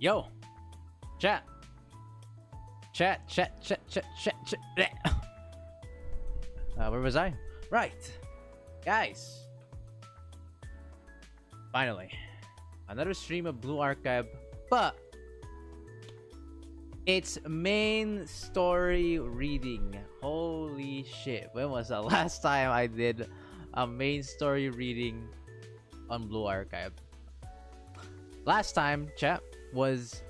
Yo, chat, chat. Where was I? Right, guys. Finally, another stream of Blue Archive, but it's main story reading. Holy shit! When was the last time I did a main story reading on Blue Archive? Last time, chat, was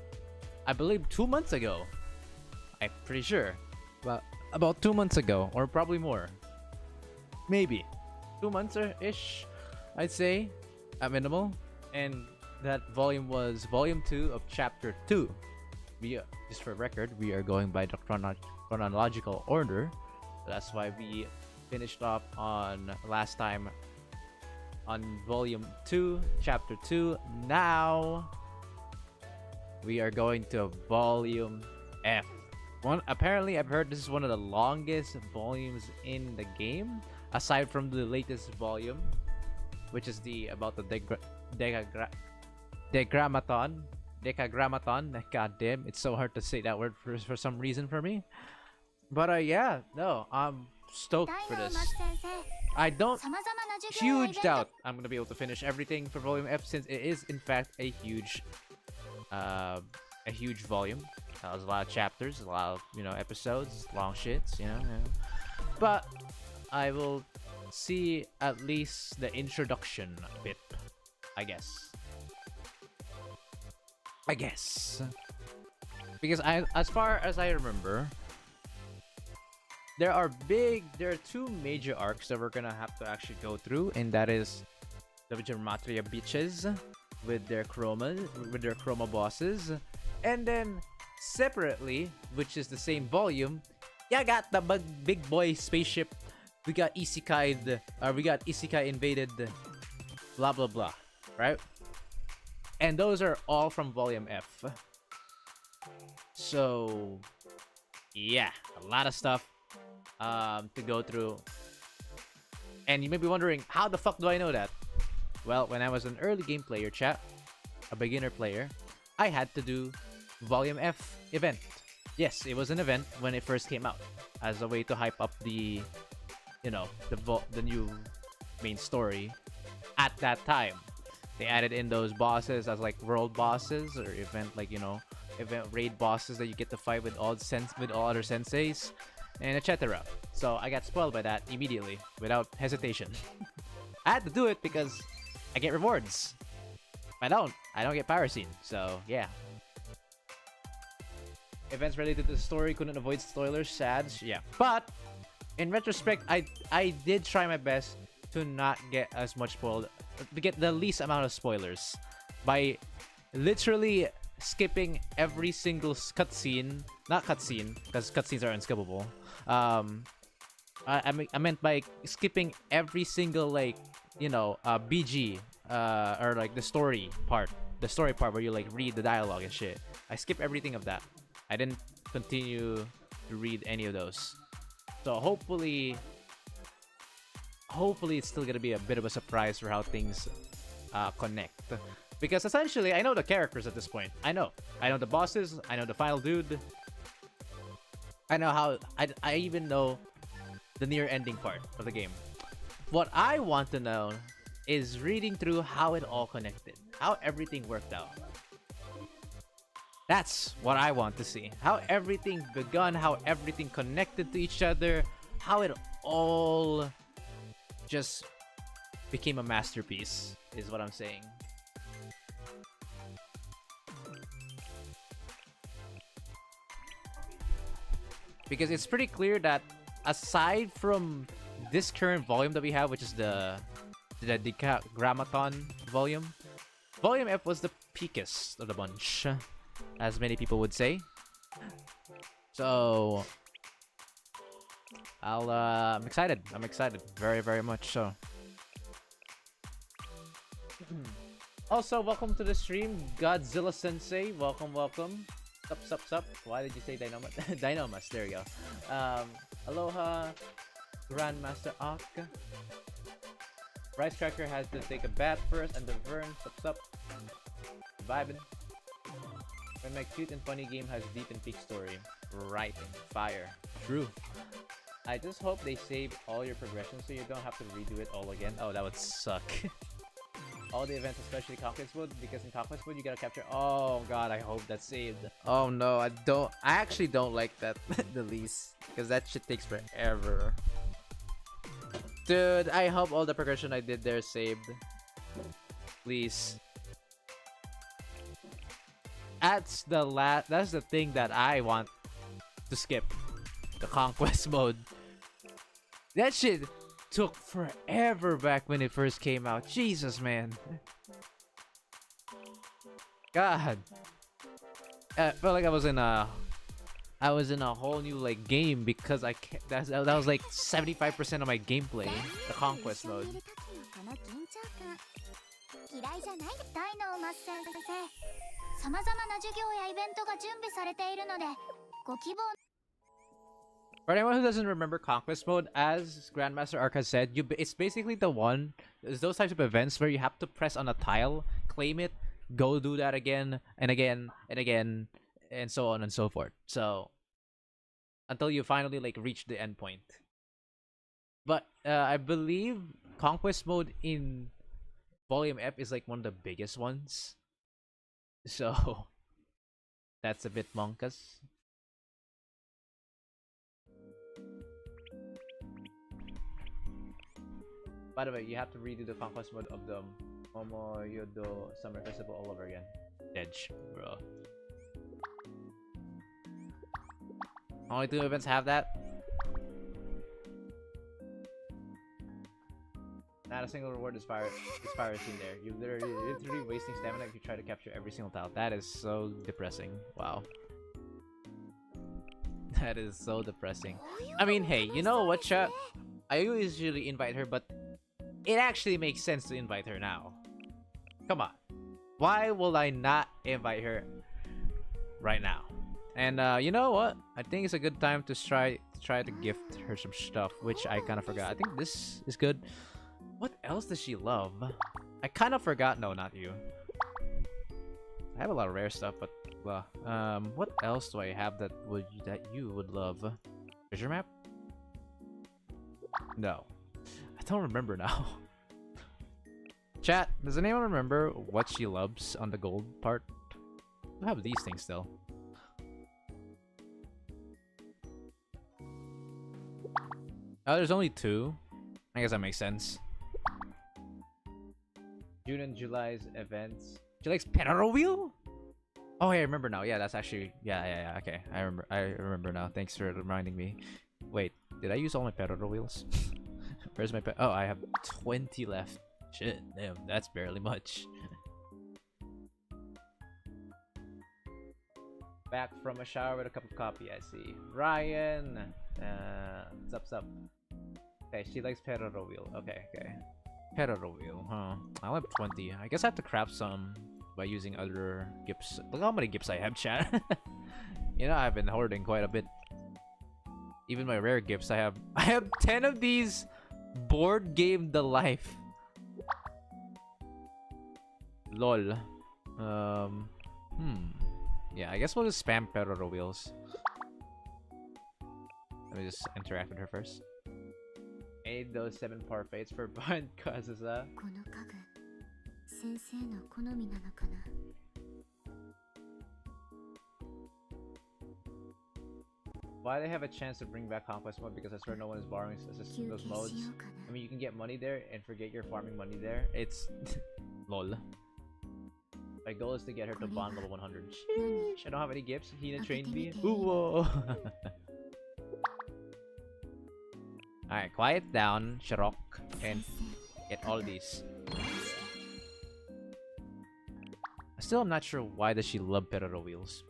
I believe 2 months ago. I'm pretty sure. But about 2 months ago, or probably more. Maybe 2 months ish, I'd say, at minimal. And that volume was volume 2 of chapter 2. Just for record, we are going by the chronological order. That's why we finished off on last time on volume 2, chapter 2. Now we are going to volume F. Apparently, I've heard this is one of the longest volumes in the game, aside from the latest volume, which is about the Decagrammaton. God damn, it's so hard to say that word for some reason for me. But yeah, no, I'm stoked for this. I don't huge doubt I'm gonna be able to finish everything for volume F, since it is in fact a huge volume. There's a lot of chapters, a lot of episodes, long shits, But I will see at least the introduction bit, I guess. Because as far as I remember, there are two major arcs that we're gonna have to actually go through, and that is the Gematria bitches with their chroma bosses, and then separately, which is the same volume, you got the big boy spaceship. We got Isekai invaded, blah blah blah, right? And those are all from volume F. So yeah, a lot of stuff to go through. And you may be wondering, how the fuck do I know that? Well, when I was an early game player, chat, a beginner player, I had to do volume F event. Yes, it was an event when it first came out, as a way to hype up the new main story at that time. They added in those bosses as like world bosses, or event raid bosses that you get to fight with all other senseis, and etc. So I got spoiled by that immediately, without hesitation. I had to do it because I get rewards. If I don't get pyrocene. So yeah. Events related to the story couldn't avoid spoilers. Sad. Yeah. But in retrospect, I did try my best to not get as much spoiled, to get the least amount of spoilers, by literally skipping every single cutscene. Not cutscene, because cutscenes are unskippable. I meant by skipping every single BG, or like the story part where you like read the dialogue and shit. I skipped everything of that. I didn't continue to read any of those. So hopefully it's still gonna be a bit of a surprise for how things connect. Because essentially, I know the characters at this point. I know the bosses. I know the final dude. I know how. I even know the near ending part of the game. What I want to know is reading through how it all connected, how everything worked out. That's what I want to see. How everything begun, how everything connected to each other, how it all just became a masterpiece, is what I'm saying. Because it's pretty clear that aside from this current volume that we have, which is the Decagrammaton volume, volume F was the peakest of the bunch, as many people would say. So I'm excited. I'm excited, very, very much so. Also, welcome to the stream, Godzilla Sensei. Welcome. Sup. Why did you say Dynamas? Dynamas, there you go. Aloha, Grandmaster Ak. Rice Cracker has to take a bath first, and the Vern. Sup. Vibin'. When my cute and funny game has deep and peak story. Right. Fire. True. I just hope they save all your progressions so you don't have to redo it all again. Oh, that would suck. All the events, especially Conquest Mode, because in Conquest Mode you gotta capture. Oh god, I hope that's saved. Oh no, I actually don't like that the least, because that shit takes forever. Dude, I hope all the progression I did there is saved. Please. That's the thing that I want to skip. The Conquest Mode. That shit took forever back when it first came out. Jesus, man. God. I felt like I was in a whole new like game because that was like 75% of my gameplay. The Conquest Mode. For anyone who doesn't remember Conquest Mode, as Grandmaster Ark has said, it's basically it's those types of events where you have to press on a tile, claim it, go do that again and again and again, and so on and so forth. So until you finally like reach the end point. But I believe Conquest Mode in Volume F is like one of the biggest ones. So that's a bit monkus. By the way, you have to redo the Conquest Mode of the Momoyodo Summer Festival all over again. Edge, bro. Only 2 events have that. Not a single reward is fire seen there. You're literally wasting stamina if you try to capture every single tile. That is so depressing. Wow. That is so depressing. I mean, hey, you know what, chat? I usually invite her, but it actually makes sense to invite her now. Come on. Why will I not invite her right now? And you know what? I think it's a good time to try to gift her some stuff, which I kind of forgot. I think this is good. What else does she love? I kind of forgot. No, not you. I have a lot of rare stuff, but what else do I have that you would love? Treasure map? No, I don't remember now. Chat, does anyone remember what she loves on the gold part? I have these things still. Oh, there's only 2. I guess that makes sense. June and July's events. She likes Perro Wheel? Oh, yeah, I remember now. Yeah, that's actually yeah. Okay, I remember now. Thanks for reminding me. Wait, did I use all my Perro Wheels? Where's my Oh, I have 20 left. Shit, damn, that's barely much. Back from a shower with a cup of coffee, I see. Ryan! What's up? Okay, she likes Perro Wheel. Okay. Perro Wheel, huh? I'll have 20. I guess I have to craft some by using other gifts. Look how many gifts I have, chat. You know, I've been hoarding quite a bit. Even my rare gifts, I have 10 of these. Board game the life. Lol. Yeah, I guess we'll just spam Perro Wheels. Let me just interact with her first. Aid those 7 parfaits for Bond Kazusa. Why they have a chance to bring back Conquest Mode? Because I swear no one is borrowing those modes. I mean, you can get money there and forget you're farming money there. It's lol. My goal is to get her to bond level 100. Sheesh, I don't have any gifts. Hina trained me. Ooh. Alright, quiet down, Sharok, and get all these. Still, I'm not sure why does she love Perro Wheels.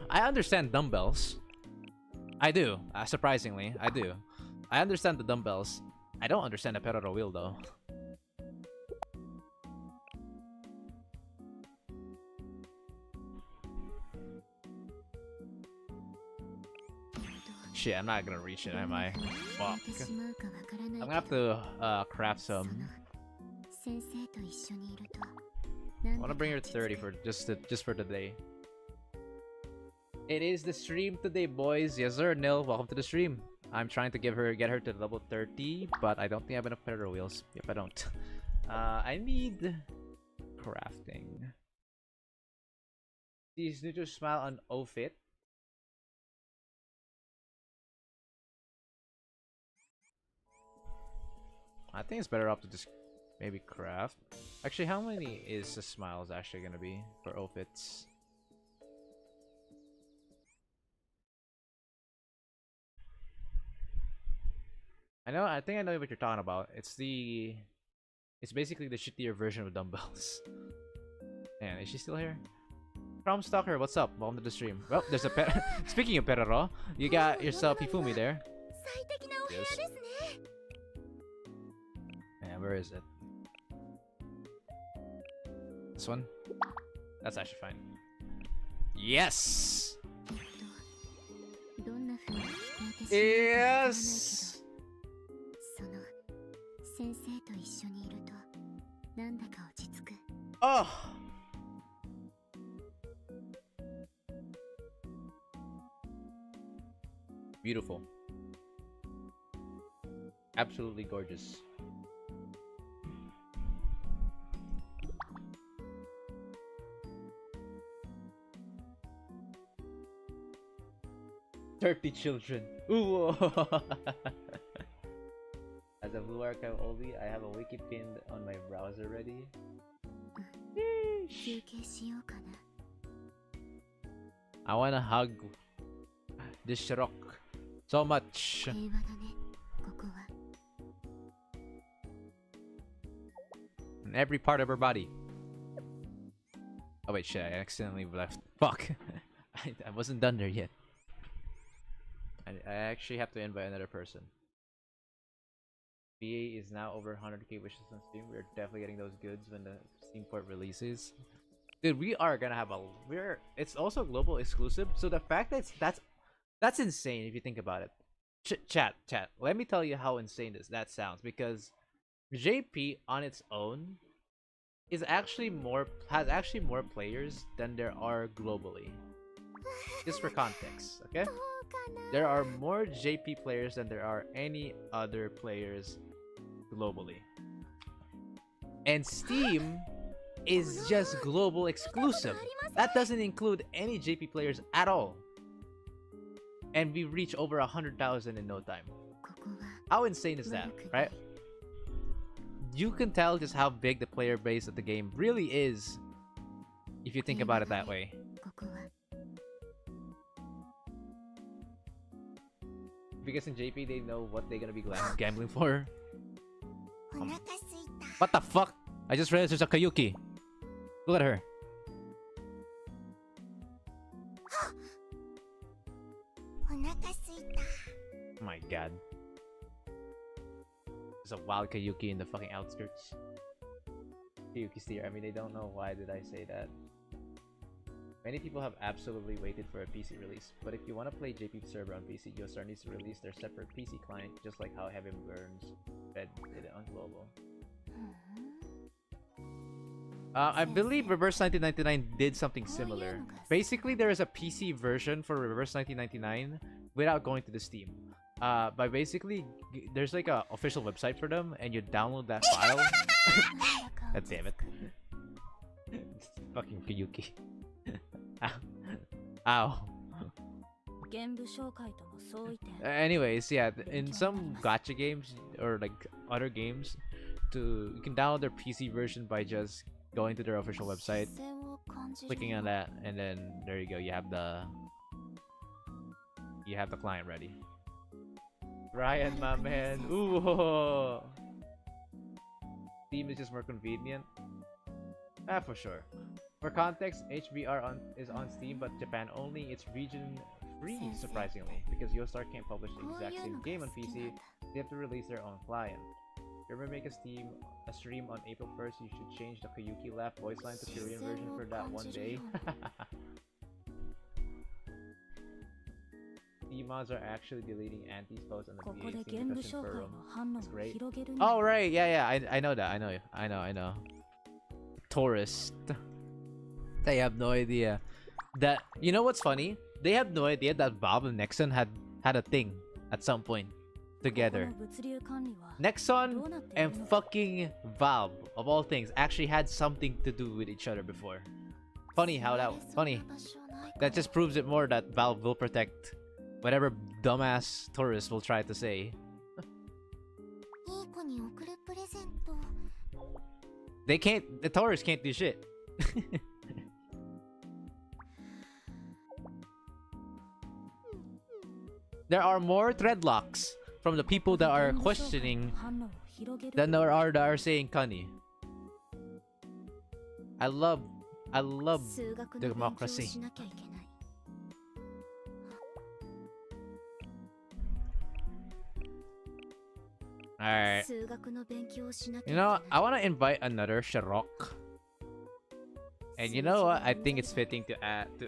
I understand dumbbells. I do. Surprisingly, I do. I understand the dumbbells. I don't understand the Perro Wheel though. Shit, I'm not gonna reach it, am I? Fuck. I'm gonna have to craft some. I want to bring her 30 for just for today. It is the stream today, boys. Yes, sir. Nil, welcome to the stream. I'm trying to get her to level 30, but I don't think I have enough Predator wheels. Yep, I don't. I need crafting. These new to smile on Ofit. I think it's better off to just maybe craft. Actually, how many is the smiles actually gonna be for Ofits? I think I know what you're talking about. It's basically the shittier version of dumbbells. Man, is she still here? Prom Stalker, what's up? Welcome to the stream. Well, there's a pet. Speaking of Perero, you got yourself Hifumi there. Yes. Man, where is it? This one? That's actually fine. Yes! Yes! Oh! Beautiful. Absolutely gorgeous. "30 children. Ooh. As a Blue Archive oldie, I have a wiki pinned on my browser ready. I wanna hug this rock so much. In every part of her body. Oh wait, shit, I accidentally left. Fuck. I wasn't done there yet. I actually have to invite another person. BA is now over 100k wishes on Steam. We're definitely getting those goods when the Steam port releases. Dude, we are gonna have it's also global exclusive. So the fact that that's insane if you think about it. Chat. Let me tell you how insane that sounds, because JP on its own has actually more players than there are globally. Just for context, okay? There are more JP players than there are any other players globally. And Steam is just global exclusive. That doesn't include any JP players at all. And we reach over 100,000 in no time. How insane is that, right? You can tell just how big the player base of the game really is if you think about it that way. Because in JP they know what they're gonna be gambling for. What the fuck? I just realized there's a Kayuki. Look at her. Oh my god. There's a wild Kayuki in the fucking outskirts. Kayuki's here. I mean, they don't know why did I say that. Many people have absolutely waited for a PC release, but if you want to play JP server on PC, Yostar needs to release their separate PC client, just like how Heaven Burns Red did it on global. I believe Reverse 1999 did something similar. Basically, there is a PC version for Reverse 1999 without going to the Steam. But basically, there's like a official website for them, and you download that file. God damn it. Fucking Kayuki. Ow. Anyways, yeah, in some gacha games or like other games, you can download their PC version by just going to their official website, clicking on that, and then there you go. You have the client ready. Ryan, my man. Ooh. Steam is just more convenient. For sure. For context, HBR is on Steam, but Japan only. It's region free, surprisingly, because Yostar can't publish the exact same game on PC. They have to release their own client. If you ever make a stream on April 1st, you should change the Kayuki Laugh voice line to Korean version for that one day. mods are actually deleting anti posts on the ここ BA で scene 玄武 because 商 in 会 Burrow. の販路を It's great. 広げるに Oh は right, yeah, I know that. I know. Tourist. They have no idea that. You know what's funny? They have no idea that Bob and Nexon had a thing at some point ここ together. の物流管理は Nexon どうなってい and るのか fucking Valve, of all things, actually had something to do with each other before. Funny how that. Funny. That just proves it more that Valve will protect whatever dumbass tourists will try to say. いい子に送るプレゼント They can't. The tourists can't do shit. There are more threadlocks from the people that are questioning 販路を広げる than there are that are saying Kani. I love 数学の勉強を democracy. しなきゃいけない Alright. 数学の勉強をしなきゃ You いけ know な what? い I want to invite another Sharok. And you know what? I think it's fitting to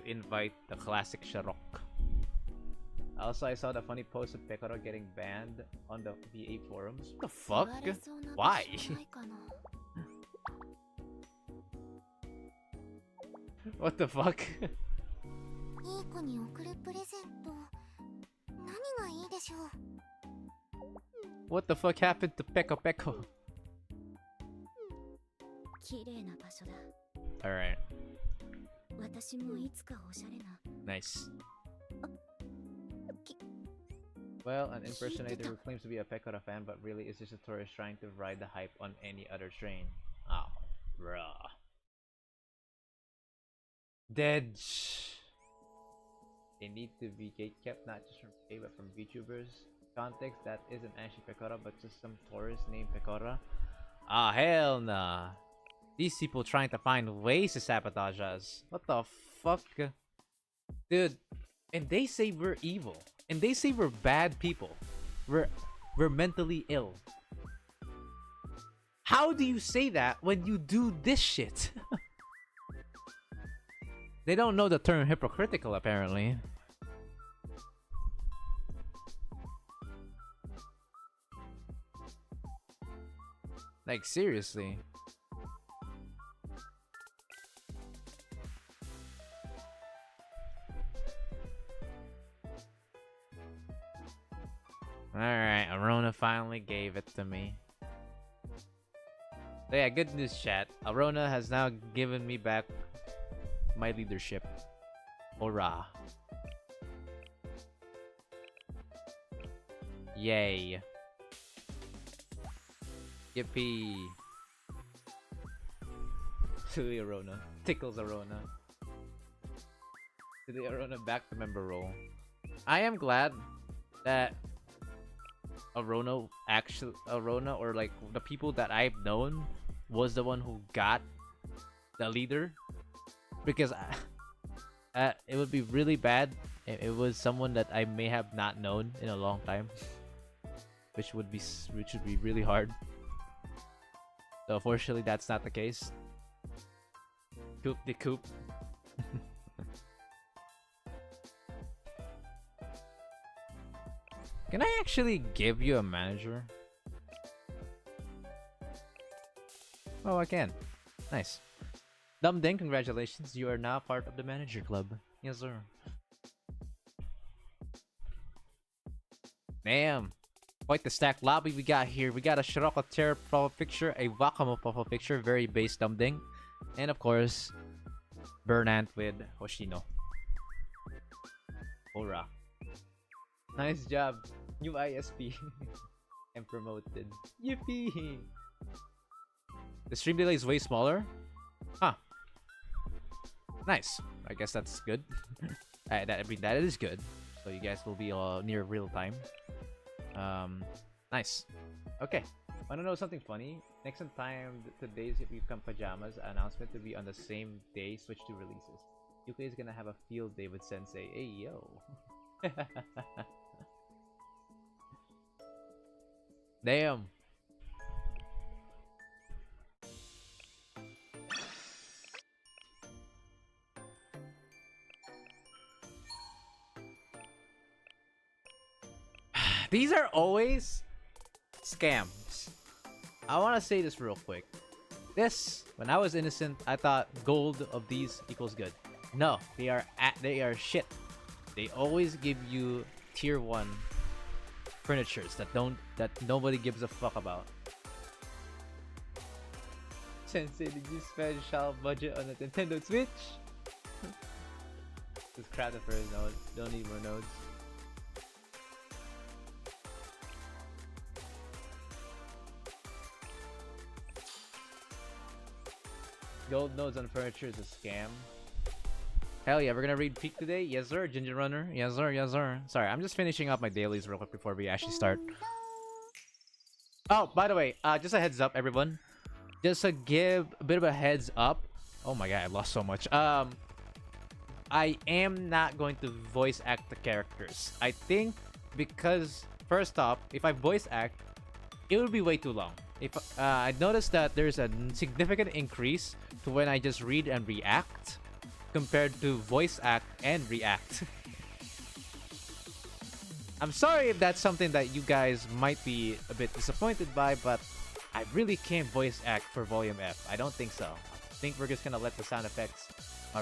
invite the classic Sharok. Also, I saw the funny post of Pekoro getting banned on the VA forums. What the fuck? 座れそうな場所 Why? ないかな What the fuck? いい子に送るプレゼント何がいいでしょう What the fuck happened to Peko Peko? 綺麗な場所だ Alright, 私もいつかおしゃれな nice. Well, an impersonator who claims to be a Pekora fan but really is just a tourist trying to ride the hype on any other train. Oh, bruh. Dead. They need to be gatekept not just from K but from VTubers. Context that isn't actually Pekora but just some tourist named Pekora. Ah, hell nah. These people trying to find ways to sabotage us. What the fuck? Dude, and they say we're evil. And they say we're bad people. We're mentally ill. How do you say that when you do this shit? They don't know the term hypocritical apparently. Like seriously. Alright, Arona finally gave it to me. So yeah, good news chat. Arona has now given me back my leadership. Hurrah. Yay. Yippee. Silly Arona. Tickles Arona. Silly Arona back to member role. I am glad that Arona or like the people that I've known was the one who got the leader, because it would be really bad if it was someone that I may have not known in a long time, which would be really hard. So fortunately that's not the case. Coop de coop. Can I actually give you a manager? Oh, I can. Nice. Dumding, congratulations. You are now part of the manager club. Yes, sir. Damn. Quite the stacked lobby we got here. We got a Shiroko Terra profile picture, a Wakamo profile picture, very base Dumding. And of course, Burnant with Hoshino. Hurrah. Nice job. New ISP. And promoted. Yippee! The stream delay is way smaller. Huh. Nice. I guess that's good. I mean, that is good. So you guys will be near real time. Nice. Okay. Wanna know something funny? Next time, today's If You Come Pajamas announcement to be on the same day, switch to releases. UK is gonna have a field day with Sensei. Hey, yo. Damn. These are always scams. I want to say this real quick. This, when I was innocent, I thought gold of these equals good. No, they are shit. They always give you tier 1 furnitures that nobody gives a fuck about. Sensei, did you spend shall budget on the Nintendo Switch? Just craft the first node. Don't need more nodes. Gold nodes on furniture is a scam. Hell yeah, we're gonna read Peak today? Yes sir, Ginger Runner. Yes sir, yes sir. Sorry, I'm just finishing up my dailies real quick before we actually start. Oh, by the way, just a heads up, everyone. Just to give a bit of a heads up. Oh my god, I lost so much. I am not going to voice act the characters. I think because, first off, if I voice act, it will be way too long. If I noticed that there's a significant increase to when I just read and react compared to voice act and react. I'm sorry if that's something that you guys might be a bit disappointed by, but I really can't voice act for Volume F. I don't think so. I think we're just gonna let the sound effects,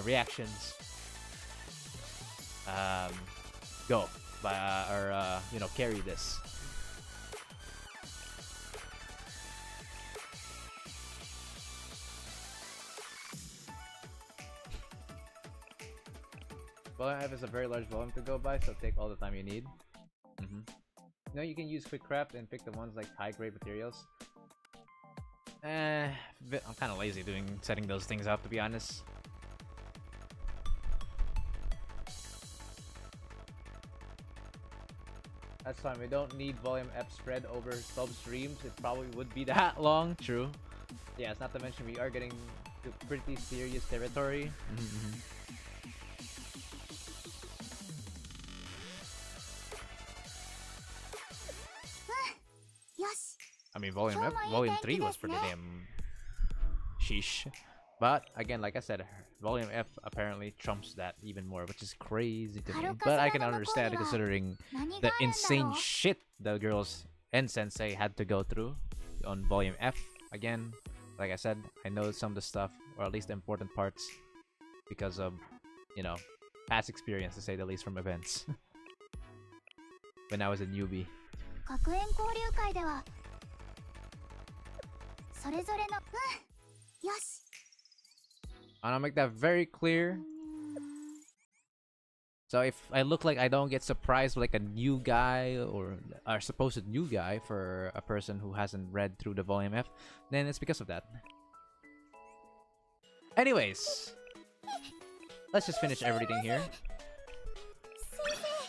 reactions, go, or you know, carry this. Volume F is a very large volume to go by, so take all the time you need. You know, you can use Quick Craft and pick the ones like high-grade materials. I'm kind of lazy setting those things out, to be honest. That's fine. We don't need Volume F spread over 12 streams. It probably would be that long. True. Yeah, it's not to mention we are getting to pretty serious territory. I mean, Volume 3 was pretty damn sheesh. But again, like I said, Volume F apparently trumps that even more, which is crazy to me. But I can understand it considering the insane shit the girls and Sensei had to go through on Volume F. Again, like I said, I know some of the stuff, or at least the important parts, because of, you know, past experience, to say the least, from events. When I was a newbie. I want to make that very clear. So if I look like I don't get surprised like a new guy or a supposed new guy for a person who hasn't read through the Volume F, then it's because of that. Anyways, let's just finish everything here.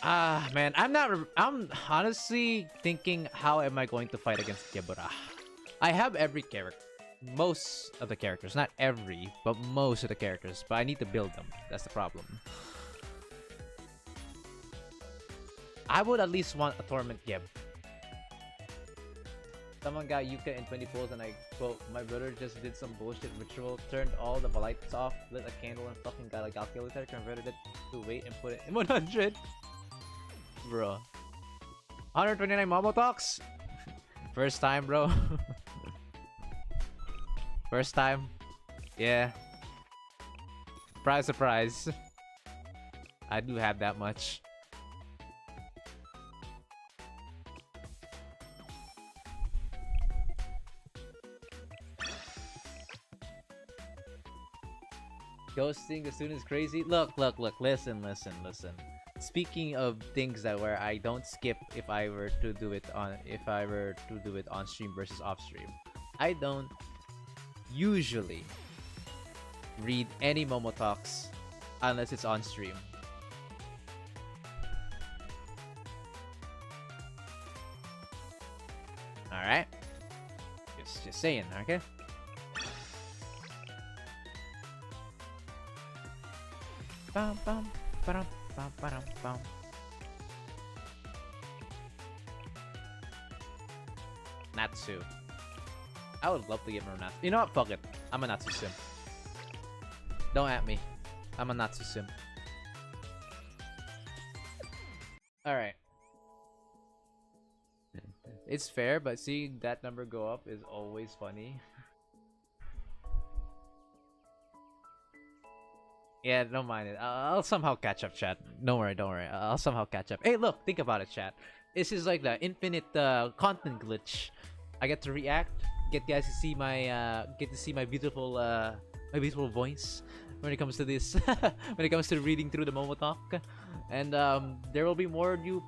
Man, I'm honestly thinking, how am I going to fight against Gebura? I have every character. Most of the characters. Not every, but most of the characters. But I need to build them. That's the problem. I would at least want a Torment Geb. Someone got Yuka in 20 pulls and I quote, "My brother just did some bullshit ritual, turned all the lights off, lit a candle and fucking got a calculator, converted it to weight and put it in 100. Bro. 129 Momotox? First time, bro. First time? Yeah. Surprise, surprise. I do have that much. Ghosting as soon as crazy. Look, listen. Speaking of things that where I don't skip if I were to do it on stream versus off stream, I don't usually read any Momotalks unless it's on stream. Alright? Just saying, okay? Bum, bum, ba-dum, bum, ba-dum, bum. Natsu. I would love to get more Natsu. You know what? Fuck it. I'm a Natsu sim. Don't at me. I'm a Natsu sim. Alright. It's fair, but seeing that number go up is always funny. Yeah, don't mind it. I'll somehow catch up, chat. Don't worry, don't worry. I'll somehow catch up. Hey, look, think about it, chat. This is like the infinite content glitch. I get to react, get guys to see my beautiful voice when it comes to this, when it comes to reading through the Momotalk, and there will be more new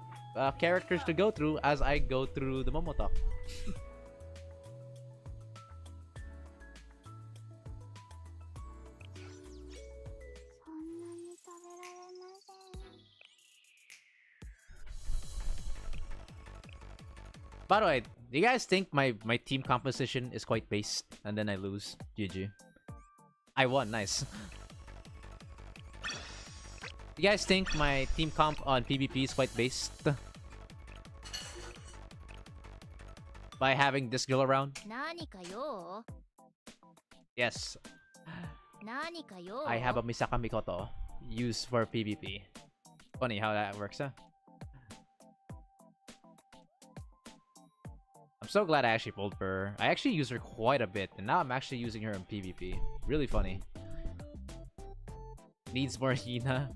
characters to go through as I go through the Momotalk. そんなに食べられません。 By the way, do you guys think my team composition is quite based, and then I lose? GG. I won, nice. You guys think my team comp on PvP is quite based? By having this girl around? 何か用？ Yes, 何か用？ I have a Misaka Mikoto used for PvP. Funny how that works, huh? I'm so glad I actually pulled for her. I actually use her quite a bit, and now I'm actually using her in PvP. Really funny. Needs more Hina.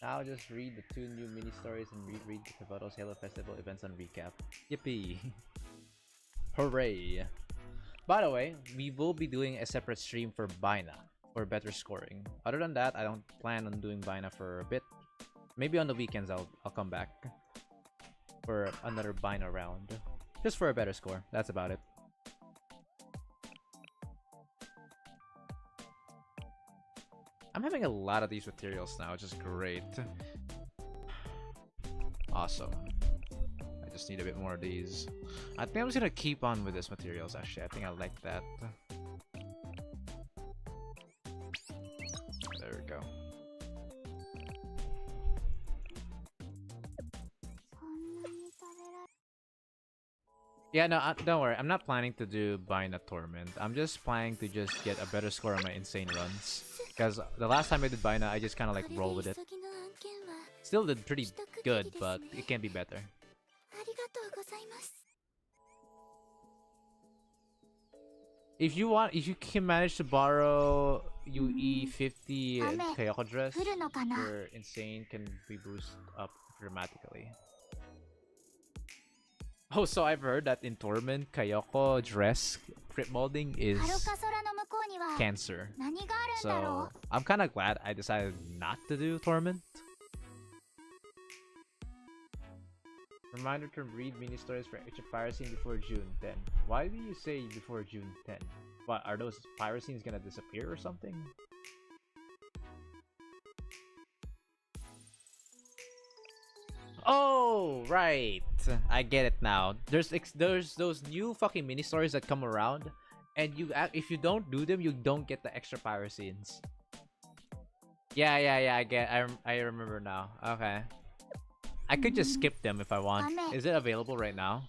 Now just read the 2 new mini stories and reread the Kavados Halo Festival events on recap. Yippee! Hooray! By the way, we will be doing a separate stream for Bina for better scoring. Other than that, I don't plan on doing Bina for a bit. Maybe on the weekends I'll come back for another Bina round, just for a better score. That's about it. I'm having a lot of these materials now, which is great. Awesome. I just need a bit more of these. I think I'm just gonna keep on with these materials, actually. I think I like that. There we go. Yeah, no, don't worry. I'm not planning to do Bina Torment. I'm just planning to just get a better score on my insane runs. Because the last time I did Bina, I just kind of like roll with it. Still did pretty good, but it can be better. If you want, if you can manage to borrow UE50 Kayoko dress, your insane can be boosted up dramatically. Oh, so I've heard that in Torment, Kayoko dress crit molding is cancer. So I'm kind of glad I decided not to do Torment. Reminder to read mini stories for extra pyrocene before June 10. Why do you say before June 10? What, are those pyrocenes gonna disappear or something? Oh, right. I get it now. There's those new fucking mini stories that come around, and if you don't do them, you don't get the extra pyrocenes. Yeah. I remember now. Okay. I could just skip them if I want. Is it available right now?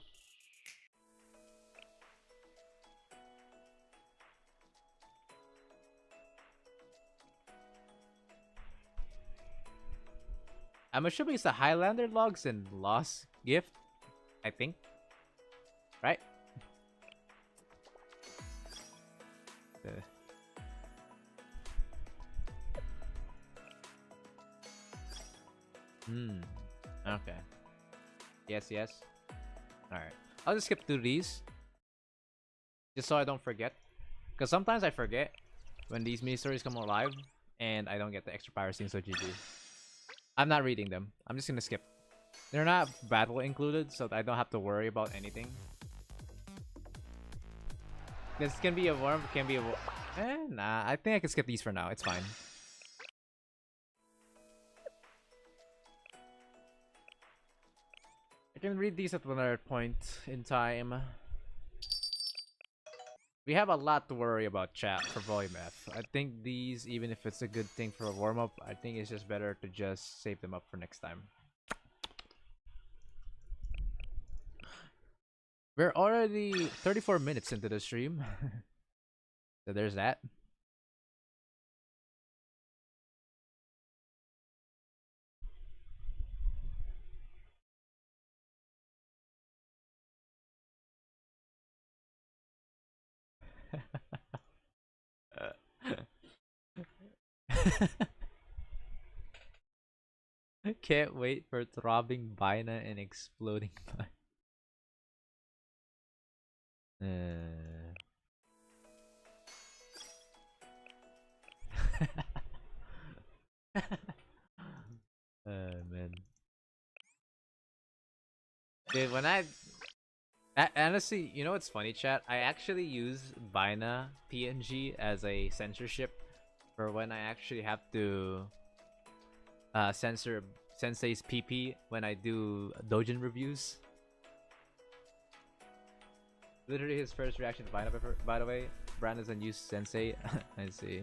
I'm assuming it's the Highlander logs and Lost Gift, I think. Right? Okay. Yes. Alright. I'll just skip through these. Just so I don't forget. Because sometimes I forget when these mini stories come alive and I don't get the extra pyrocenes, so GG. I'm not reading them. I'm just gonna skip. They're not battle included, so I don't have to worry about anything. This can be a worm, can be a nah, I think I can skip these for now. It's fine. I can read these at another point in time. We have a lot to worry about, chat, for Volume F. I think these, even if it's a good thing for a warm-up, I think it's just better to just save them up for next time. We're already 34 minutes into the stream. So there's that. I can't wait for throbbing Bina and exploding Bina. Man. Dude, when honestly, you know what's funny, chat? I actually use Bina PNG as a censorship for when I actually have to censor Sensei's PP when I do Dojin reviews. Literally his first reaction to Bina, by the way. Brand is a new Sensei. I see.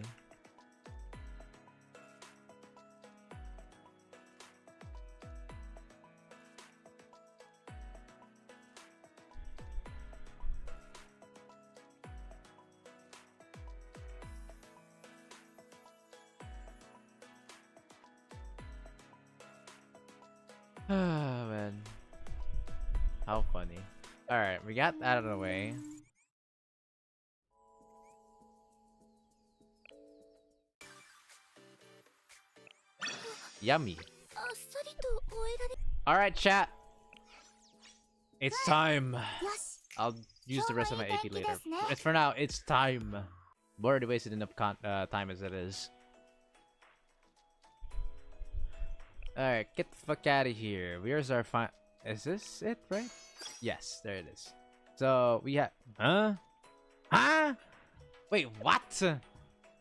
Oh man. How funny. Alright, we got that out of the way. Yummy. Alright, chat. It's time. I'll use the rest of my AP later. It's for now, it's time. I've already wasted enough time as it is. Alright, get the fuck out of here. Where's our Is this it, right? Yes, there it is. So, we have... Huh? Huh? Wait, what?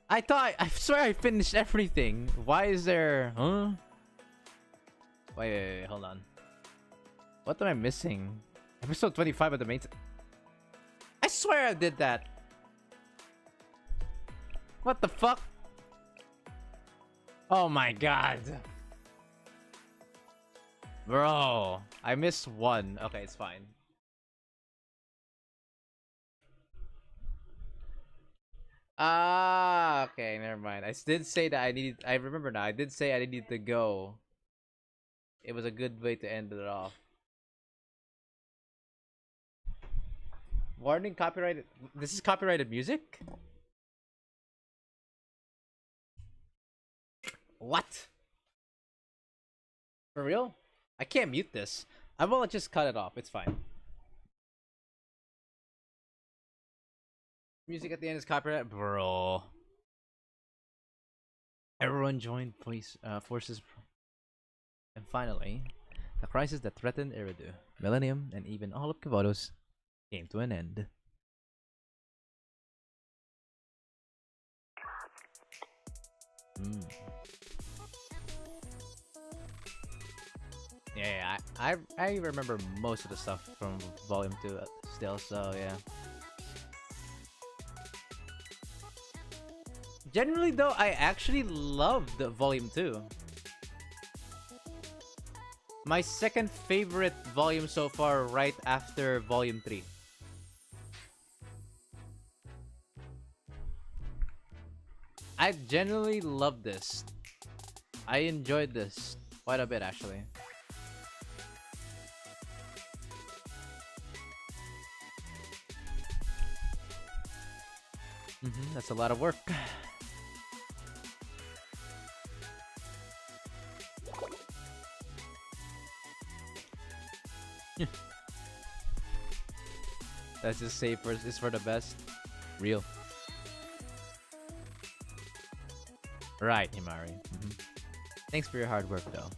I swear I finished everything. Why is there... Huh? Wait, hold on. What am I missing? Episode 25 of the main... I swear I did that. What the fuck? Oh my god. Bro, I missed one. Okay, it's fine. Ah, okay, never mind. I did say that I remember now. I did say I needed to go. It was a good way to end it off. Warning, copyrighted. This is copyrighted music? What? For real? I can't mute this. I will just cut it off. It's fine. Music at the end is copyright, bro. Everyone joined forces. And finally, the crisis that threatened Eridu, Millennium, and even all of Kivados came to an end. Yeah, I remember most of the stuff from Volume 2 still, so yeah. Generally though, I actually loved Volume 2. My second favorite volume so far, right after Volume 3. I genuinely love this. I enjoyed this quite a bit actually. That's a lot of work. Let's just say first is for the best. Real. Right, Himari. Thanks for your hard work though.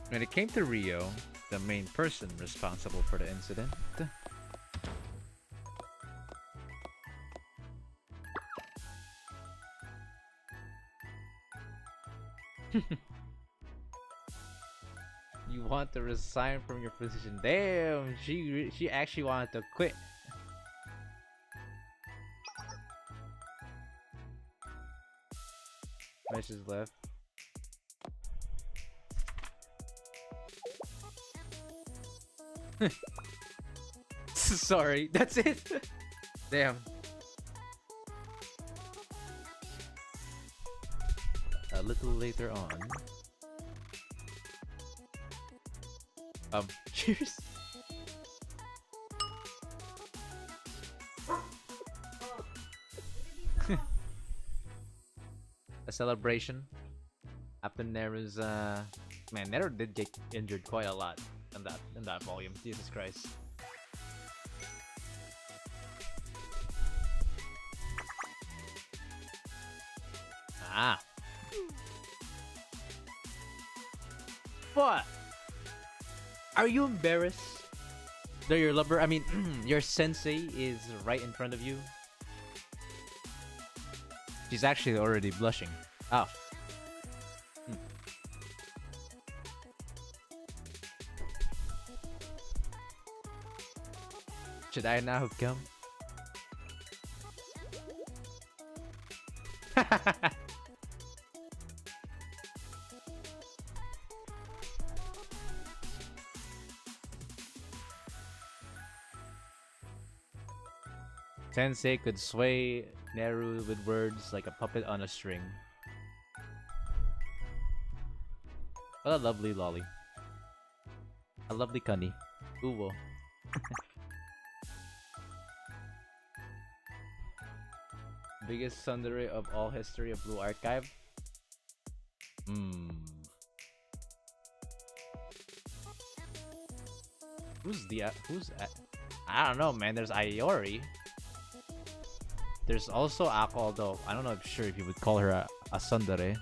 When it came to Rio, the main person responsible for the incident, you want to resign from your position. Damn, she actually wanted to quit. matches left. Sorry, that's it. Damn. A little later on. Cheers. A celebration after Nero's man, Nero did get injured quite a lot in that volume. Jesus Christ. Ah. What? Are you embarrassed that your lover, I mean, your sensei is right in front of you? She's actually already blushing. Oh. Should I now come? Sensei could sway Neru with words like a puppet on a string. What a lovely lolly. A lovely cunny. Uwo. Biggest tsundere of all history of Blue Archive? Who's I don't know, man. There's Ayori. There's also Ako, although I don't know if you would call her a tsundere.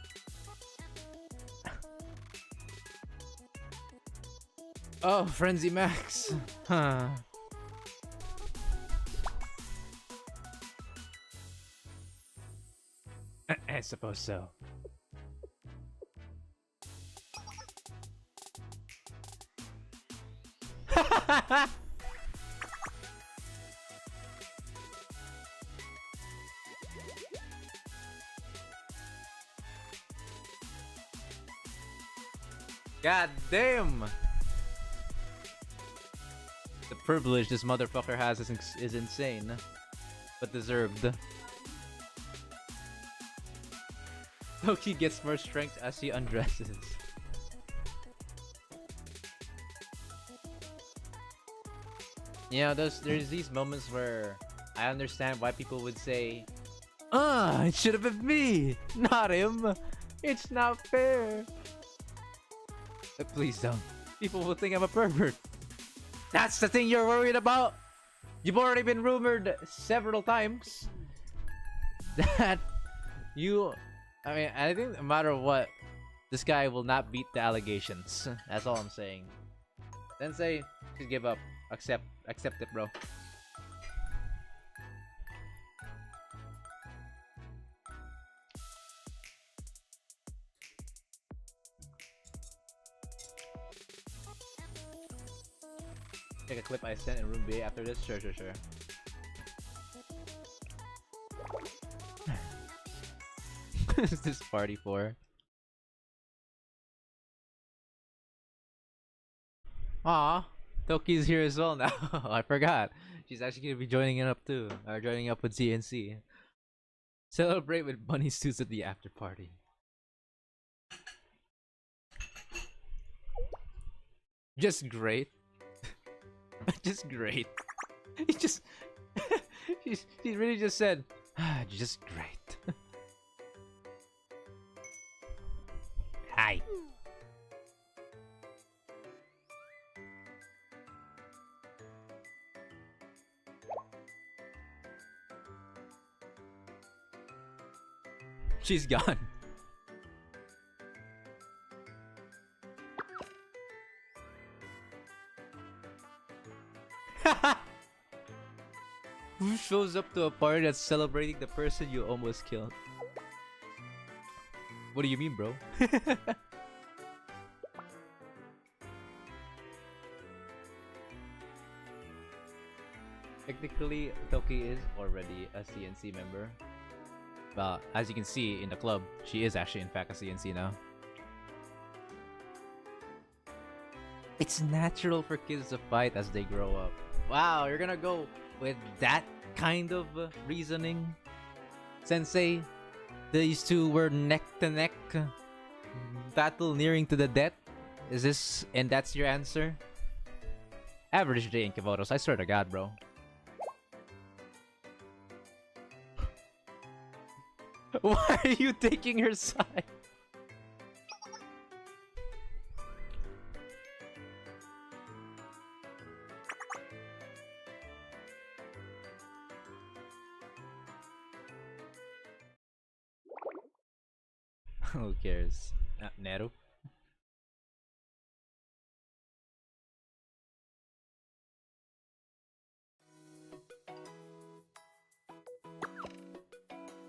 Oh, Frenzy Max. Huh. I suppose so. God damn! The privilege this motherfucker has is insane, but deserved. Loki gets more strength as he undresses. Yeah, there's these moments where I understand why people would say, it should have been me, not him. It's not fair. But please don't. People will think I'm a pervert. That's the thing you're worried about? You've already been rumored several times that you... I mean, I think no matter what, this guy will not beat the allegations. That's all I'm saying. Sensei, just give up. Accept it, bro. Take a clip I sent in room B after this? Sure. What is this party for? Aw, Toki's here as well now. I forgot. She's actually gonna be joining it up too. Or joining up with CNC. Celebrate with bunny suits at the after party. Just great. Just great. He just he really just said, just great. Hi. She's gone. Who shows up to a party that's celebrating the person you almost killed? What do you mean, bro? Technically, Toki is already a CNC member. Well, as you can see in the club, she is actually in fact a CNC now. It's natural for kids to fight as they grow up. Wow, you're gonna go with that kind of reasoning? Sensei, these two were neck to neck. Battle nearing to the death? Is this, and that's your answer? Average day in Kivotos, I swear to God, bro. Why are you taking her side? Who cares? Neru?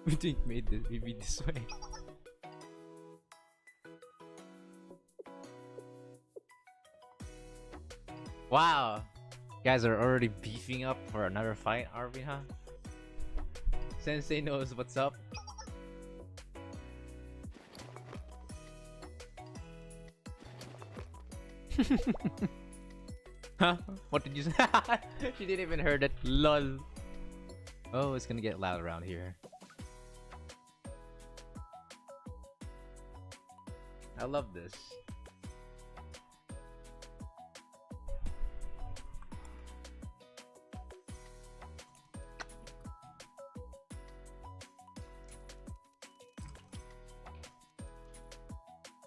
We think made this maybe this way. Wow! Guys are already beefing up for another fight, are we, huh? Sensei knows what's up. Huh? What did you say? She didn't even heard it. LOL. Oh, it's gonna get loud around here. I love this.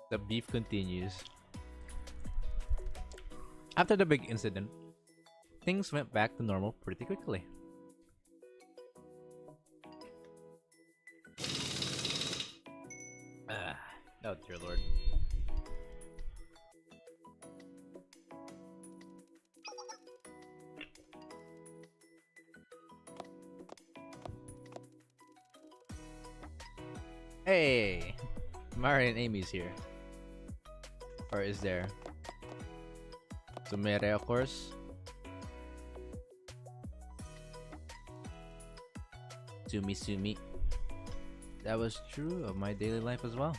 The beef continues. After the big incident, things went back to normal pretty quickly. Oh dear lord. Hey! Mari and Amy's here. Or is there? Sumere, of course. Sumi. That was true of my daily life as well.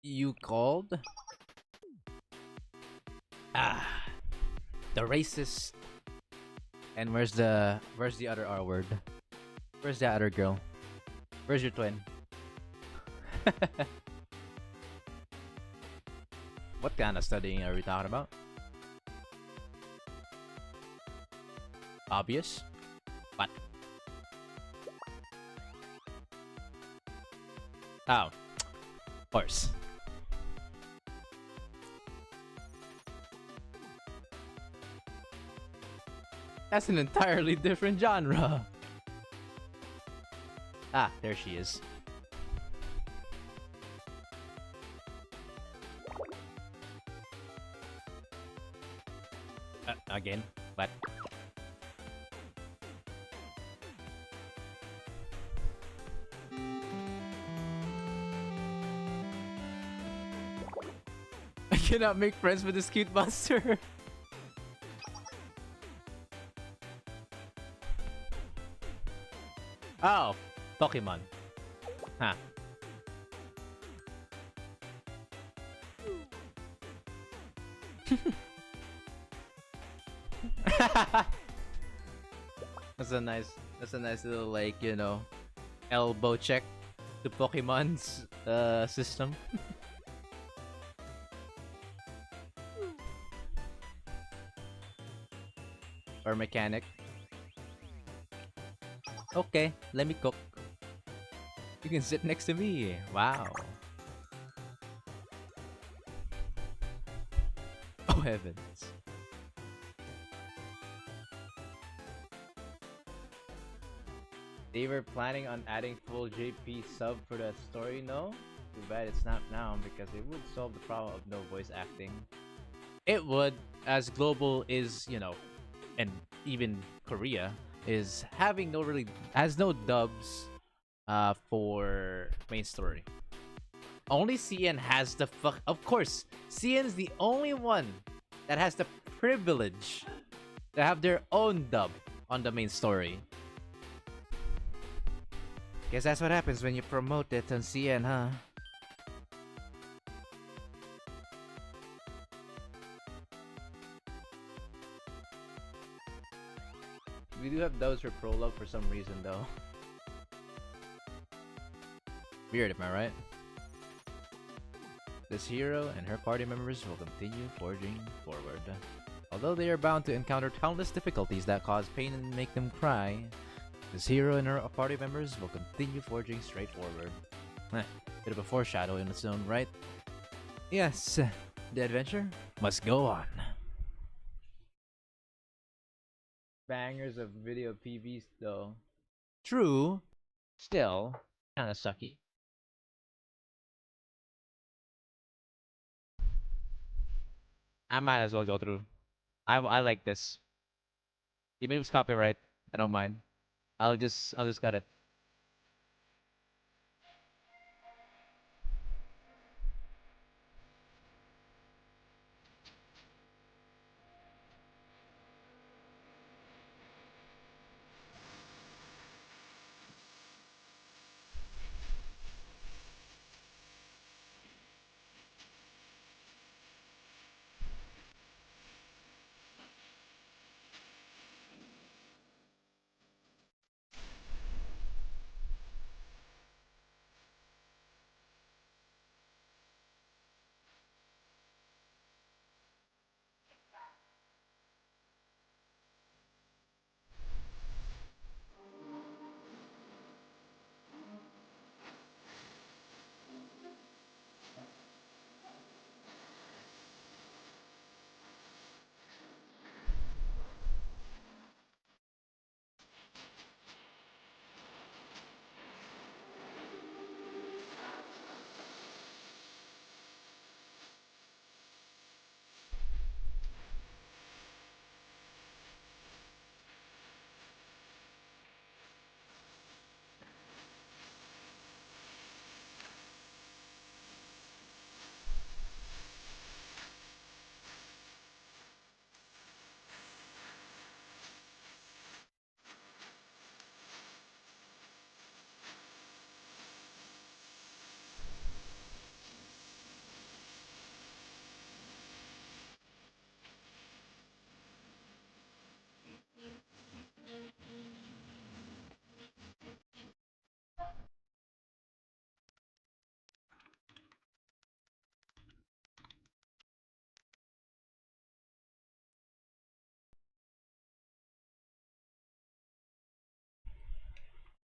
You called? Ah, the racist. And where's the other R word? Where's the other girl? Where's your twin? What kind of studying are we talking about? Obvious? What? Oh, of course. That's an entirely different genre. Ah, there she is. Again, but I cannot make friends with this cute monster. Oh, Pokemon. Huh. That's a nice little, like, you know, elbow check to Pokemon's system. Or mechanic. Okay, let me cook. You can sit next to me. Wow. Oh heavens. They were planning on adding full JP sub for the story, no? Too bad it's not now because it would solve the problem of no voice acting. It would, as Global is, you know, and even Korea is having no dubs for main story. Only CN has the of course, CN's the only one that has the privilege to have their own dub on the main story. Guess that's what happens when you promote it on CN, huh? We do have those for prologue for some reason, though. Weird, am I right? This hero and her party members will continue forging forward. Although they are bound to encounter countless difficulties that cause pain and make them cry, this hero and her party members will continue forging straight forward. Bit of a foreshadow in its own right. Yes, the adventure must go on. Bangers of video PVs though. True, still kinda sucky. I might as well go through. I like this. Even if it's copyright, I don't mind. I'll just cut it.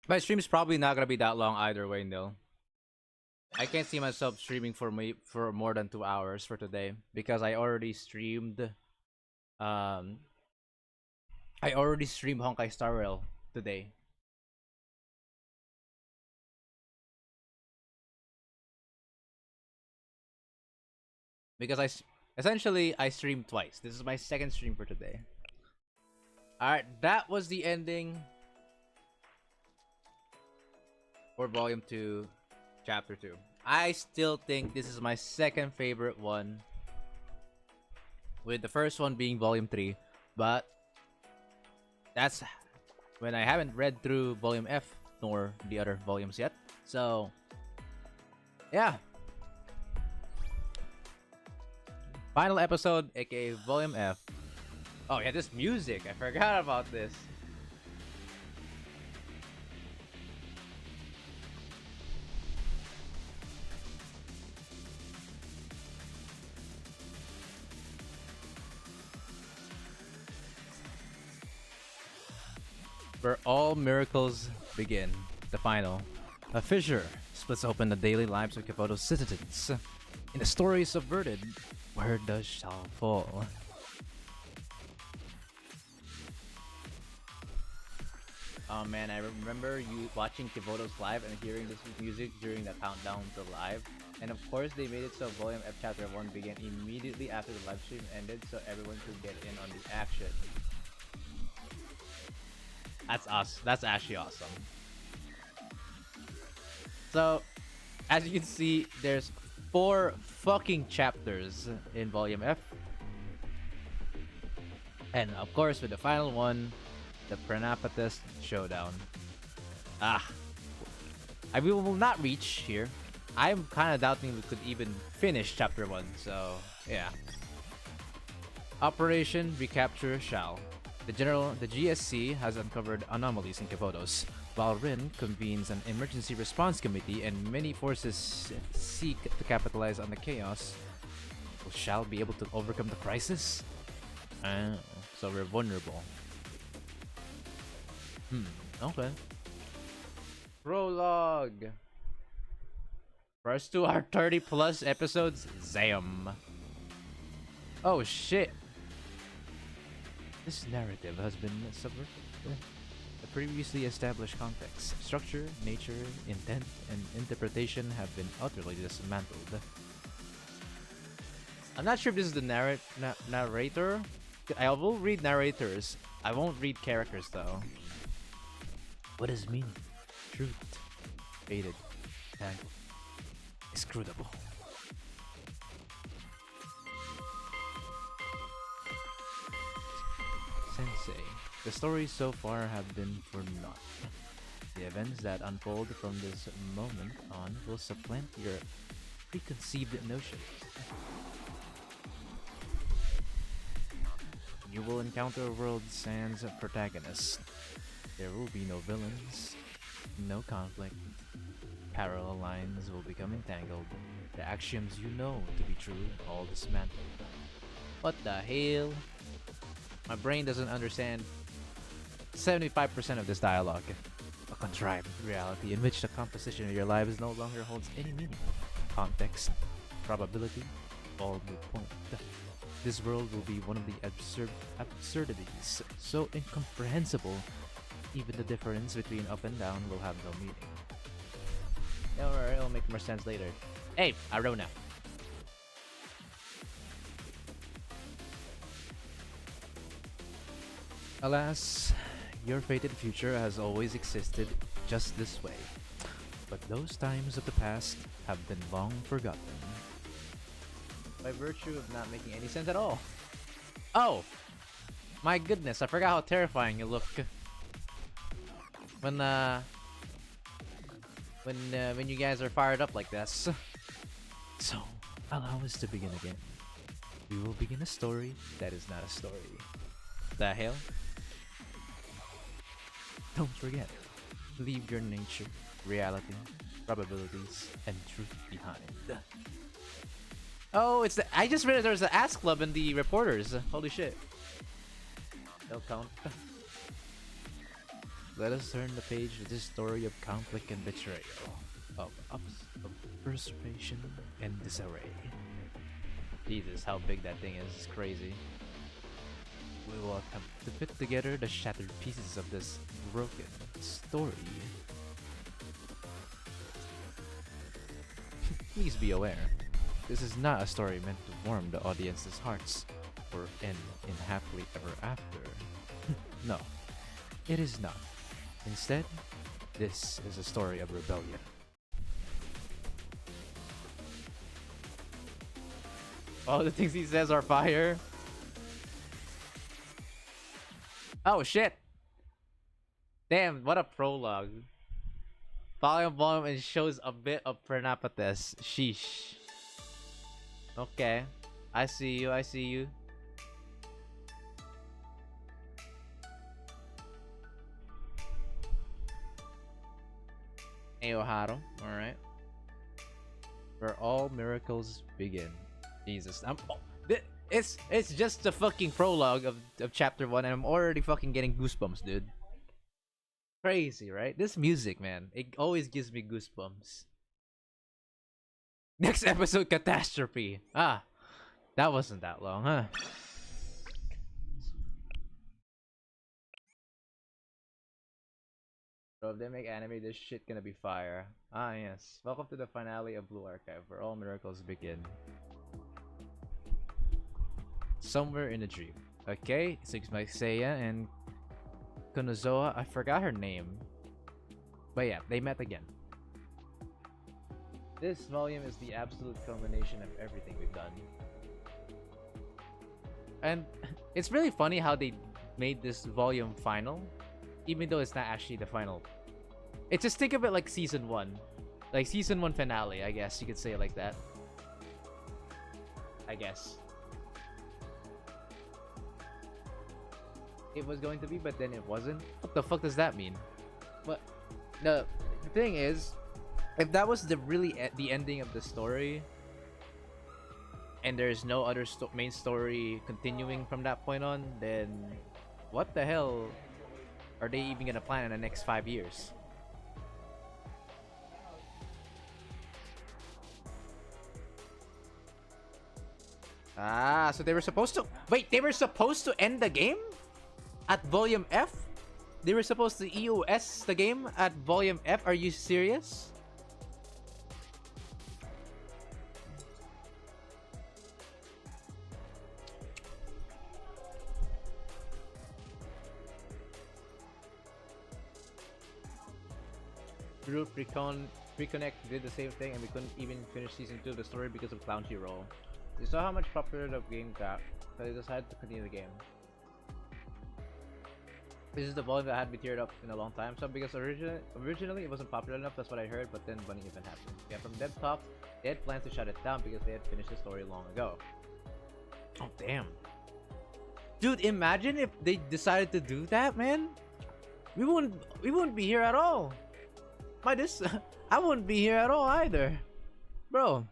My stream is probably not gonna be that long either way, Neil. I can't see myself streaming for more than 2 hours for today because I already streamed Honkai Star Rail today. Because essentially I streamed twice. This is my second stream for today. Alright, that was the ending for Volume 2, Chapter 2. I still think this is my second favorite one, with the first one being Volume 3, but that's when I haven't read through Volume F nor the other volumes yet. So, yeah. Final episode, aka Volume F. Oh yeah, this music, I forgot about this. Where all miracles begin. The final. A fissure splits open the daily lives of Kiboto's citizens. In a story subverted, where does shall fall? Oh man, I remember you watching Kiboto's live and hearing this music during the countdown to live. And of course, they made it so Volume F Chapter 1 began immediately after the live stream ended so everyone could get in on the action. That's us. That's actually awesome. So, as you can see, there's 4 fucking chapters in Volume F. And of course, with the final one, The Pranapatis Showdown. Ah. We will not reach here. I'm kind of doubting we could even finish chapter 1, so yeah. Operation Recapture Shao. The GSC has uncovered anomalies in Kevodos, while Rin convenes an emergency response committee and many forces seek to capitalize on the chaos. Will Shao be able to overcome the crisis? So we're vulnerable. Okay. Prologue. First to our 30 plus episodes, Zam. Oh shit. This narrative has been subverted. The previously established context, structure, nature, intent, and interpretation have been utterly dismantled. I'm not sure if this is the narrator. I will read narrators. I won't read characters though. What is meaning? Truth. Faded. Tangled. Inscrutable. Sensei. The stories so far have been for naught. The events that unfold from this moment on will supplant your preconceived notions. You will encounter a world sans protagonists. There will be no villains, no conflict. Parallel lines will become entangled. The axioms you know to be true all dismantled. What the hell? My brain doesn't understand 75% of this dialogue. A contrived reality in which the composition of your lives no longer holds any meaning. Context, probability, all moot point. This world will be one of the absurdities, so incomprehensible, even the difference between up and down will have no meaning. Don't worry, it'll make more sense later. Hey, Arona. Alas, your fated future has always existed just this way. But those times of the past have been long forgotten. By virtue of not making any sense at all. Oh! My goodness, I forgot how terrifying you look. When you guys are fired up like this. So, allow us to begin again. We will begin a story that is not a story. The hell? Don't forget, leave your nature, reality, probabilities, and truth behind. Oh, it's the— I just realized there was an Ask Club in the reporters. Holy shit. They'll count. Let us turn the page to this story of conflict and betrayal, of ups, of persuasion and disarray. Jesus, how big that thing is. It's crazy. We will attempt to fit together the shattered pieces of this broken story. Please be aware, this is not a story meant to warm the audience's hearts or end in happily ever after. No, it is not. Instead, this is a story of rebellion. All the things he says are fire. Oh shit! Damn, what a prologue. Volume and shows a bit of Pranapatis. Sheesh. Okay. I see you, I see you. Aoharu, alright. Where all miracles begin. Jesus. It's just the fucking prologue of chapter 1 and I'm already fucking getting goosebumps, dude. Crazy, right? This music, man, it always gives me goosebumps. Next episode, Catastrophe. Ah, that wasn't that long, huh? So if they make anime, this shit gonna be fire. Ah, yes. Welcome to the finale of Blue Archive, where all miracles begin. Somewhere in a dream. Okay, Six by Seiya and Konozoa. I forgot her name. But yeah, they met again. This volume is the absolute culmination of everything we've done. And it's really funny how they made this volume final. even though it's not actually the final. It's just think of it like season 1. Like season 1 finale, I guess you could say it like that. I guess. It was going to be, but then it wasn't. What the fuck does that mean? But the thing is, if that was the the ending of the story, and there's no other main story continuing from that point on, then what the hell are they even gonna plan in the next 5 years? Ah, so they were supposed to wait. They were supposed to end the game at volume F. They were supposed to EOS the game at volume F. Are you serious? Group Reconnect did the same thing, and we couldn't even finish season 2 of the story because of Crunchyroll. You saw how much popular the game got, so they decided to continue the game. This is the volume that had me teared up in a long time. So because originally it wasn't popular enough, that's what I heard, but then Bunny event happened. Yeah, from Dev Talk, they had plans to shut it down because they had finished the story long ago. Oh damn. Dude, imagine if they decided to do that, man. We wouldn't be here at all. I wouldn't be here at all either. Bro.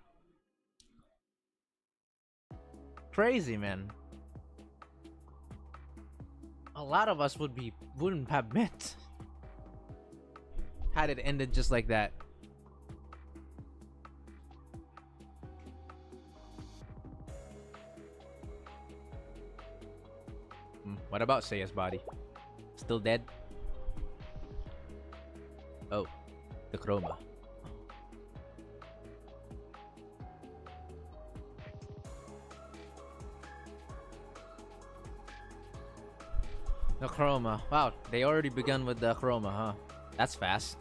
Crazy, man. A lot of us wouldn't have met had it ended just like that. What about Seiya's body? Still dead? Oh, the chroma. The chroma. Wow, they already begun with the chroma, huh? That's fast.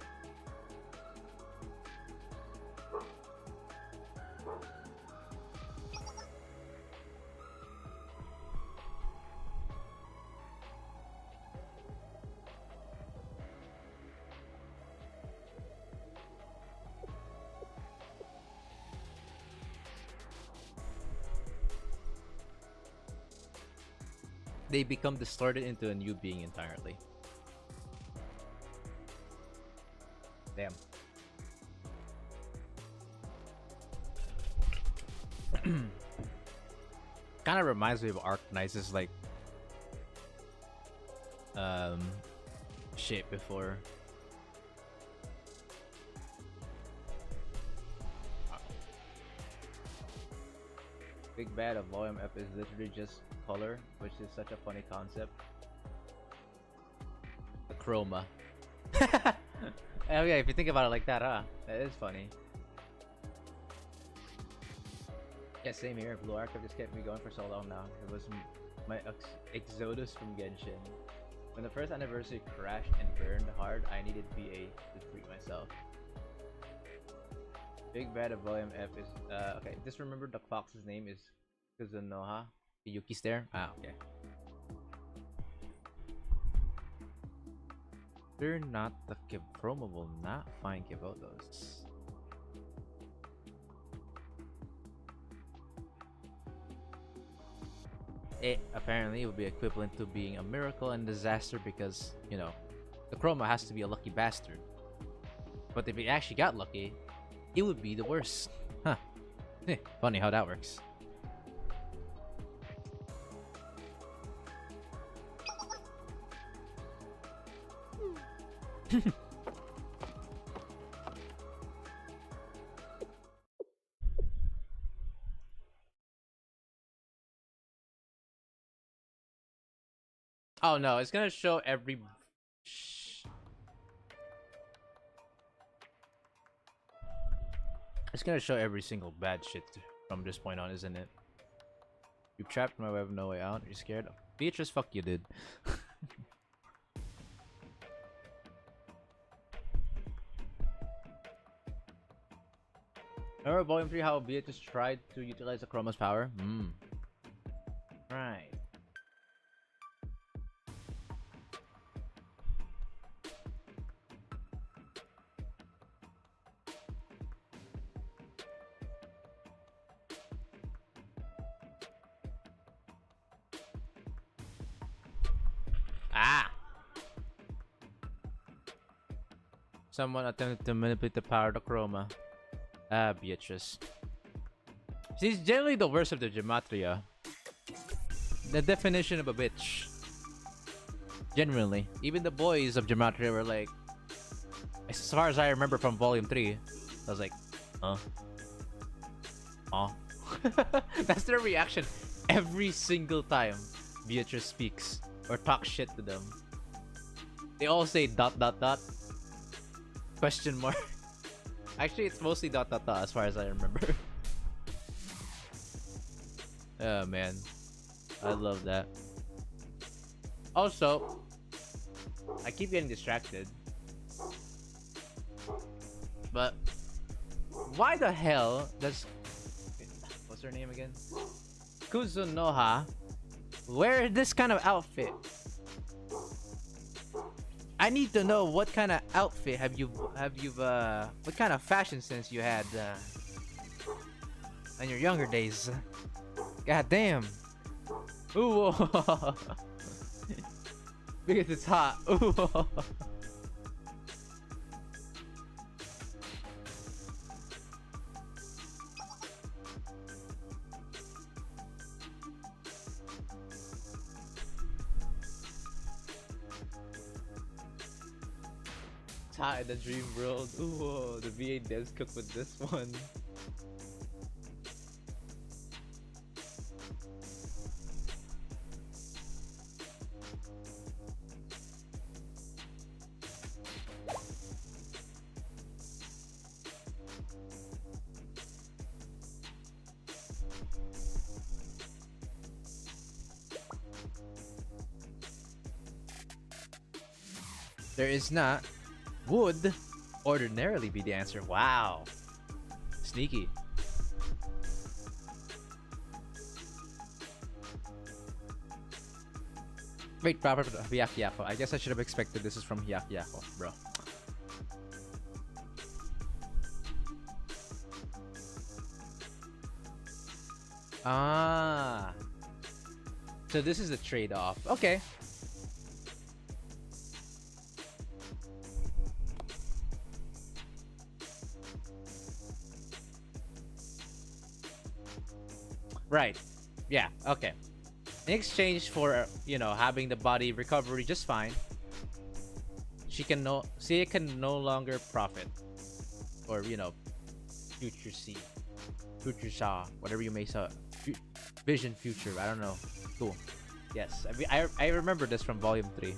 They become distorted into a new being entirely. Damn. Kind of reminds me of Arknights' like shit before. Big bad of volume F is literally just color, which is such a funny concept. The chroma. Oh yeah, if you think about it like that, huh? That is funny. Yeah, same here. Blue Archive just kept me going for so long now. It was my exodus from Genshin. When the first anniversary crashed and burned hard, I needed VA to free myself. Big bad of volume F is okay. Just remember the fox's name is Kuzunoha. Yuki's there. Ah, okay. They're not the chroma will not find Kivotos. It apparently would be equivalent to being a miracle and disaster because, you know, the chroma has to be a lucky bastard. But if it actually got lucky, it would be the worst. Huh. Funny how that works. Oh no, it's gonna show every... It's gonna show every single bad shit from this point on, isn't it? You trapped my web, no way out. Are you scared? Beatrice, fuck you, dude. Remember Volume 3 how Beatrice tried to utilize the chroma's power? Right. Ah! Someone attempted to manipulate the power of the chroma. Ah, Beatrice. She's generally the worst of the gematria. The definition of a bitch. Genuinely. Even the boys of gematria were like, as far as I remember from volume 3, I was like, huh? Huh? That's their reaction every single time Beatrice speaks or talks shit to them. They all say dot dot dot. Question mark. Actually, it's mostly dot dot dot as far as I remember. Oh man. I love that. Also, I keep getting distracted. But why the hell does what's her name again? Kuzunoha wear this kind of outfit? I need to know what kind of outfit have you what kind of fashion sense you had in your younger days. God damn. Ooh. Because it's hot. Ooh. It's hot in the dream world. Ooh, the VA devs cook with this one. There is not. Would ordinarily be the answer. Wow. Sneaky. Wait, proper Hyakyako. I guess I should have expected this is from Hyakyako, bro. Ah. So this is a trade-off. Okay. Right. Yeah, okay. In exchange for, you know, having the body recovery just fine, she can no longer profit. Or, you know, future see. Future saw. Whatever you may say. Vision future. I don't know. Cool. Yes. I remember this from volume 3.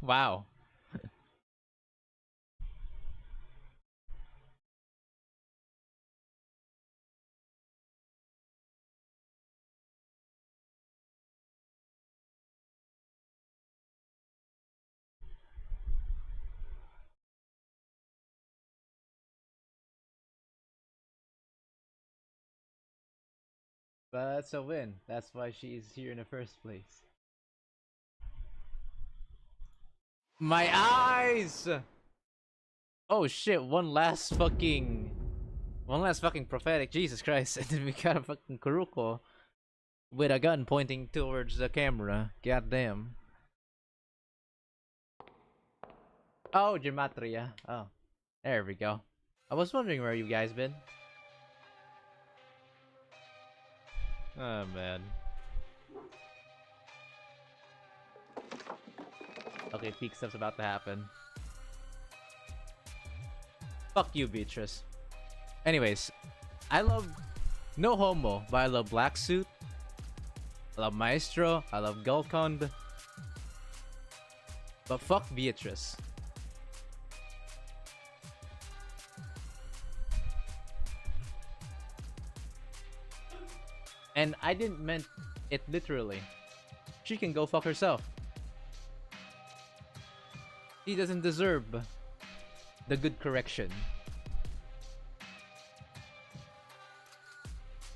Wow. But that's a win. That's why she's here in the first place. My eyes! Oh shit, one last fucking prophetic. Jesus Christ. And then we got a fucking Kuruko with a gun pointing towards the camera. God damn. Oh, Gematria. Oh, there we go. I was wondering where you guys been. Oh man. Okay, peak stuff's about to happen. Fuck you, Beatrice. Anyways, I love no homo, but I love Black Suit. I love Maestro. I love Gulkond. But fuck Beatrice. And I didn't mean it literally. She can go fuck herself. She doesn't deserve the good correction.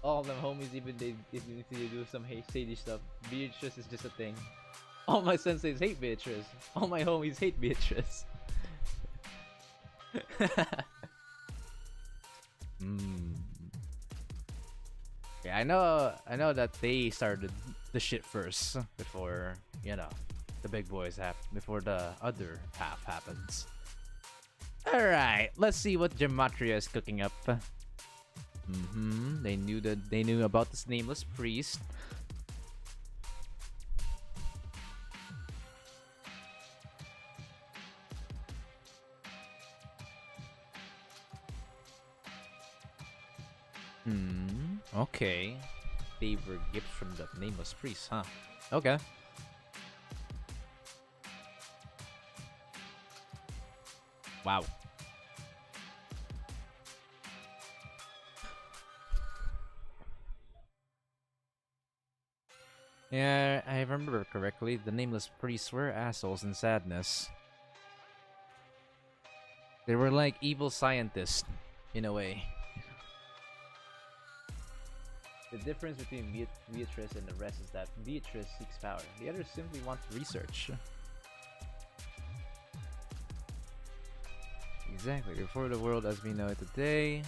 All them homies, even if they do some shady stuff, Beatrice is just a thing. All my senseis hate Beatrice. All my homies hate Beatrice. Yeah, I know that they started the shit first before, you know, the big boys before the other half happens. Alright, let's see what Gematria is cooking up. They knew about this nameless priest. Okay. Favor gifts from the nameless priest, huh? Okay. Wow. Yeah, I remember correctly, the nameless priests were assholes in Sadness. They were like evil scientists, in a way. The difference between Beatrice and the rest is that Beatrice seeks power. The others simply want research. Exactly. Before the world as we know it today,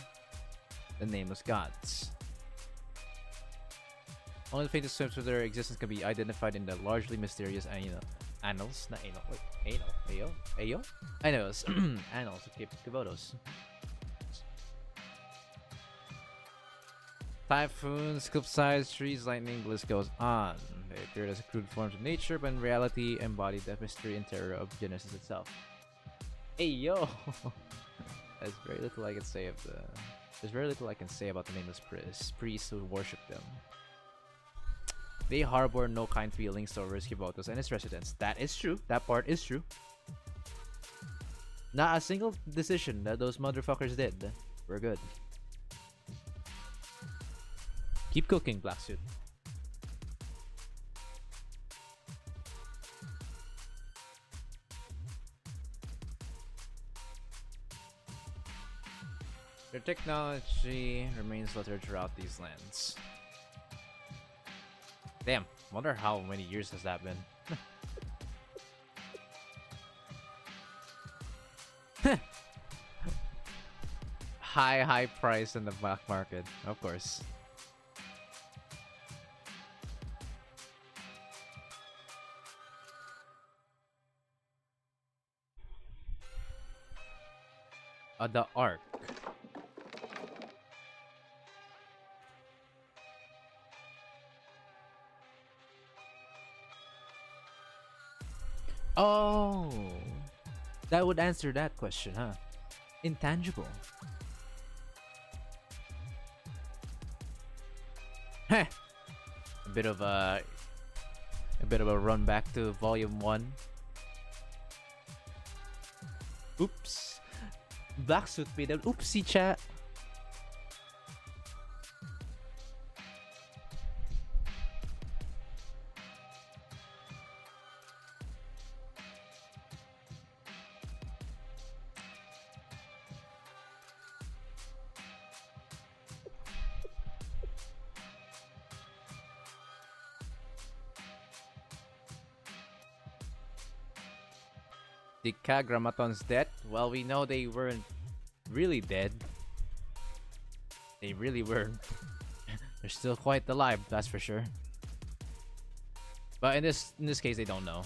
the nameless gods. Only the faintest glimpse of their existence can be identified in the largely mysterious annals. Not anal. Wait, anal. Ayo? Annals. Annals of Kibotos. Typhoons, cliff-sized trees, lightning, the list goes on. They appeared as crude forms of nature, but in reality embodied the mystery and terror of Genesis itself. Hey yo! There's very little I can say about the nameless priests who worship them. They harbor no kind feelings towards Kibotos and its residents. That is true. That part is true. Not a single decision that those motherfuckers did. We're good. Keep cooking, Black Suit. Their technology remains littered throughout these lands. Damn, wonder how many years has that been. High price in the black market, of course. The Ark. Oh, that would answer that question, huh? Intangible. Heh. A bit of a run back to Volume 1. Oops. Black Suit made an oopsie, chat. The Kagramaton's dead? Well, we know they weren't really dead. They really weren't. They're still quite alive, that's for sure. But in this case, they don't know.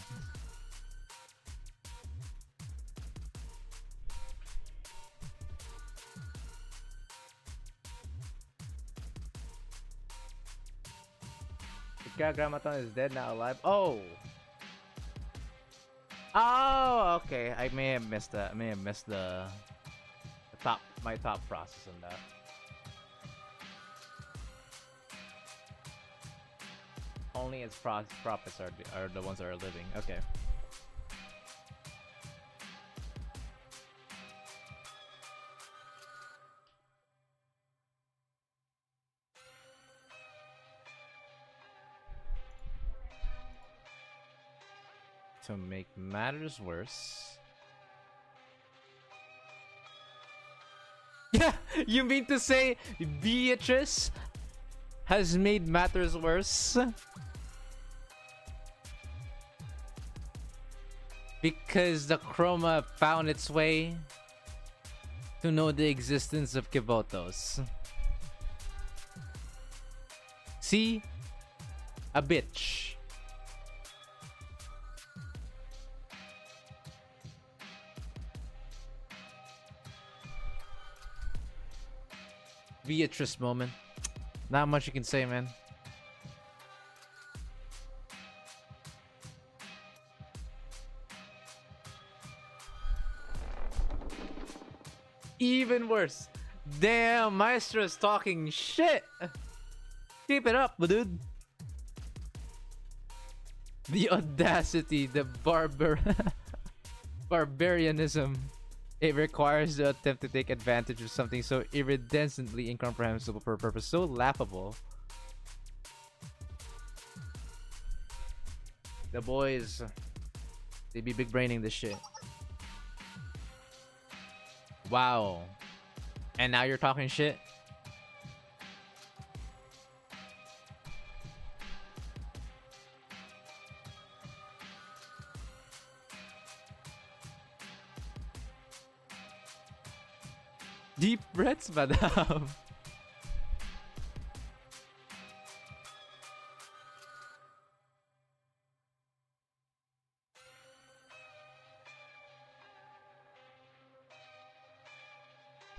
The Kagramaton is dead, not alive. Oh. Oh, okay. I may have missed that. I may have missed my thought process on that. Only its prophets are the ones that are living. Okay. To make matters worse. Yeah, you mean to say Beatrice has made matters worse? Because the Chroma found its way to know the existence of Kibotos. See? A bitch. Beatrice moment. Not much you can say, man. Even worse. Damn, Maestro's talking shit. Keep it up, dude. The audacity, the barbarianism. It requires the attempt to take advantage of something so iridescently incomprehensible for a purpose so laughable. The boys, they be big braining this shit. Wow. And now you're talking shit? Deep breaths, madam.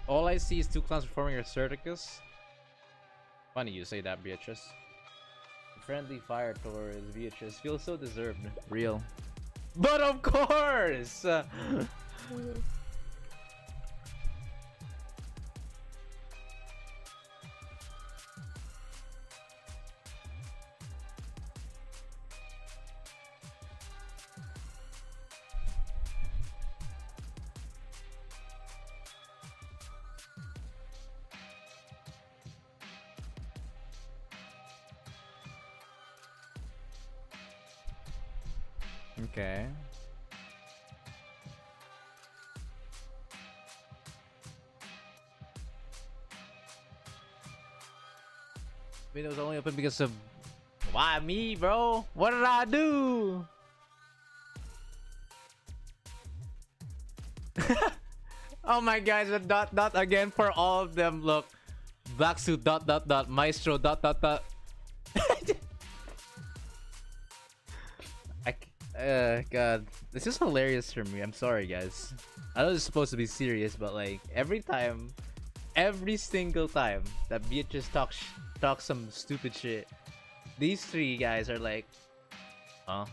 All I see is two clowns performing a circus. Funny you say that, Beatrice. Friendly fire towards Beatrice feels so deserved. Real. But of course! Okay. Windows only open because of why me, bro? What did I do? Oh my guys, a dot dot again for all of them. Look, black suit dot dot dot maestro dot dot dot. God, this is hilarious for me. I'm sorry, guys. I know this is supposed to be serious, but like every single time that Beatrice talks some stupid shit, these three guys are like, huh?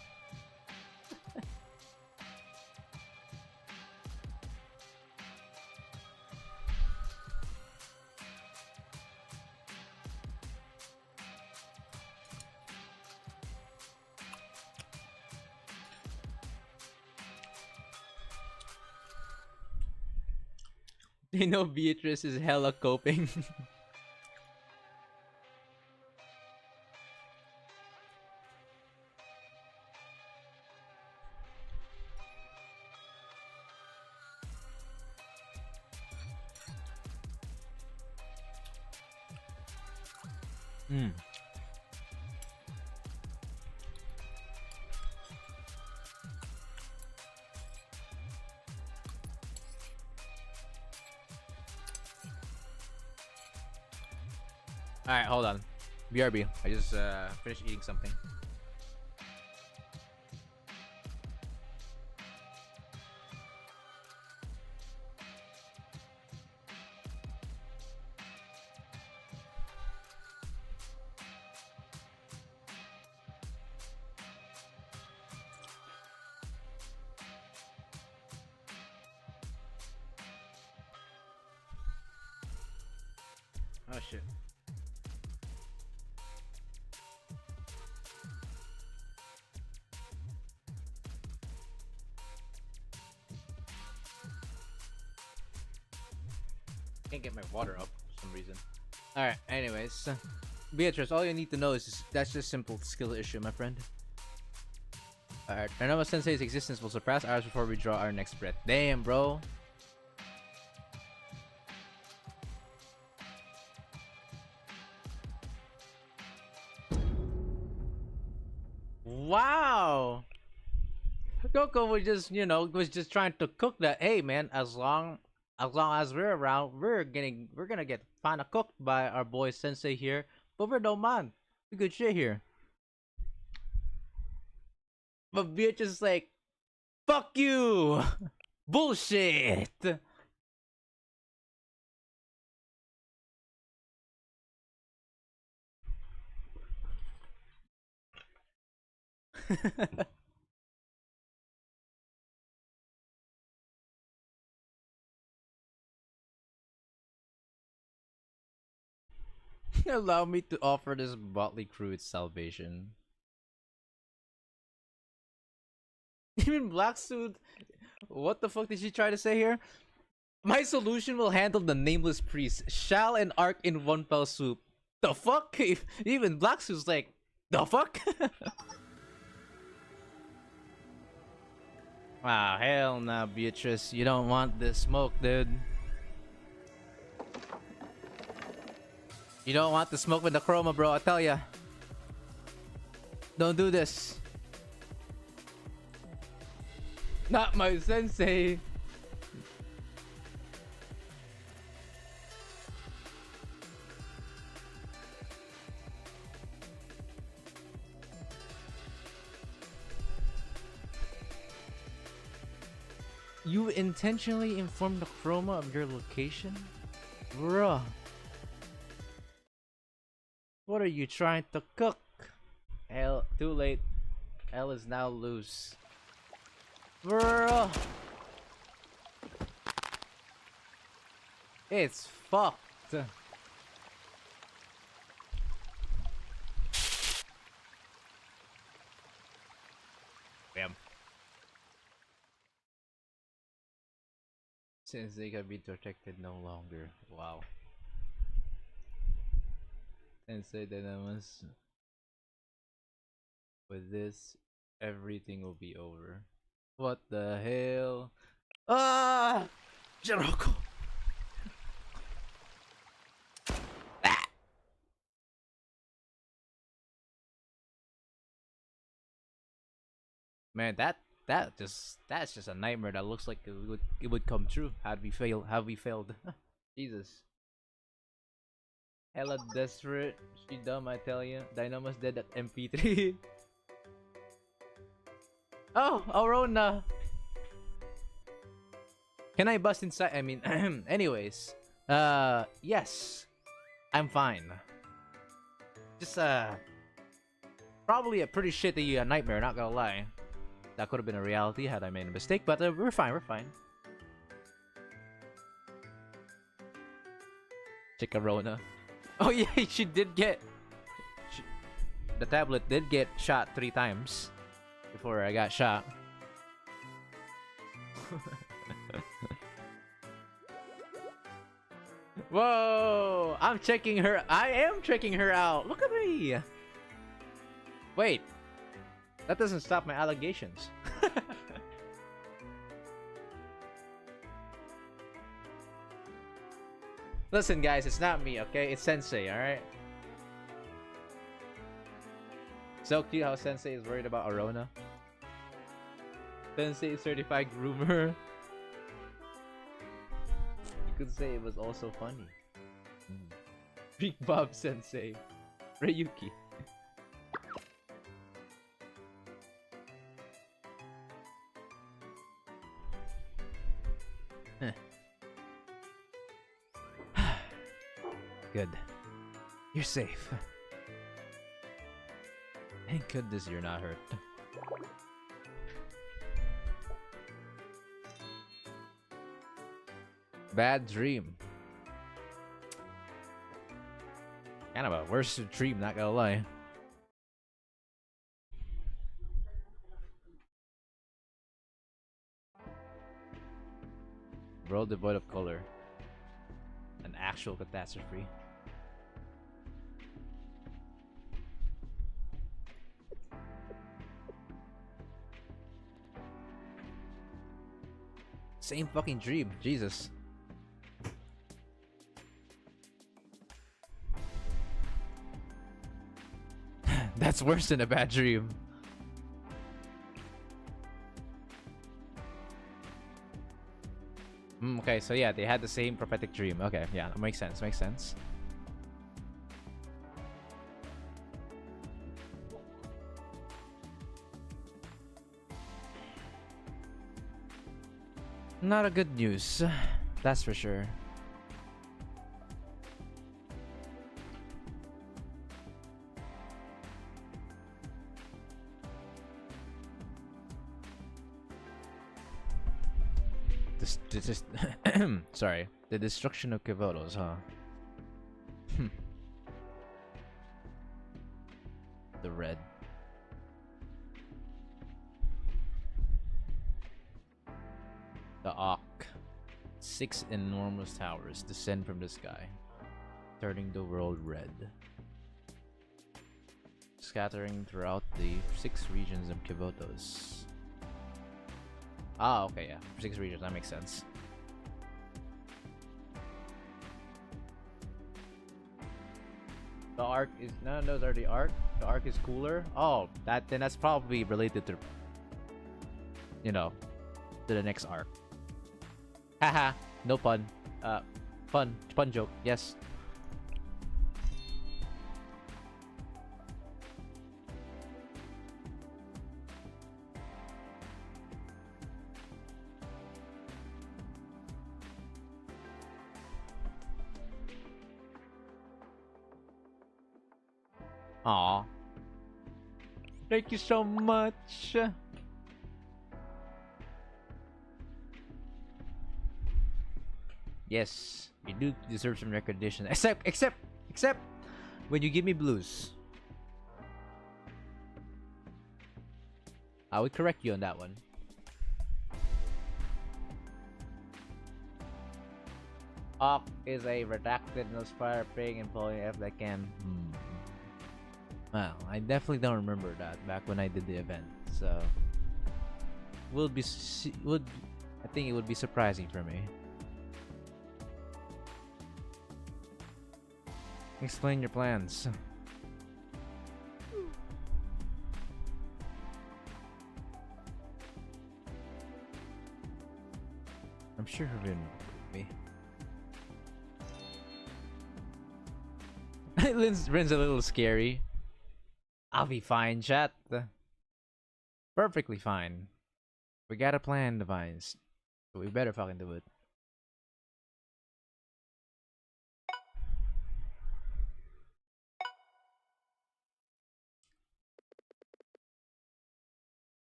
They know Beatrice is hella coping. Alright, hold on. BRB. I just finished eating something. Oh shit. Can't get my water up for some reason. Alright, anyways. Beatrice, all you need to know is that's just simple skill issue, my friend. Alright, Renoma Sensei's existence will surpass ours before we draw our next breath. Damn, bro. Wow. Coco was just, was just trying to cook that. Hey, man, as long as we're around, we're gonna get kinda cooked by our boy Sensei here. But we don't mind. We good shit here. But bitch is like, fuck you, bullshit. Allow me to offer this motley crew its salvation. Even Black Suit, what the fuck did she try to say here? My solution will handle the nameless priest, Shal and Ark in one fell swoop. The fuck? Even Black Suit's like, the fuck? Wow, hell nah, Beatrice. You don't want this smoke, dude. You don't want the smoke with the chroma, bro, I tell ya. Don't do this. Not my sensei. You intentionally informed the chroma of your location? Bruh. What are you trying to cook? L, too late. L is now loose. Bruh. It's fucked. Bam. Since they can be detected no longer. Wow. Sensei Dynamus. With this, everything will be over. What the hell? Ah! Jiroko! Ah! Man, that's just a nightmare that looks like it would come true had we failed. Jesus. Hella desperate. She dumb, I tell you. Dynamus dead at MP3. Oh, Arona. Can I bust inside? I mean, anyways. Yes. I'm fine. Just, probably a pretty shitty nightmare, not gonna lie. That could have been a reality had I made a mistake, but we're fine, we're fine. Chickarona. Oh yeah, she did get... the tablet did get shot 3 times before I got shot. Whoa! I'm checking her. I am checking her out. Look at me. Wait. That doesn't stop my allegations. Listen, guys, it's not me, okay? It's Sensei, alright? So cute how Sensei is worried about Arona. Sensei is certified groomer. You could say it was also funny. Big Bob Sensei. Ryuki. Good. You're safe. Thank goodness you're not hurt. Bad dream. Kind of a worse dream, not gonna lie. World devoid of color. An actual catastrophe. Same fucking dream. Jesus. That's worse than a bad dream. Okay, so yeah, they had the same prophetic dream. Okay, yeah, that makes sense. Makes sense. Not a good news, that's for sure. This sorry, the destruction of Kevolos, huh? The red. The Auk. 6 enormous towers descend from the sky, turning the world red, scattering throughout the 6 regions of Kevotos. Ah, okay, yeah. 6 regions, that makes sense. The arc is none of those are the arc. The arc is cooler. Oh, that's probably related to, you know, to the next arc. Haha, no pun. Pun joke. Yes. Aw. Thank you so much. Yes, you do deserve some recognition. Except when you give me blues. I would correct you on that one. Auk is a redacted Nospire praying and following F that can. Well, I definitely don't remember that back when I did the event, so I think it would be surprising for me. Explain your plans. I'm sure you've been with me. Rin's a little scary. I'll be fine, chat. Perfectly fine. We got a plan, Divines. So we better fucking do it.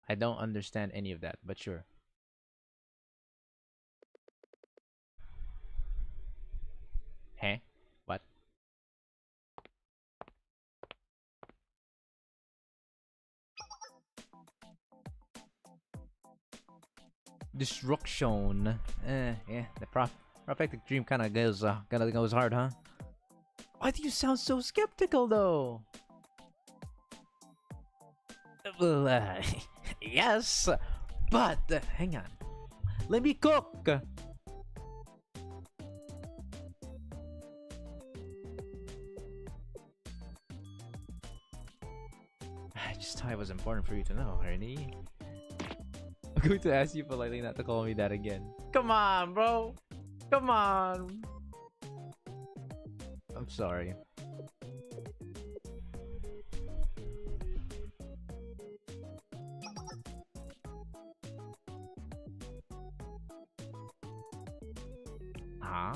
I don't understand any of that, but sure. Huh? What? Destruction. Yeah, the prophetic dream kind of goes hard, huh? Why do you sound so skeptical, though? Well, yes, but hang on. Let me cook. I just thought it was important for you to know, Ernie. I'm going to ask you politely not to call me that again. Come on, bro. Come on. I'm sorry. Huh?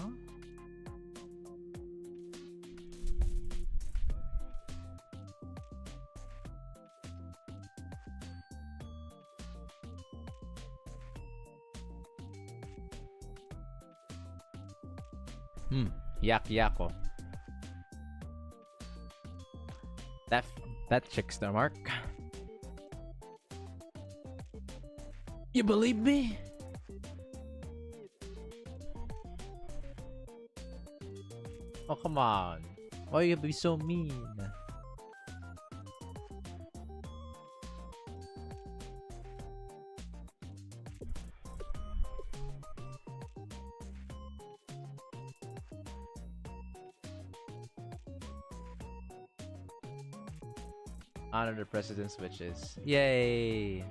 Yako. That checks the mark. You believe me? Oh, come on. Why you be so mean? Honor the president's wishes. Yay!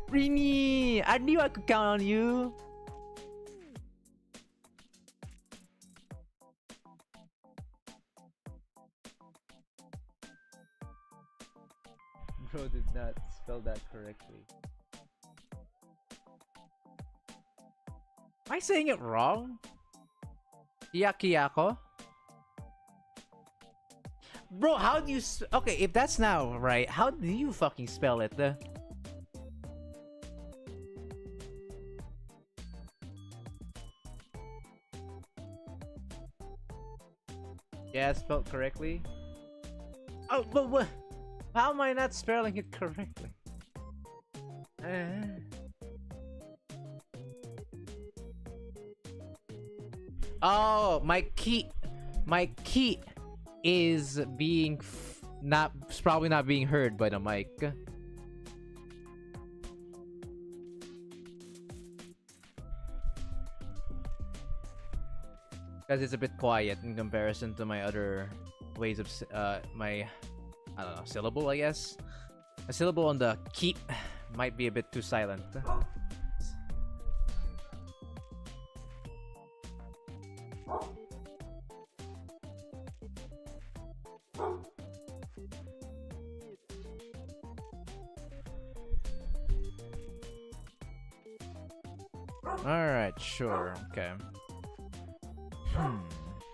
Rini! I knew I could count on you! Bro did not spell that correctly. Am I saying it wrong? Yakiyako? Bro, how do you okay, if that's now right, how do you fucking spell it? Yeah, it's spelled correctly. Oh, but what? How am I not spelling it correctly? Oh, my key is being not probably not being heard by the mic. Because it's a bit quiet in comparison to my other ways of my I don't know, syllable, I guess. A syllable on the keep might be a bit too silent. Alright, sure, okay.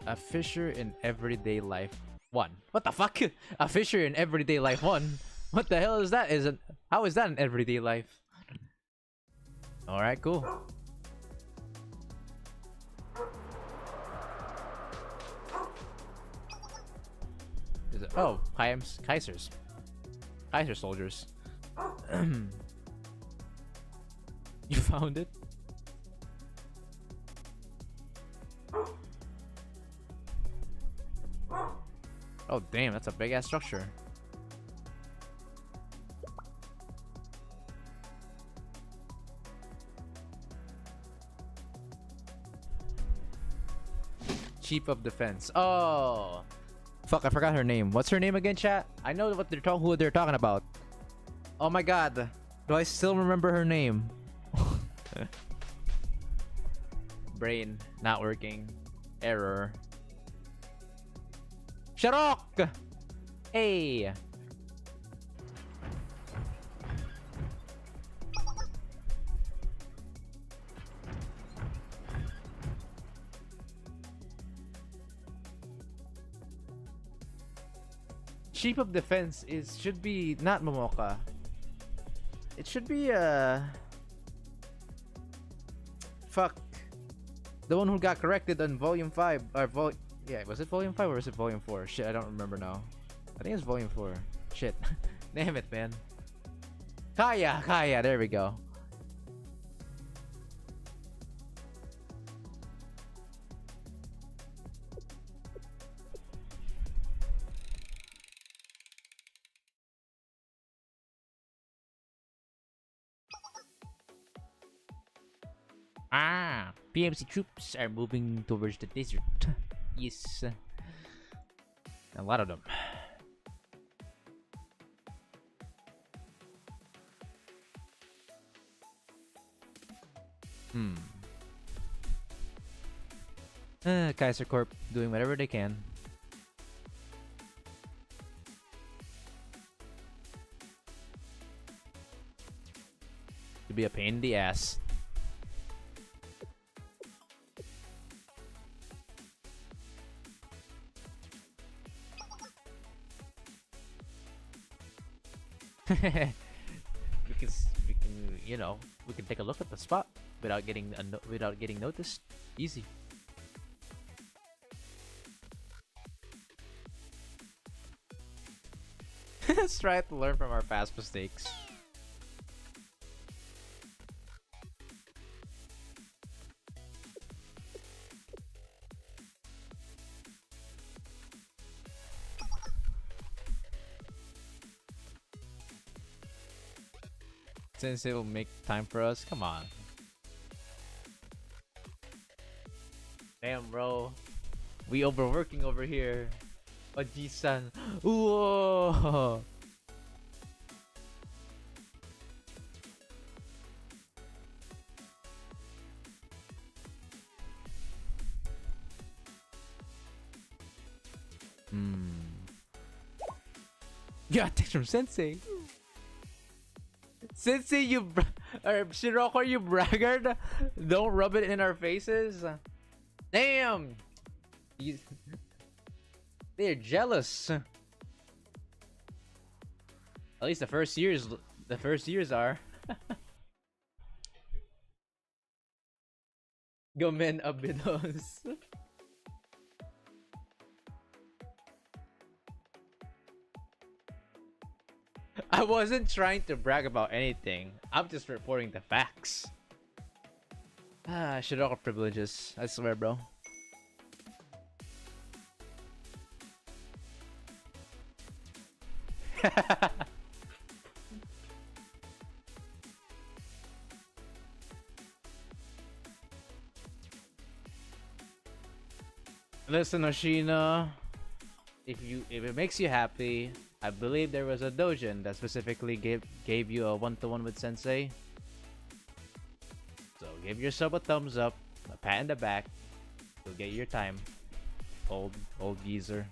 A Fisher in Everyday Life 1. What the fuck? A Fisher in Everyday Life 1? What the hell is that? How is that in everyday life? Alright, cool. Is it? Oh, Kaisers. Kaiser soldiers. You found it? Oh damn, that's a big ass structure. Chief of Defense. Oh, fuck! I forgot her name. What's her name again, chat? I know what who they're talking about. Oh my god, do I still remember her name? Brain not working. Error. Sharok! Hey! Chief of Defense should be not Momoka. It should be fuck. The one who got corrected on volume 5 or yeah, was it volume 5 or was it volume 4? Shit, I don't remember now. I think it's volume 4. Shit. Damn it, man. Kaya, there we go. Ah, PMC troops are moving towards the desert. Yes. A lot of them. Kaiser Corp doing whatever they can. To be a pain in the ass. we can you know, we can take a look at the spot without getting noticed. Easy. Let's try to learn from our past mistakes. Since it'll make time for us, come on. Damn, bro. We overworking over here. Oji-san. Whoa. Yeah, text from Sensei. Sensei, or Shiroko, you braggart! Don't rub it in our faces. Damn! They're jealous. At least the first years are. Gomen abidos. I wasn't trying to brag about anything. I'm just reporting the facts. Shiroko privileges. I swear, bro. Listen, Oshina, if it makes you happy, I believe there was a dojin that specifically gave you a one-to-one with Sensei. So give yourself a thumbs up, a pat in the back. You'll get your time, old geezer.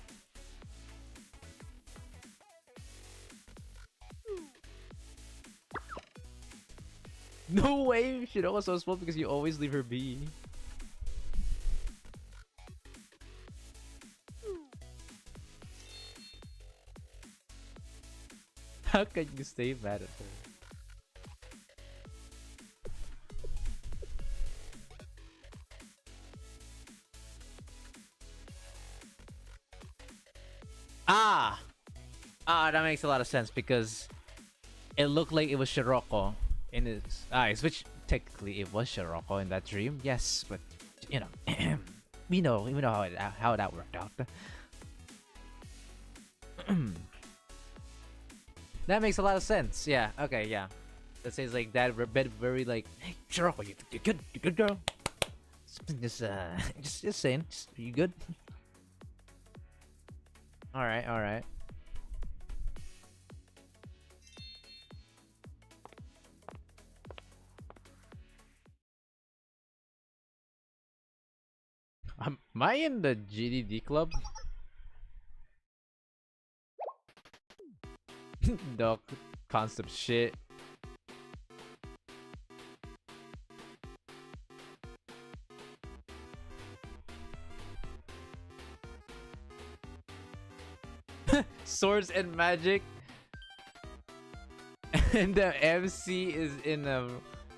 No way! Shiroko's so spoiled because you always leave her be. How can you stay mad at her? That makes a lot of sense because it looked like it was Shiroko in his eyes, which technically it was Shiroko in that dream. Yes, but you know, we know how that worked out. That makes a lot of sense. Yeah. Okay. Yeah. That says like that. Very like, hey, Shiroko, you good girl. Just saying. You good? All right. All right. Am I in the GDD club? Dog concept shit. Swords and magic. And the MC is in a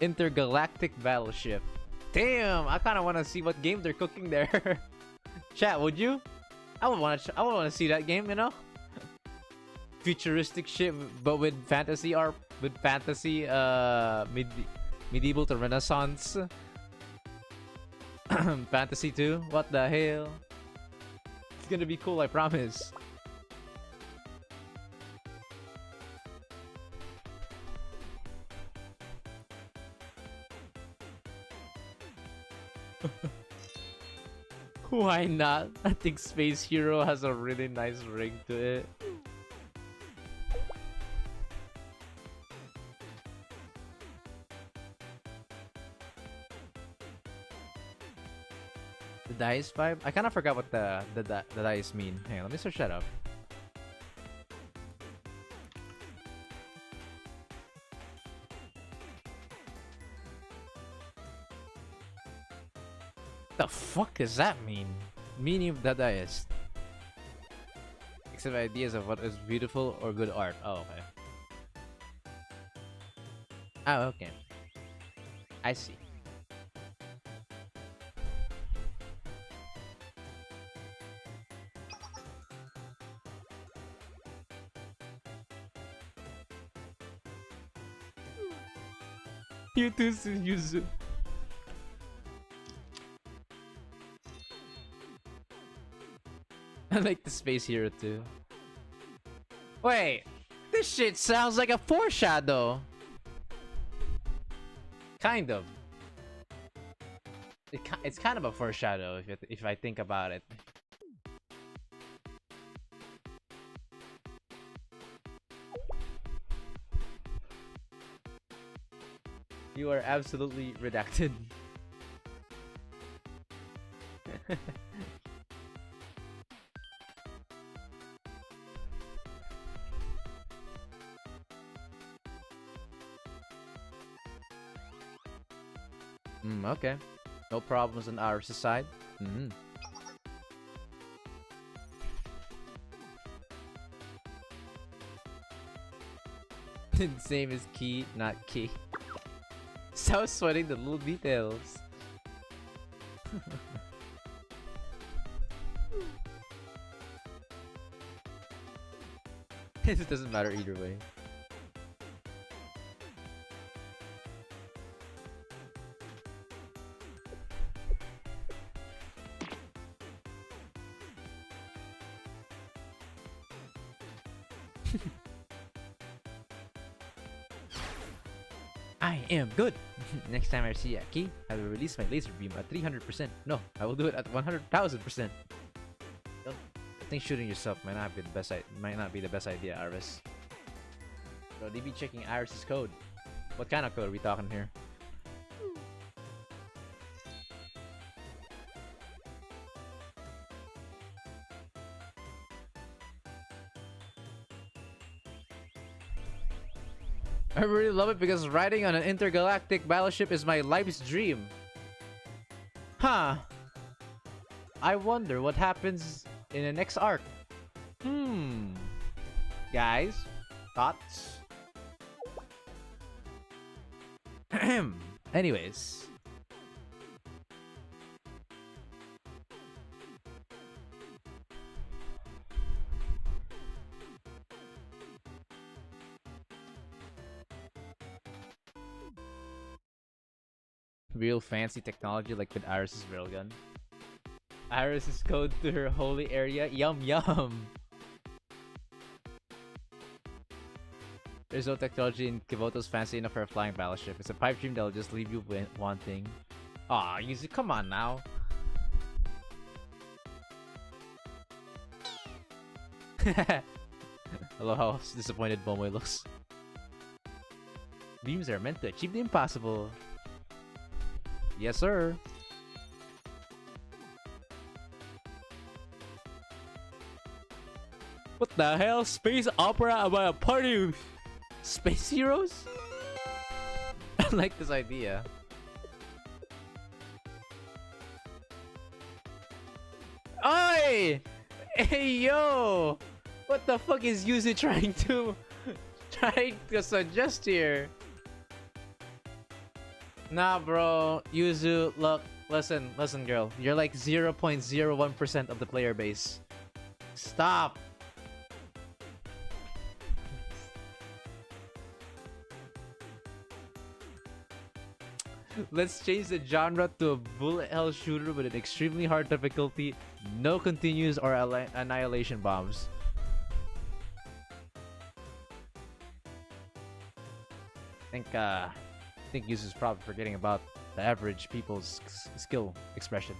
intergalactic battleship. Damn, I kind of want to see what game they're cooking there. Chat, would you? I would want to see that game, you know? Futuristic shit, but with fantasy art, with fantasy medieval to Renaissance. Fantasy too. What the hell? It's gonna be cool, I promise. Why not? I think Space Hero has a really nice ring to it. The dice vibe? I kind of forgot what the dice mean. Hang on, let me search that up. The fuck does that mean? Meaning of Dadaist. Except ideas of what is beautiful or good art. Oh, okay. Oh, okay. I see. You too, Yuzu. I like the Space Hero too. Wait, this shit sounds like a foreshadow. Kind of. It's kind of a foreshadow if I think about it. You are absolutely redacted. Okay. No problems on our side. Same as key, not key. Stop sweating the little details. It doesn't matter either way. I am good. Next time I see a key, I will release my laser beam at 300%. No, I will do it at 100,000%. I think shooting yourself might not be the best idea, Iris. So they be checking Iris's code. What kind of code are we talking here? I really love it because riding on an intergalactic battleship is my life's dream. Huh. I wonder what happens in the next arc. Guys, thoughts? Anyways. Real fancy technology like with Iris's railgun. Iris's code to her holy area. Yum yum. There's no technology in Kivoto's fancy enough for a flying battleship. It's a pipe dream that'll just leave you wanting. Aw, Yuzu, come on now. I love how disappointed Momoe looks. Beams are meant to achieve the impossible. Yes, sir. What the hell? Space opera about a party of space heroes? I like this idea. Oi! Hey yo! What the fuck is Yuzu trying to suggest here? Nah, bro. Yuzu, look, listen, girl. You're like 0.01% of the player base. Stop. Let's change the genre to a bullet hell shooter with an extremely hard difficulty, no continues or annihilation bombs. I think Yuzu's probably forgetting about the average people's skill expression.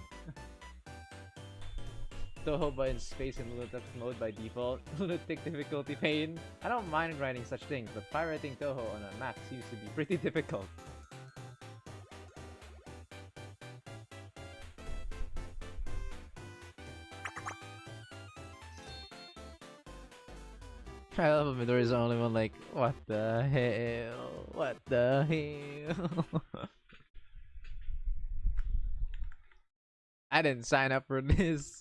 Touhou in space in lunatic mode by default. Lunatic difficulty pain. I don't mind grinding such things, but pirating Touhou on a max seems to be pretty difficult. I love him. Midoriya's the only one like, what the hell? What the hell? I didn't sign up for this.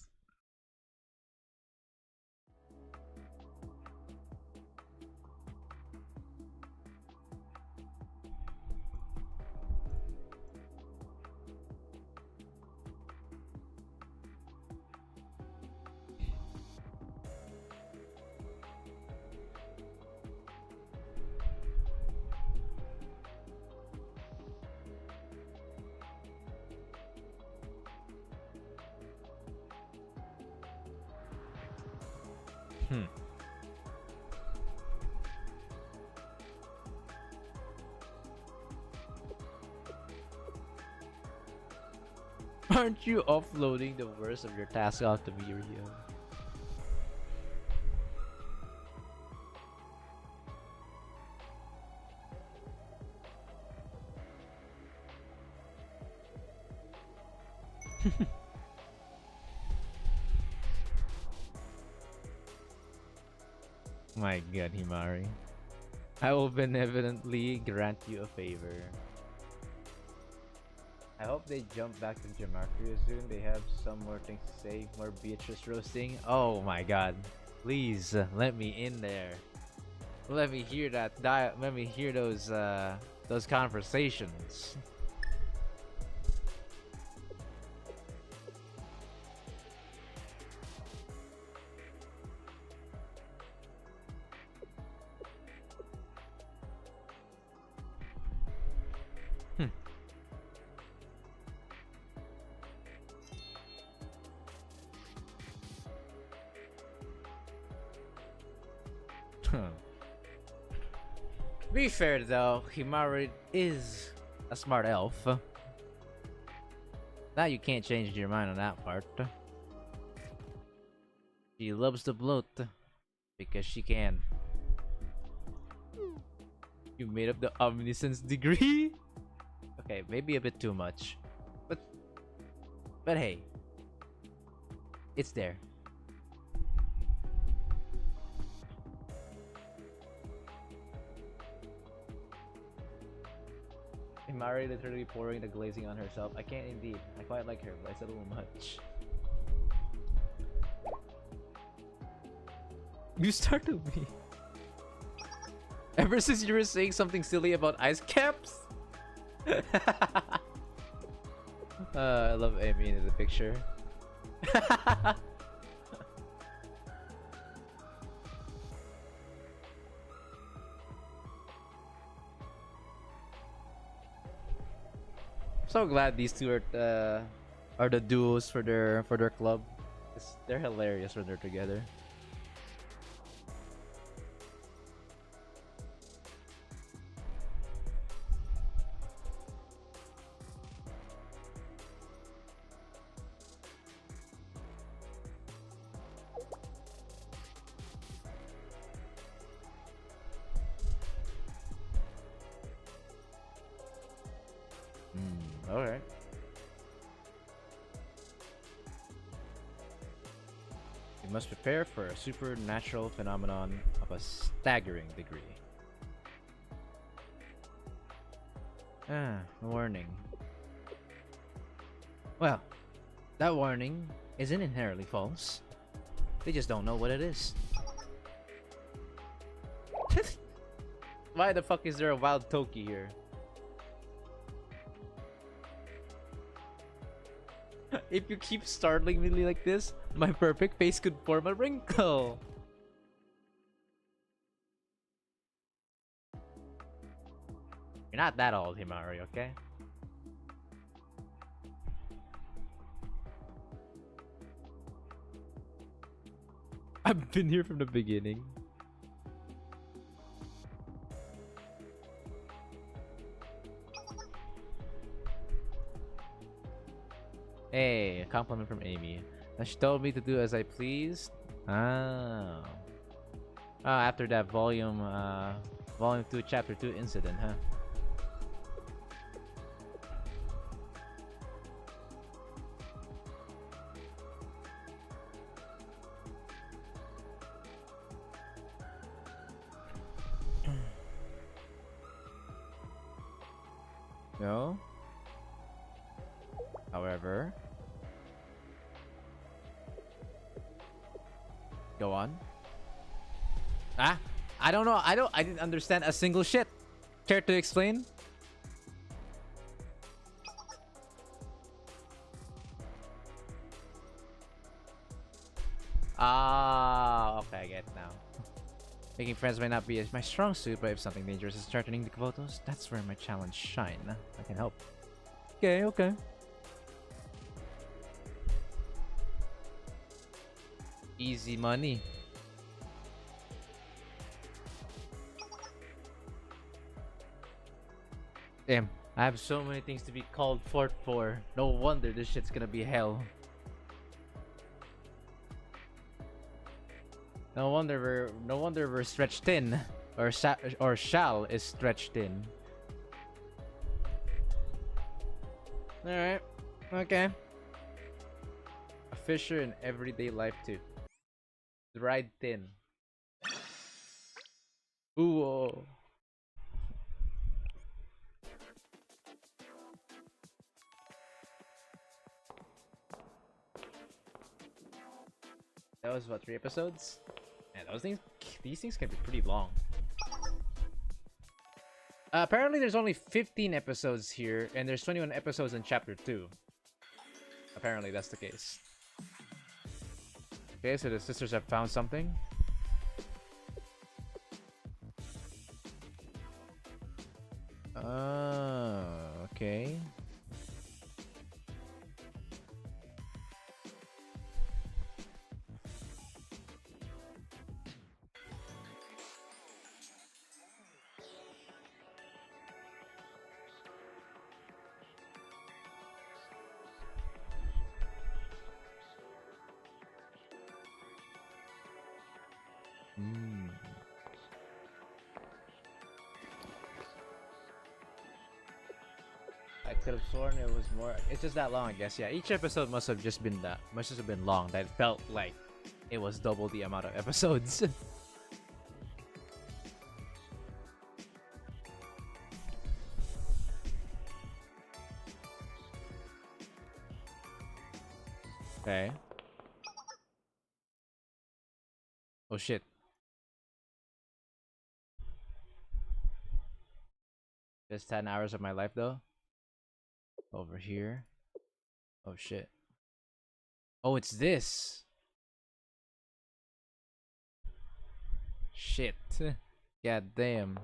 Aren't you offloading the worst of your task onto Mirio? My god, Himari. I will benevolently grant you a favor. I hope they jump back to Gematria soon. They have some more things to say. More Beatrice roasting. Oh my god. Please let me in there. Let me hear that let me hear those conversations. To be fair though, Himari is a smart elf. Now you can't change your mind on that part. She loves to bloat because she can. You made up the omniscience degree? Okay, maybe a bit too much. But hey. It's there. Himari literally pouring the glazing on herself. I can't indeed. I quite like her, but it's a little much. You startled me. Ever since you were saying something silly about ice caps? I love Amy in the picture. So glad these two are the duos for their club. They're hilarious when they're together. Alright. You must prepare for a supernatural phenomenon of a staggering degree. Warning. Well, that warning isn't inherently false. They just don't know what it is. Why the fuck is there a wild Toki here? If you keep startling me like this, my perfect face could form a wrinkle. You're not that old, Himari, okay? I've been here from the beginning. Hey, a compliment from Amy. And she told me to do as I pleased. Oh. After that volume 2, chapter 2 incident, huh? No. However, go on. I don't know. I didn't understand a single shit. Care to explain? Okay, I get it now. Making friends might not be my strong suit, but if something dangerous is threatening the Kvotos, that's where my challenge shine. I can help. Okay, okay. Easy money. Damn, I have so many things to be called forth for. No wonder this shit's gonna be hell. No wonder we're stretched thin, or Shal is stretched thin. All right, okay. A fisher in everyday life too. Dried thin. Ooh. Oh. That was what, 3 episodes? Man, these things can be pretty long. Apparently there's only 15 episodes here, and there's 21 episodes in chapter 2. Apparently that's the case. Okay, so the sisters have found something. Okay. I could have sworn it was more. It's just that long, I guess. Yeah, each episode must have just been that. Must just have been long. That felt like it was double the amount of episodes. Okay. Oh shit. Just 10 hours of my life though. Over here. Oh shit. Oh, it's this. Shit. God damn.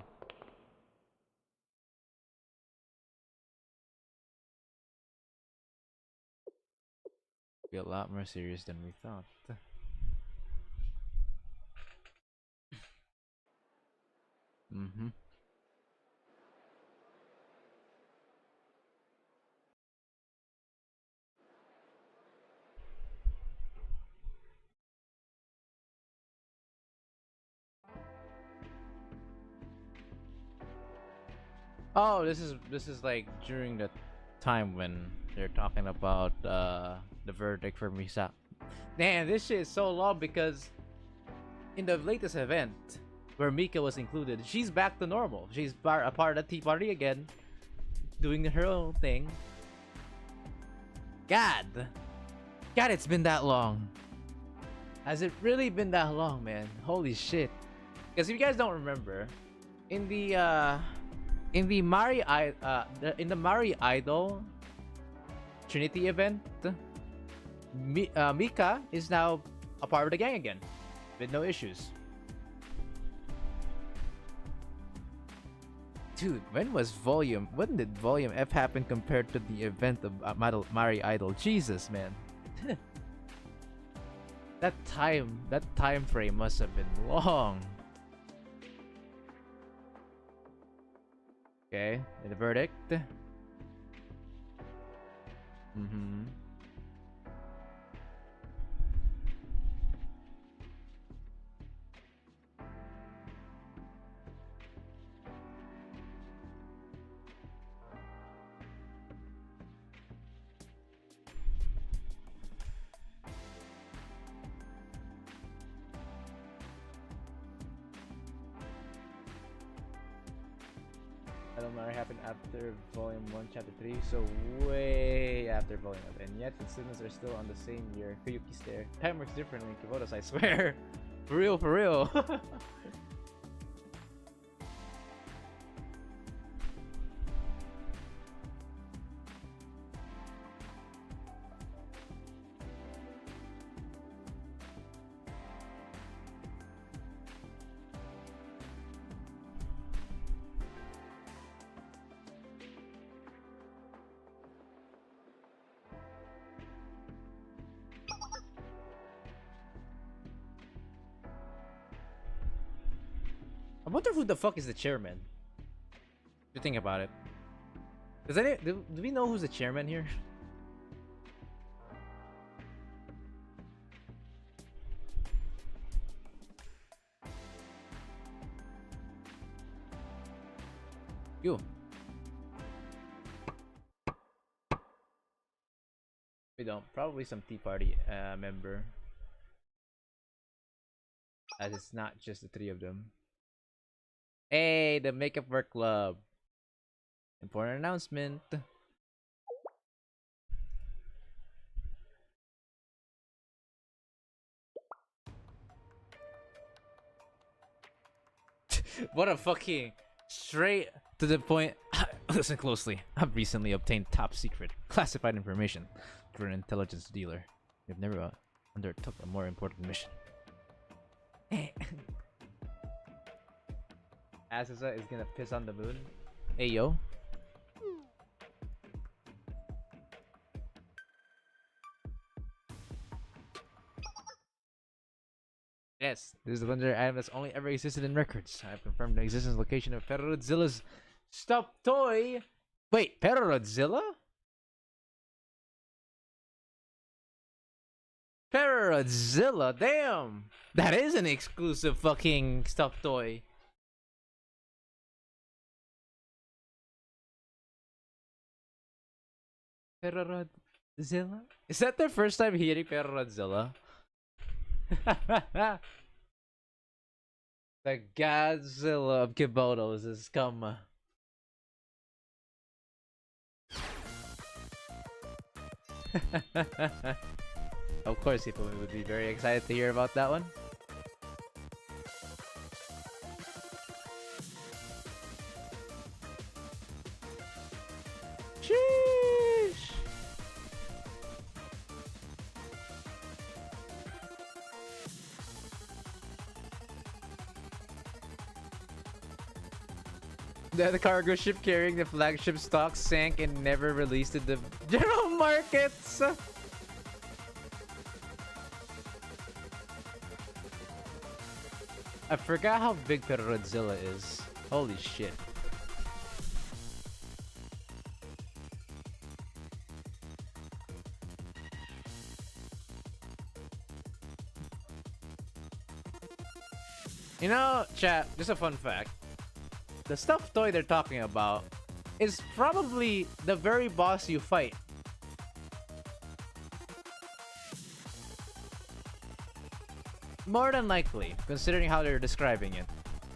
Be a lot more serious than we thought. Mm-hmm. Oh, this is like during the time when they're talking about the verdict for Misa. Man, this shit is so long because in the latest event where Mika was included, she's back to normal. She's a part of the Tea Party again, doing her own thing. God, it's been that long. Has it really been that long, man? Holy shit! Because if you guys don't remember, in the Mari Idol Trinity event, Mika is now a part of the gang again, with no issues. Dude, when did Volume F happen compared to the event of Mari Idol? Jesus, man. that time frame must have been long. Okay, and the verdict. Mm-hmm. Idol Matter happened after Volume 1, Chapter 3, so way after Volume 1. And yet, the students are still on the same year. Fuyuki's there. Time works differently in Kivotos, I swear. For real, for real. I wonder who the fuck is the chairman. If you think about it. Do we know who's the chairman here? You. We don't. Probably some Tea Party member. As it's not just the 3 of them. Hey, the Makeup Work Club. Important announcement. What a fucking straight to the point. Listen closely. I've recently obtained top secret classified information through an intelligence dealer. We've never undertook a more important mission. Azusa is gonna piss on the moon. Hey yo. Yes, this is the legendary item that's only ever existed in records. I have confirmed the existence and location of Perodzilla's stuffed toy. Wait, Perodzilla? Perodzilla, damn! That is an exclusive fucking stuffed toy. Perodzilla? Is that their first time hearing Perodzilla? The Godzilla of Kibotos has come. Of course, people would be very excited to hear about that one. Sheesh! The cargo ship carrying the flagship stock sank and never released to the general markets. I forgot how big Perodzilla is. Holy shit. You know, chat, just a fun fact. The stuffed toy they're talking about is probably the very boss you fight. More than likely, considering how they're describing it,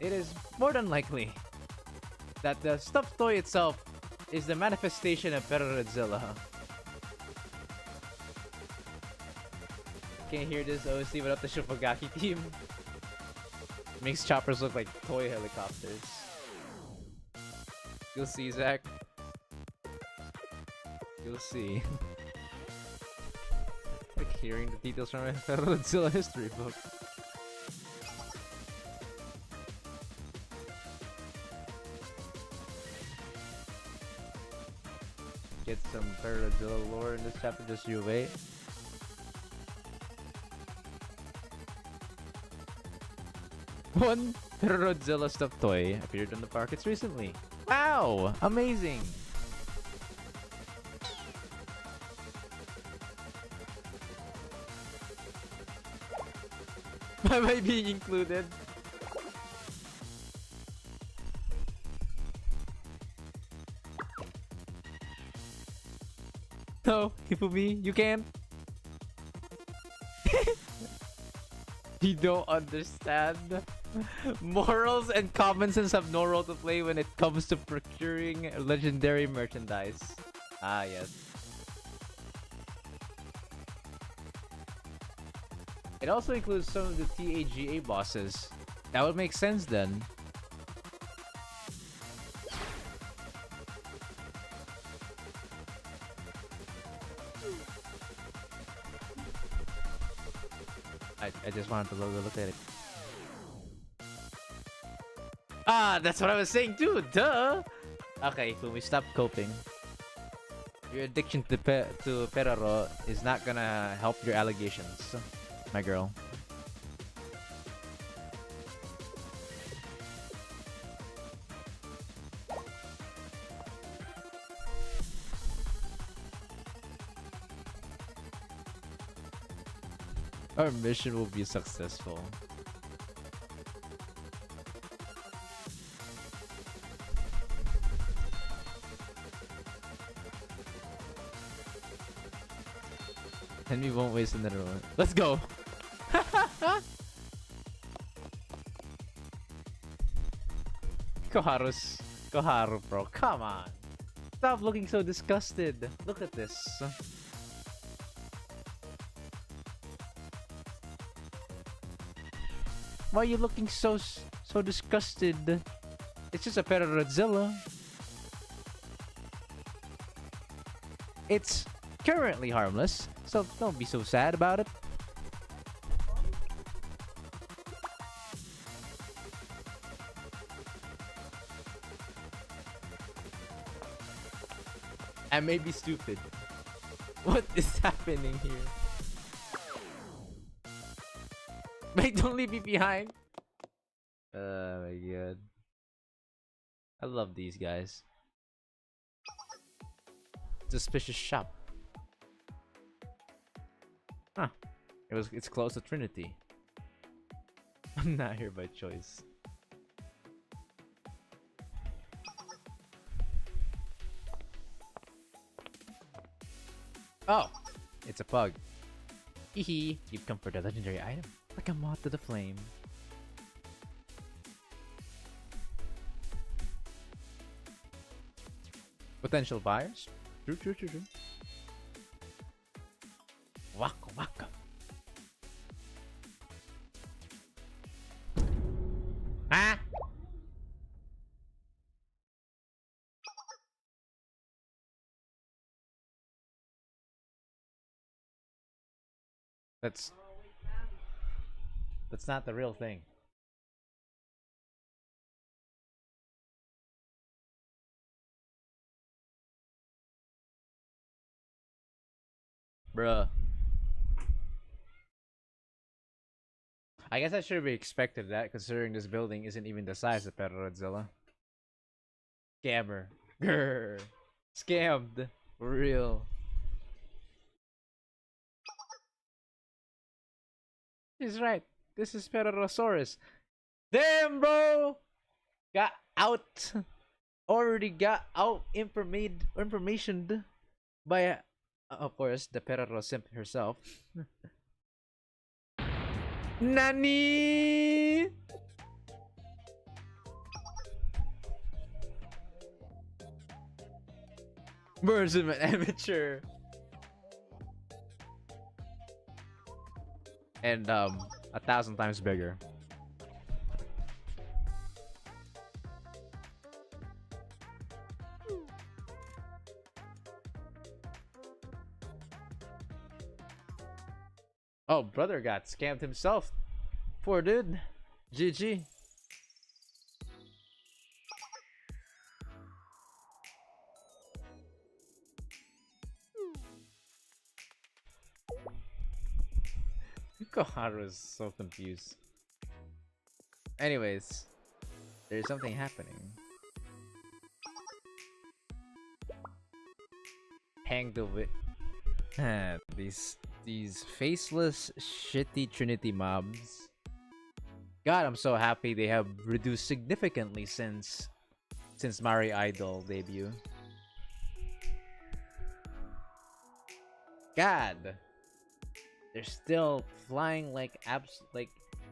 it is more than likely that the stuffed toy itself is the manifestation of Perodzilla. Can't hear this OC without the Shupagaki team. Makes choppers look like toy helicopters. You'll see, Zach. You'll see. Like hearing the details from a Godzilla history book. Get some Godzilla lore in this chapter, just you wait. One Godzilla stuffed toy appeared on the markets recently. Wow! Amazing! Am I being included? No, Hifumi, you can't. You don't understand. Morals and common sense have no role to play when it comes to procuring legendary merchandise. Ah, yes. It also includes some of the TAGA bosses. That would make sense then. I just wanted to look at it. Ah, that's what I was saying too. Duh. Okay, when we stop coping, your addiction to Peraro is not gonna help your allegations, my girl. Our mission will be successful. And we won't waste another one. Let's go! Koharu, bro. Come on. Stop looking so disgusted. Look at this. Why are you looking so so disgusted. It's just a Perorazilla. It's currently harmless, so don't be so sad about it. I may be stupid. What is happening here? Wait, don't leave me behind. Oh my god. I love these guys. Suspicious shop. Huh. It's close to Trinity. I'm not here by choice. Oh, it's a pug. Hehe, you've come for the legendary item. Like a moth to the flame. Potential buyers? True. Waka waka. Ah! That's not the real thing. Bruh. I guess I should have expected that, considering this building isn't even the size of Petrodzilla. Scammer. Grr. Scammed. For real. He's right. This is Perosaurus. Damn, bro! Got out. Already got out informationed by, of course, the Perosimp herself. Nani? Birds of an amateur. And 1,000 times bigger. Oh, brother got scammed himself. Poor dude. GG. Koharu is so confused. Anyways, there's something happening. Hang the wit. These faceless, shitty Trinity mobs. God, I'm so happy they have reduced significantly since Mari Idol debut. God, they're still flying like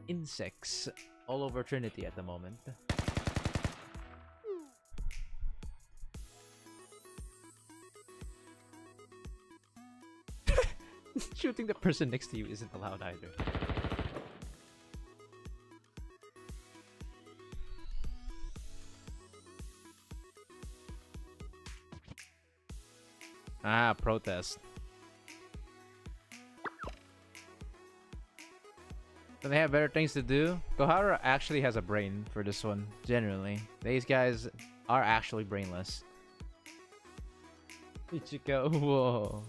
insects all over Trinity at the moment. Shooting the person next to you isn't allowed either. Ah, protest. Do they have better things to do? Koharu actually has a brain for this one, generally. These guys are actually brainless. Ichika, whoa.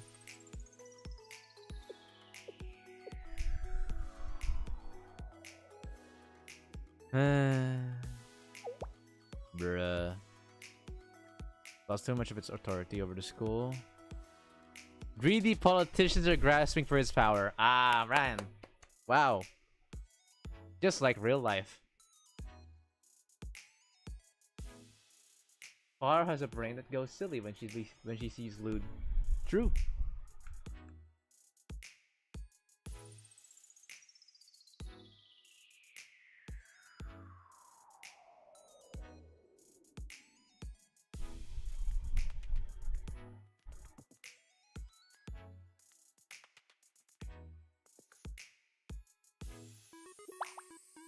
Bruh. Lost too much of its authority over the school. Greedy politicians are grasping for his power. Ah, man. Wow. Just like real life. Koharu has a brain that goes silly when she sees lewd. True.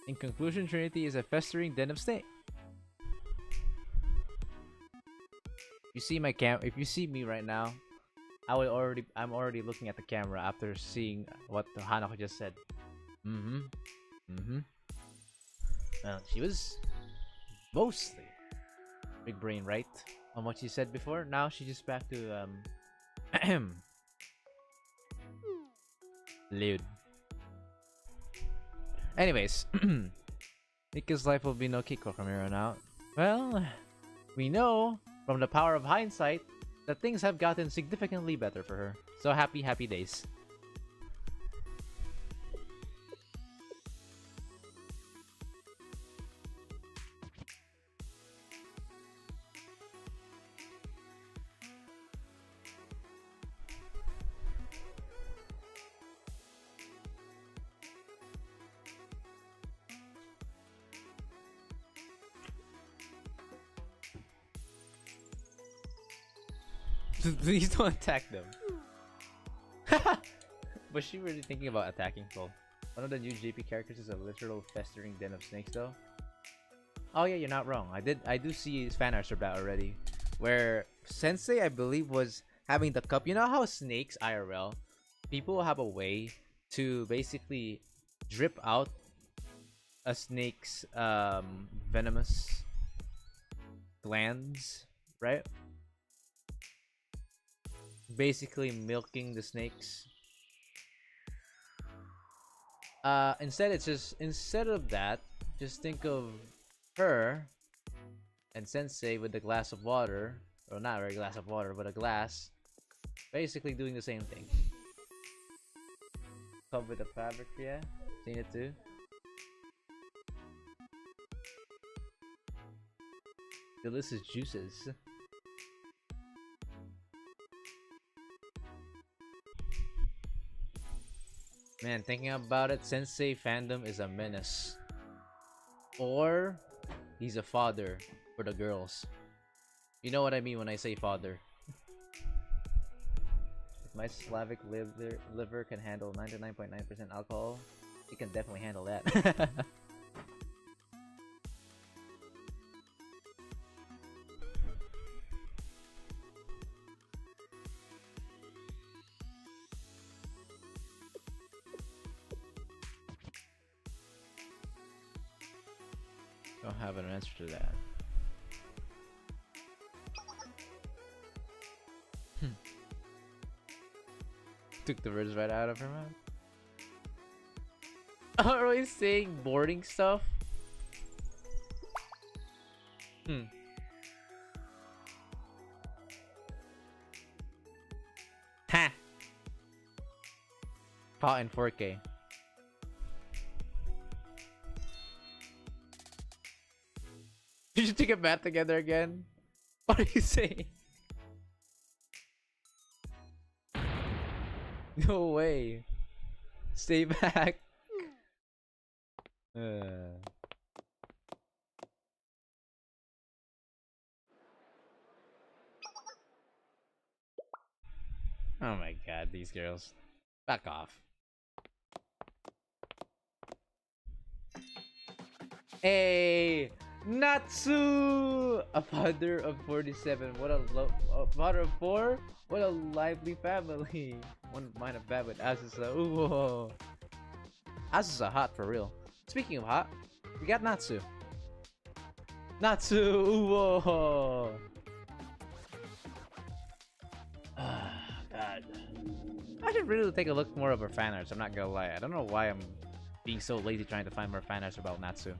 In conclusion, Trinity is a festering den of snake. You see my if you see me right now, I'm already looking at the camera after seeing what the Hanako just said. Well, she was mostly big brain, right? On what she said before. Now she's just back to lewd. Anyways, Mika's life will be no Kiko from here on out. Well, we know from the power of hindsight that things have gotten significantly better for her. So happy, happy days. Please don't attack them. Was she really thinking about attacking Cole? One of the new JP characters is a literal festering den of snakes, though. Oh yeah, you're not wrong. I do see his fan arts about already, where Sensei, I believe, was having the cup. You know how snakes IRL, people have a way to basically drip out a snake's venomous glands, right? Basically milking the snakes. Instead of that, just think of her and Sensei with the glass of water, or not a glass of water, but a glass, basically doing the same thing. Cover with the fabric, yeah. Seen it too. Delicious juices. Man, thinking about it, Sensei fandom is a menace. Or he's a father for the girls. You know what I mean when I say father. If my Slavic liver can handle 99.9% alcohol, it can definitely handle that. Don't have an answer to that. Took the words right out of her mouth. Are we saying boring stuff? Ha! Caught in 4K. Did you take a bath together again? What are you saying? No way. Stay back. Oh my god, these girls. Back off. Hey! Natsu! A father of 47. What a father of 4? What a lively family. One mind of bad with Azusa. Ooh. Azusa hot for real. Speaking of hot, we got Natsu. Natsu! Ooh. God. I should really take a look more of her fan arts, I'm not gonna lie. I don't know why I'm being so lazy trying to find more fan arts about Natsu.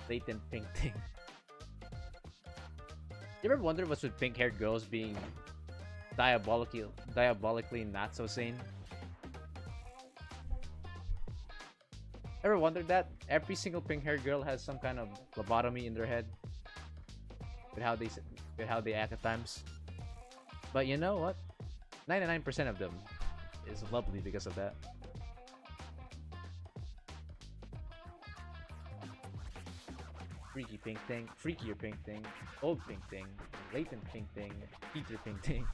Latent pink thing. You ever wonder what's with pink-haired girls being diabolically not so sane? Ever wondered that? Every single pink-haired girl has some kind of lobotomy in their head with how they act at times. But you know what? 99% of them is lovely because of that. Freaky pink thing, freakier pink thing, old pink thing, latent pink thing, Peter pink thing.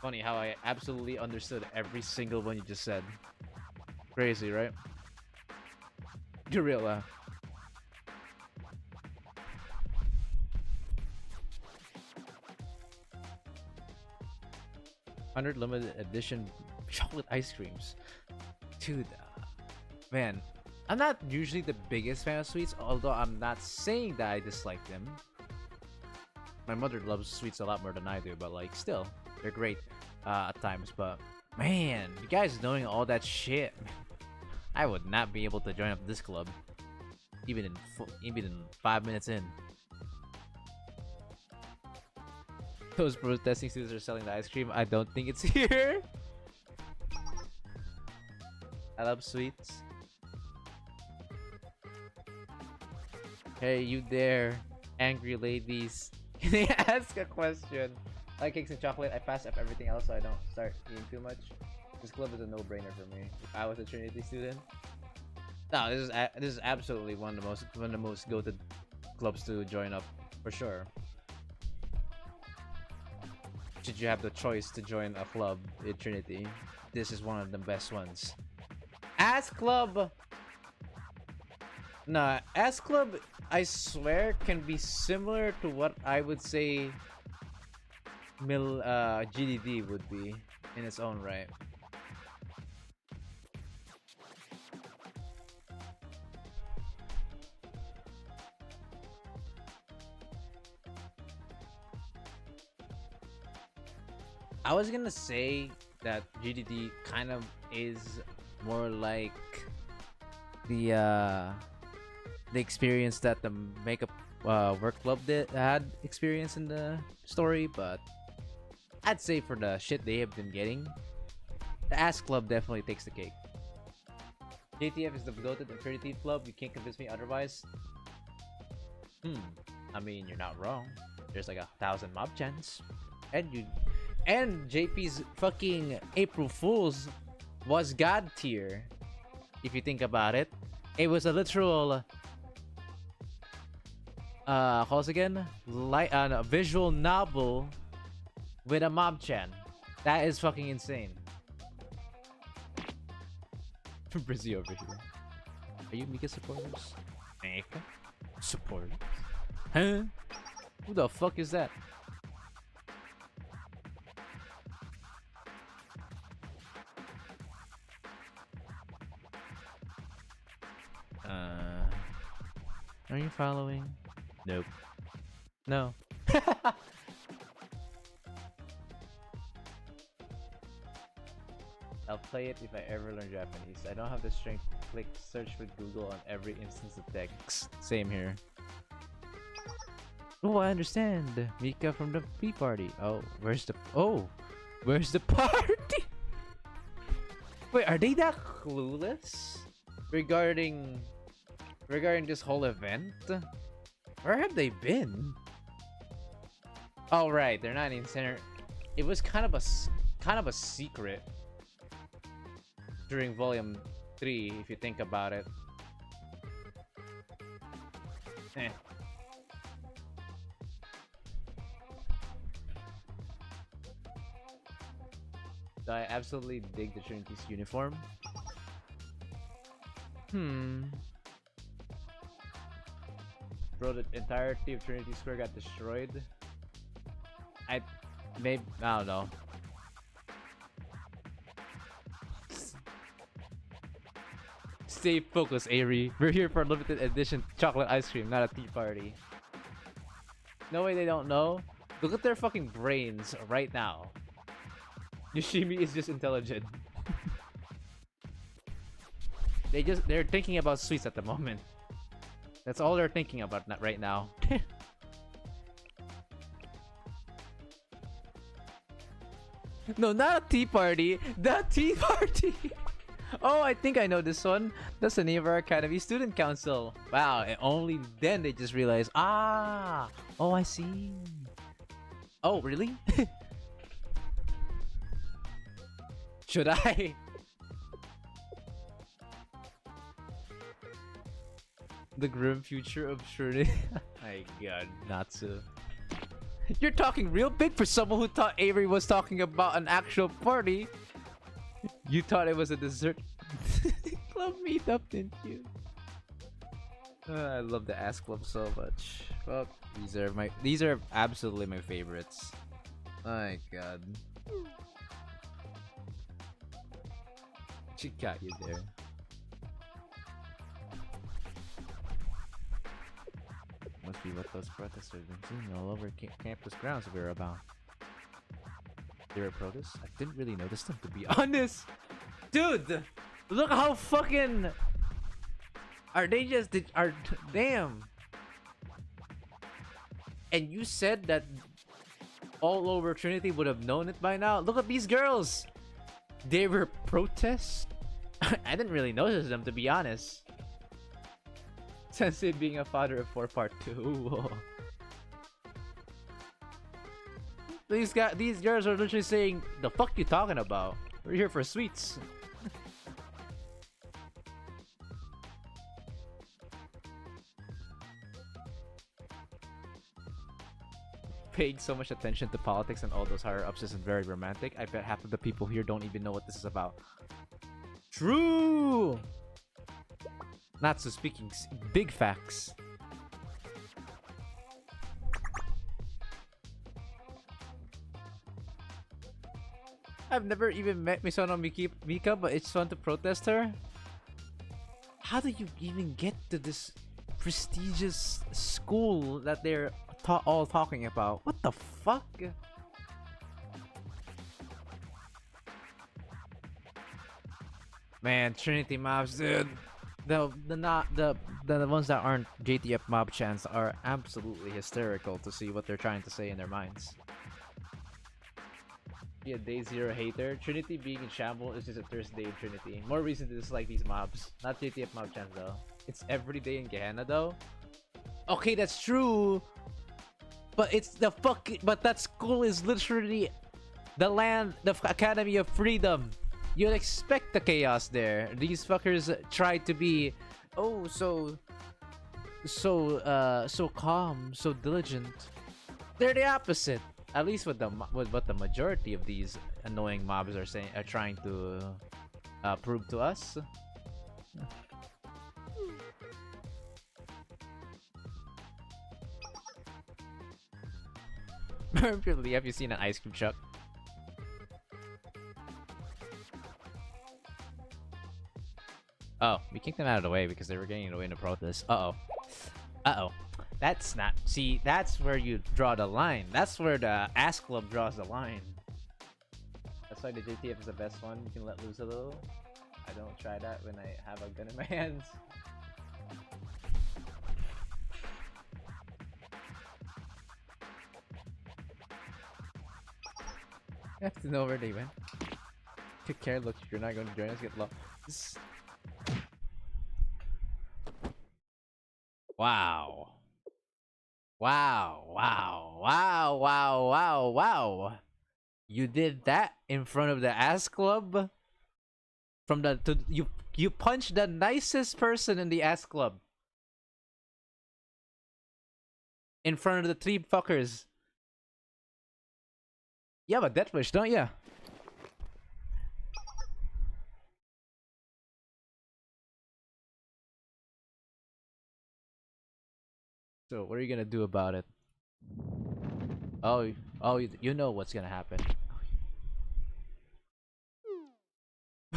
Funny how I absolutely understood every single one you just said. Crazy, right? You're real laugh. 100 limited edition chocolate ice creams. Dude, man, I'm not usually the biggest fan of sweets, although I'm not saying that I dislike them. My mother loves sweets a lot more than I do, but like, still, they're great at times. But man, you guys knowing all that shit, I would not be able to join up this club, even in 5 minutes in. Those protesting students are selling the ice cream. I don't think it's here. I love sweets. Hey, you there, angry ladies. Can I ask a question? I like cakes and chocolate. I pass up everything else so I don't start eating too much. This club is a no-brainer for me. If I was a Trinity student. No, this is absolutely one of the most go-to clubs to join up for sure. Should you have the choice to join a club in Trinity, this is one of the best ones. Ass Club! Nah, Ass Club, I swear, can be similar to what I would say GDD would be in its own right. I was gonna say that GDD kind of is more like the experience that the makeup work club had experience in the story, but I'd say for the shit they have been getting, the Ass Club definitely takes the cake. JTF is the bloated and pretty club. You can't convince me otherwise. I mean, you're not wrong. There's like 1,000 mob chants, and JP's fucking April Fools was god tier. If you think about it, it was a literal calls again, a visual novel with a mob chant. That is fucking insane. Brizzy over here. Are you Mika supporters? Mika supporters? Huh? Who the fuck is that? Are you following? Nope. No. I'll play it if I ever learn Japanese. I don't have the strength to click search with Google on every instance of text. Same here. Oh, I understand. Mika from the P party. Where's the party? Wait, are they that clueless regarding this whole event? Where have they been? Oh right, they're not in center. It was kind of a secret during volume 3 if you think about it. I absolutely dig the Trinity's uniform. Bro, the entirety of Trinity Square got destroyed. I don't know. Stay focused, Ari. We're here for a limited edition chocolate ice cream, not a tea party. No way they don't know. Look at their fucking brains right now. Yoshimi is just intelligent. They're thinking about sweets at the moment. That's all they're thinking about right now. No, not a tea party. The tea party. Oh, I think I know this one. That's the name of our academy student council. Wow, and only then they just realized. Oh, I see. Oh, really? Should I? The grim future of Trinity. My god, Natsu. You're talking real big for someone who thought Avery was talking about an actual party. You thought it was a dessert. Club meetup, didn't you? I love the Ask Club so much. Well, these are absolutely my favorites. My god. She got you there. Must be what those protesters been seeing all over campus grounds we were about. They were protests? I didn't really notice them, to be honest. Dude! Look how fucking... Are they just... Damn! And you said that all over Trinity would have known it by now? Look at these girls! They were protests? I didn't really notice them, to be honest. Sensei being a father of 4 part 2. These girls are literally saying, the fuck you talking about? We're here for sweets. Paying so much attention to politics and all those higher ups isn't very romantic. I bet half of the people here don't even know what this is about. True! Natsu speaking big facts. I've never even met Misono Mika, but it's fun to protest her. How do you even get to this prestigious school that they're all talking about? What the fuck? Man, Trinity mobs, dude. The ones that aren't JTF mob chants are absolutely hysterical to see what they're trying to say in their minds. Be a day zero hater. Trinity being in shambles is just a Thursday in Trinity. More reason to dislike these mobs. Not JTF mob chants though. It's every day in Gehenna though. Okay, that's true. But it's the but that school is literally the Academy of Freedom. You'd expect the chaos there. These fuckers try to be so calm, so diligent. They're the opposite. At least with what the majority of these annoying mobs are trying to prove to us. Really, have you seen an ice cream truck? Oh, we kicked them out of the way because they were getting away in the protest. Uh-oh. That's not... See, that's where you draw the line. That's where the Ask Club draws the line. That's why the JTF is the best one. You can let loose a little. I don't try that when I have a gun in my hands. I have to know where they went. Take care, look, you're not going to join us, get lost. Wow. Wow. You did that in front of the Ask Club? You punched the nicest person in the Ask Club. In front of the 3 fuckers. You have a death wish, don't ya? So, what are you gonna do about it? Oh, you know what's gonna happen.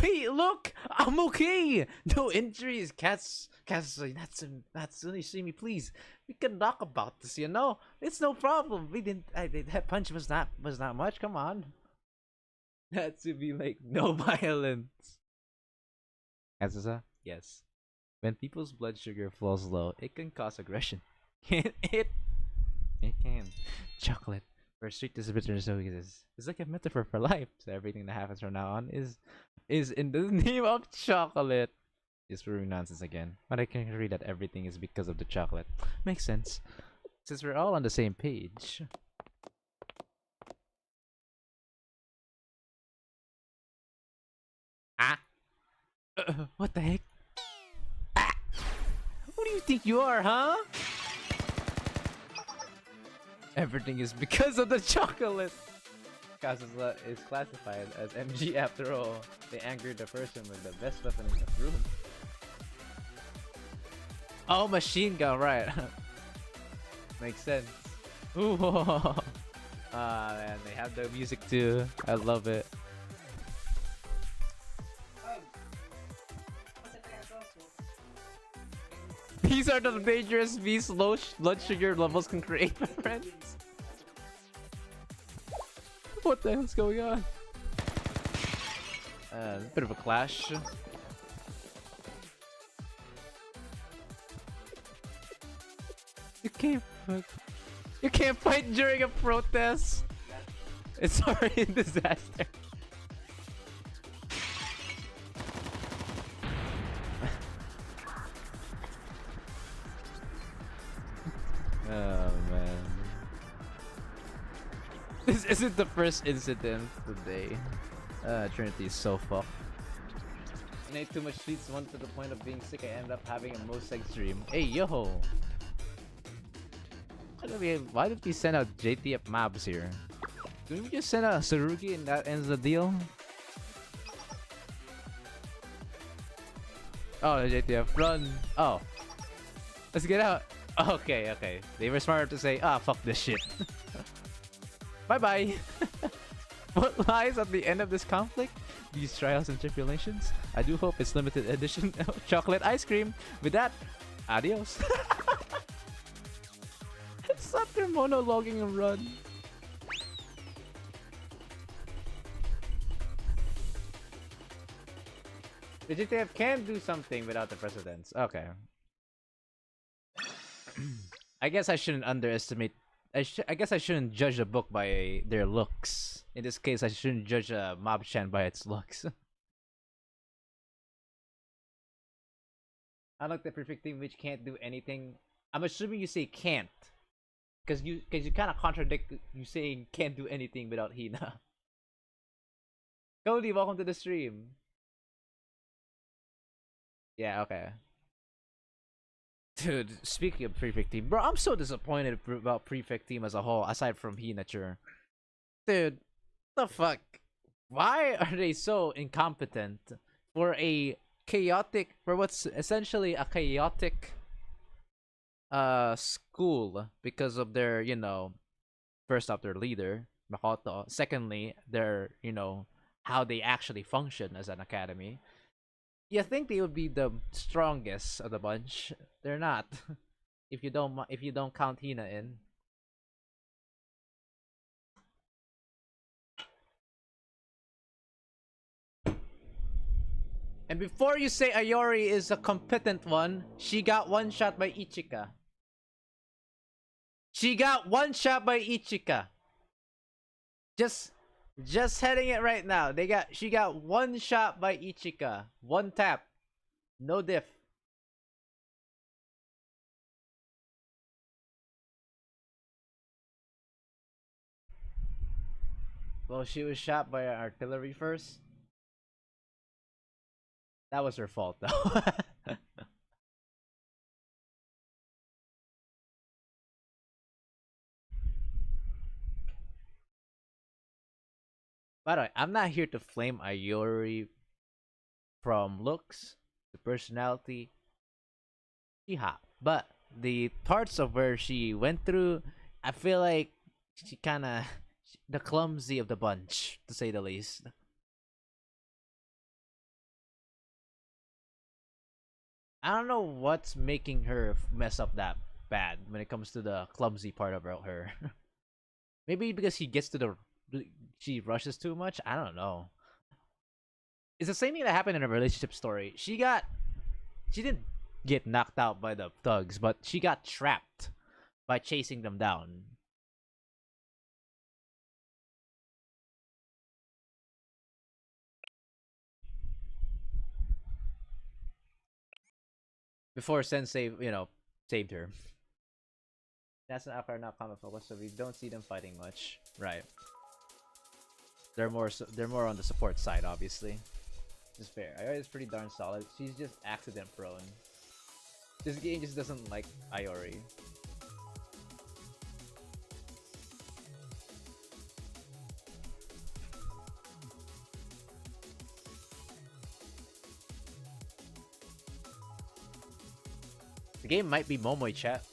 Wait, look! I'm okay! No injuries! Cats, Natsuni, see me, please. We can talk about this, you know? It's no problem. We didn't, that punch was not much, come on. Natsumi, like, no violence. Kazusa? Yes. When people's blood sugar falls low, it can cause aggression. It can. Chocolate. Where sweetness, bitterness, so it's like a metaphor for life. So everything that happens from now on is in the name of chocolate. It's proving nonsense again. But I can agree that everything is because of the chocolate. Makes sense. Since we're all on the same page. What the heck? Who do you think you are, huh? Everything is because of the chocolate. Kazusa is classified as MG after all. They angered the person with the best weapon in the room. Oh, machine gun, right? Makes sense. Ooh. Ah man, they have the music too. I love it. These are the dangerous beasts low blood sugar levels can create, my friends. What the hell's going on? A bit of a clash. You can't fight during a protest. It's already a disaster. Oh man. This isn't the first incident today. Trinity is so fucked. I ate too much sweets once to the point of being sick. I ended up having a Moseg Stream. Hey yo! Why did we send out JTF mobs here? Did we just send out Sarugi and that ends the deal? Oh, the JTF, run! Oh. Let's get out! Okay, okay. They were smart to say, ah, fuck this shit. Bye-bye! What lies at the end of this conflict? These trials and tribulations? I do hope it's limited edition chocolate ice cream. With that, adios. Stop your monologuing and run. The GTF can do something without the precedents. Okay. I guess I shouldn't underestimate. I guess I shouldn't judge a book by their looks. In this case, I shouldn't judge a Mob-chan by its looks. Unlike the perfect team which can't do anything. I'm assuming you say can't. Cause you kind of contradict you saying can't do anything without Hina. Cody, welcome to the stream. Yeah, okay. Dude, speaking of Prefect Team, bro, I'm so disappointed about Prefect Team as a whole, aside from Hinature. Dude, the fuck? Why are they so incompetent for what's essentially a chaotic school because of their, you know, first off, their leader, Makoto. Secondly, their, you know, how they actually function as an academy. You think they would be the strongest of the bunch? They're not. If you don't count Hina in. And before you say Ayori is a competent one, she got one shot by Ichika. She got one shot by Ichika. Just heading it right now. She got one shot by Ichika. One tap. No diff. Well, she was shot by artillery first. That was her fault though. By the way, I'm not here to flame Ayori from looks to personality. She hot. But the parts of where she went through, I feel like she kinda the clumsy of the bunch, to say the least. I don't know what's making her mess up that bad when it comes to the clumsy part about her. Maybe because she rushes too much. I don't know. It's the same thing that happened in a relationship story. She didn't get knocked out by the thugs, but she got trapped by chasing them down. Before Sensei, you know, saved her. That's an Akar not common focus, so we don't see them fighting much. Right. They're more on the support side, obviously. Just fair. Ayori is pretty darn solid. She's just accident prone. This game just doesn't like Ayori. The game might be Momoy, chat.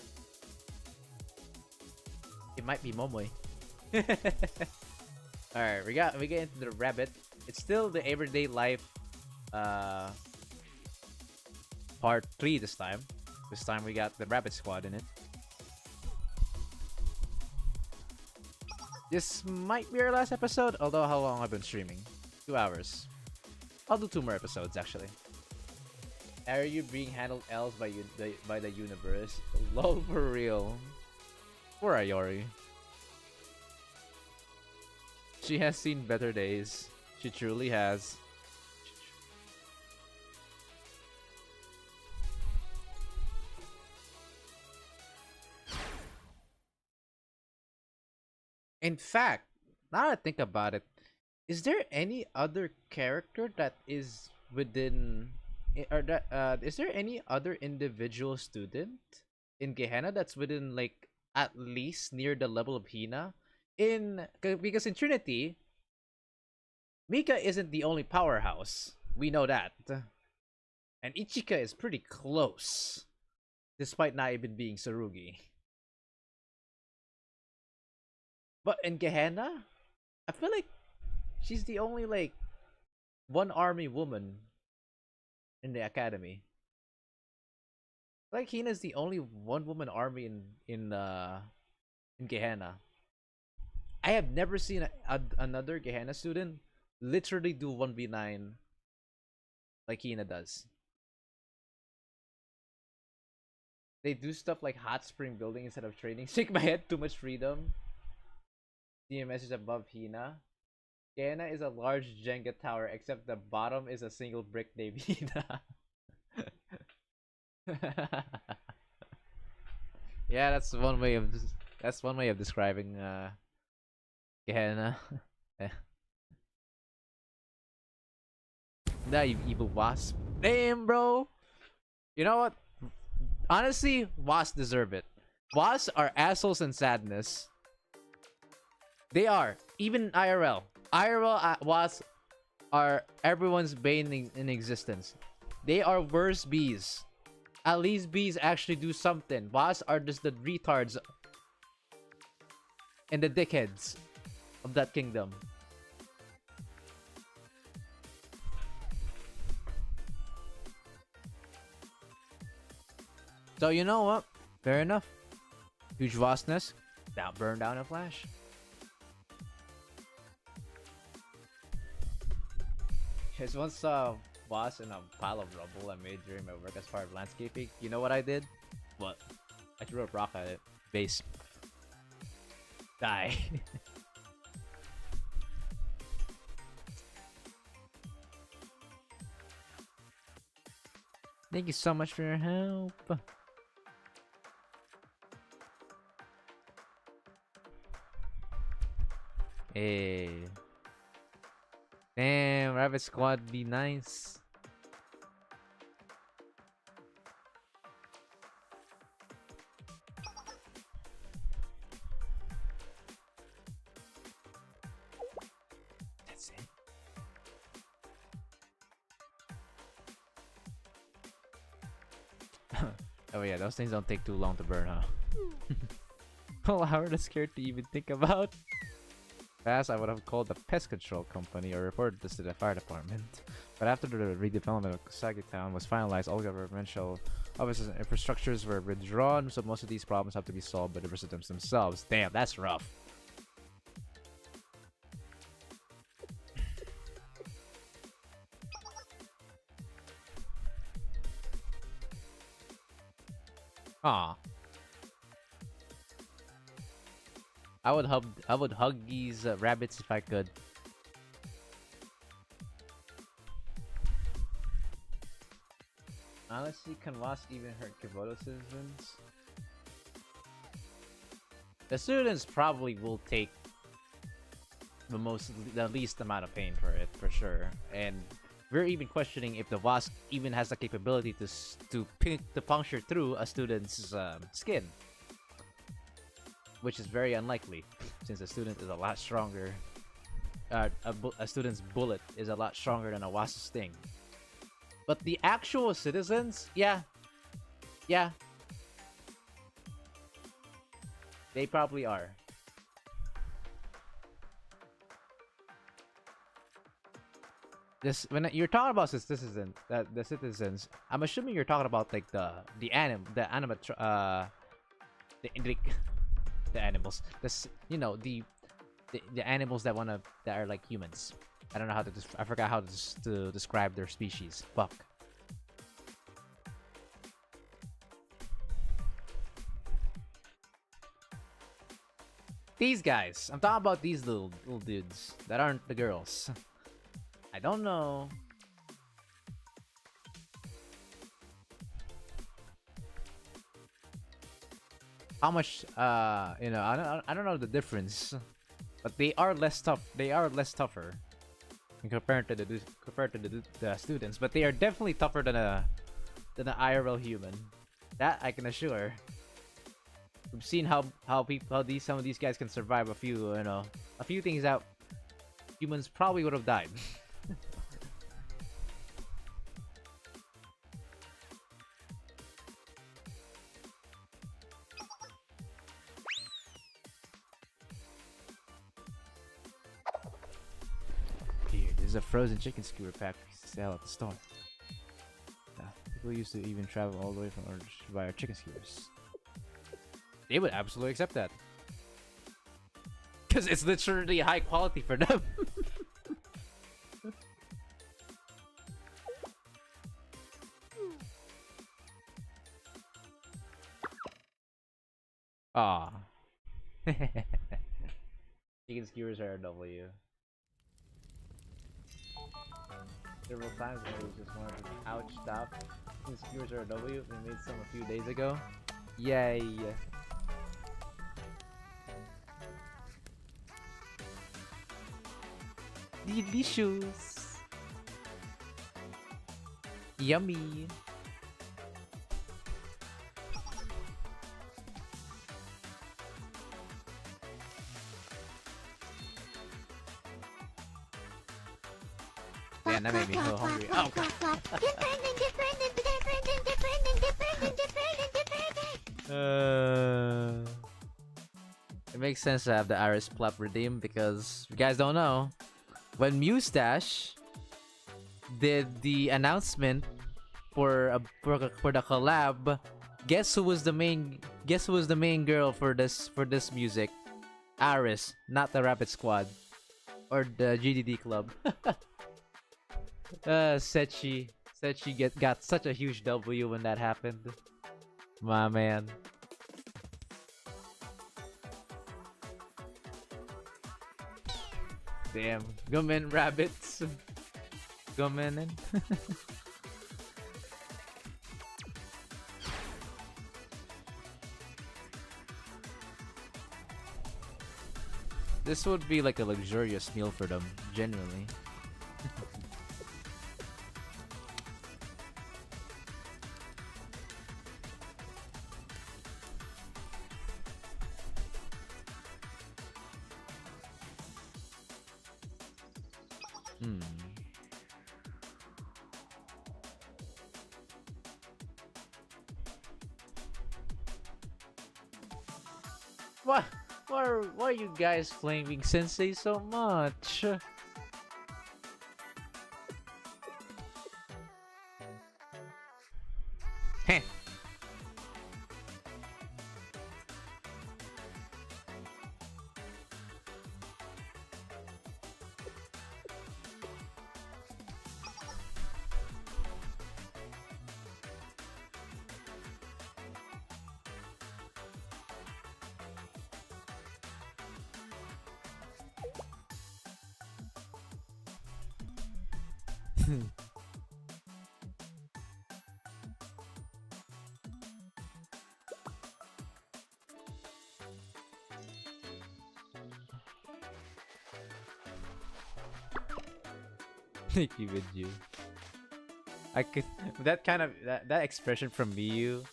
It might be Momoy. Alright, we get into the rabbit. It's still the everyday life part 3 this time. This time we got the rabbit squad in it. This might be our last episode, although how long I've been streaming? 2 hours. I'll do 2 more episodes actually. Are you being handled else by the universe? Lol, for real. Poor Ayori. She has seen better days. She truly has. In fact, now that I think about it, is there any other character that is within, or that is there any other individual student in Gehenna that's within like at least near the level of Hina? Because in Trinity, Mika isn't the only powerhouse. We know that. And Ichika is pretty close, despite not even being Tsurugi. But in Gehenna, I feel like she's the only like one army woman in the academy. Like Hina's the only one woman army in Gehenna. I have never seen another Gehenna student literally do 1v9 like Hina does. They do stuff like hot spring building instead of training. Shake my head, too much freedom. DMS is above Hina. Gehenna is a large Jenga tower, except the bottom is a single brick named Hina. Yeah, that's one way of describing Gehenna. That you evil wasp. Damn, bro. You know what? Honestly, wasps deserve it. Wasps are assholes and sadness. They are. Even IRL. IRL wasps are everyone's bane in existence. They are worse bees. At least bees actually do something. Wasps are just the retards and the dickheads of that kingdom. So you know what? Fair enough. Huge vastness. That burn down a flash. Just once saw boss in a pile of rubble I made during my work as part of landscaping. You know what I did? What? I threw a rock at it. Base. Die. Thank you so much for your help. Hey. Damn, Rabbit Squad be nice. That's it. Oh yeah, those things don't take too long to burn, huh? Well, I was scared to even think about. Fast, I would have called the pest control company or reported this to the fire department. But after the redevelopment of Kusagi Town was finalized, all governmental offices and infrastructures were withdrawn, so most of these problems have to be solved by the residents themselves. Damn, that's rough. Aw. I would hug these rabbits if I could. Honestly, can wasps even hurt Kivoto citizens? The students probably will take the least amount of pain for it, for sure. And we're even questioning if the wasp even has the capability to puncture through a student's skin. Which is very unlikely, since a student is a lot stronger. A student's bullet is a lot stronger than a wasp's sting. But the actual citizens, yeah, They probably are. This when you're talking about the citizens, I'm assuming you're talking about like the the animals, the animals that are like humans. I don't know how to I forgot how to describe their species. Fuck. These guys. I'm talking about these little dudes that aren't the girls. I don't know. How much I don't know the difference, but they are less tough. They are less tougher compared to the students, but they are definitely tougher than an IRL human. That I can assure. We've seen how some of these guys can survive a few things that humans probably would have died. Here, this is a frozen chicken skewer pack we sell at the store. People used to even travel all the way from Orange to buy our chicken skewers. They would absolutely accept that. Because it's literally high quality for them. Ah. Chicken skewers are a W. Several times when it was just one of the ouch stop. Chicken skewers are a W. We made some a few days ago. Yay. Delicious. Yummy. Man, that made me so hungry. Oh god. It makes sense to have the Iris Plep redeem because if you guys don't know, when Mustache did the announcement for the collab, guess who was the main girl for this music? Iris, not the Rapid Squad or the GDD club. Sechi got such a huge W when that happened. My man. Damn, Gumen rabbits. Gumen. This would be like a luxurious meal for them, genuinely. Why are you guys flaming Sensei so much? Heh. Thank you, Vidju. I could that expression from Miyu.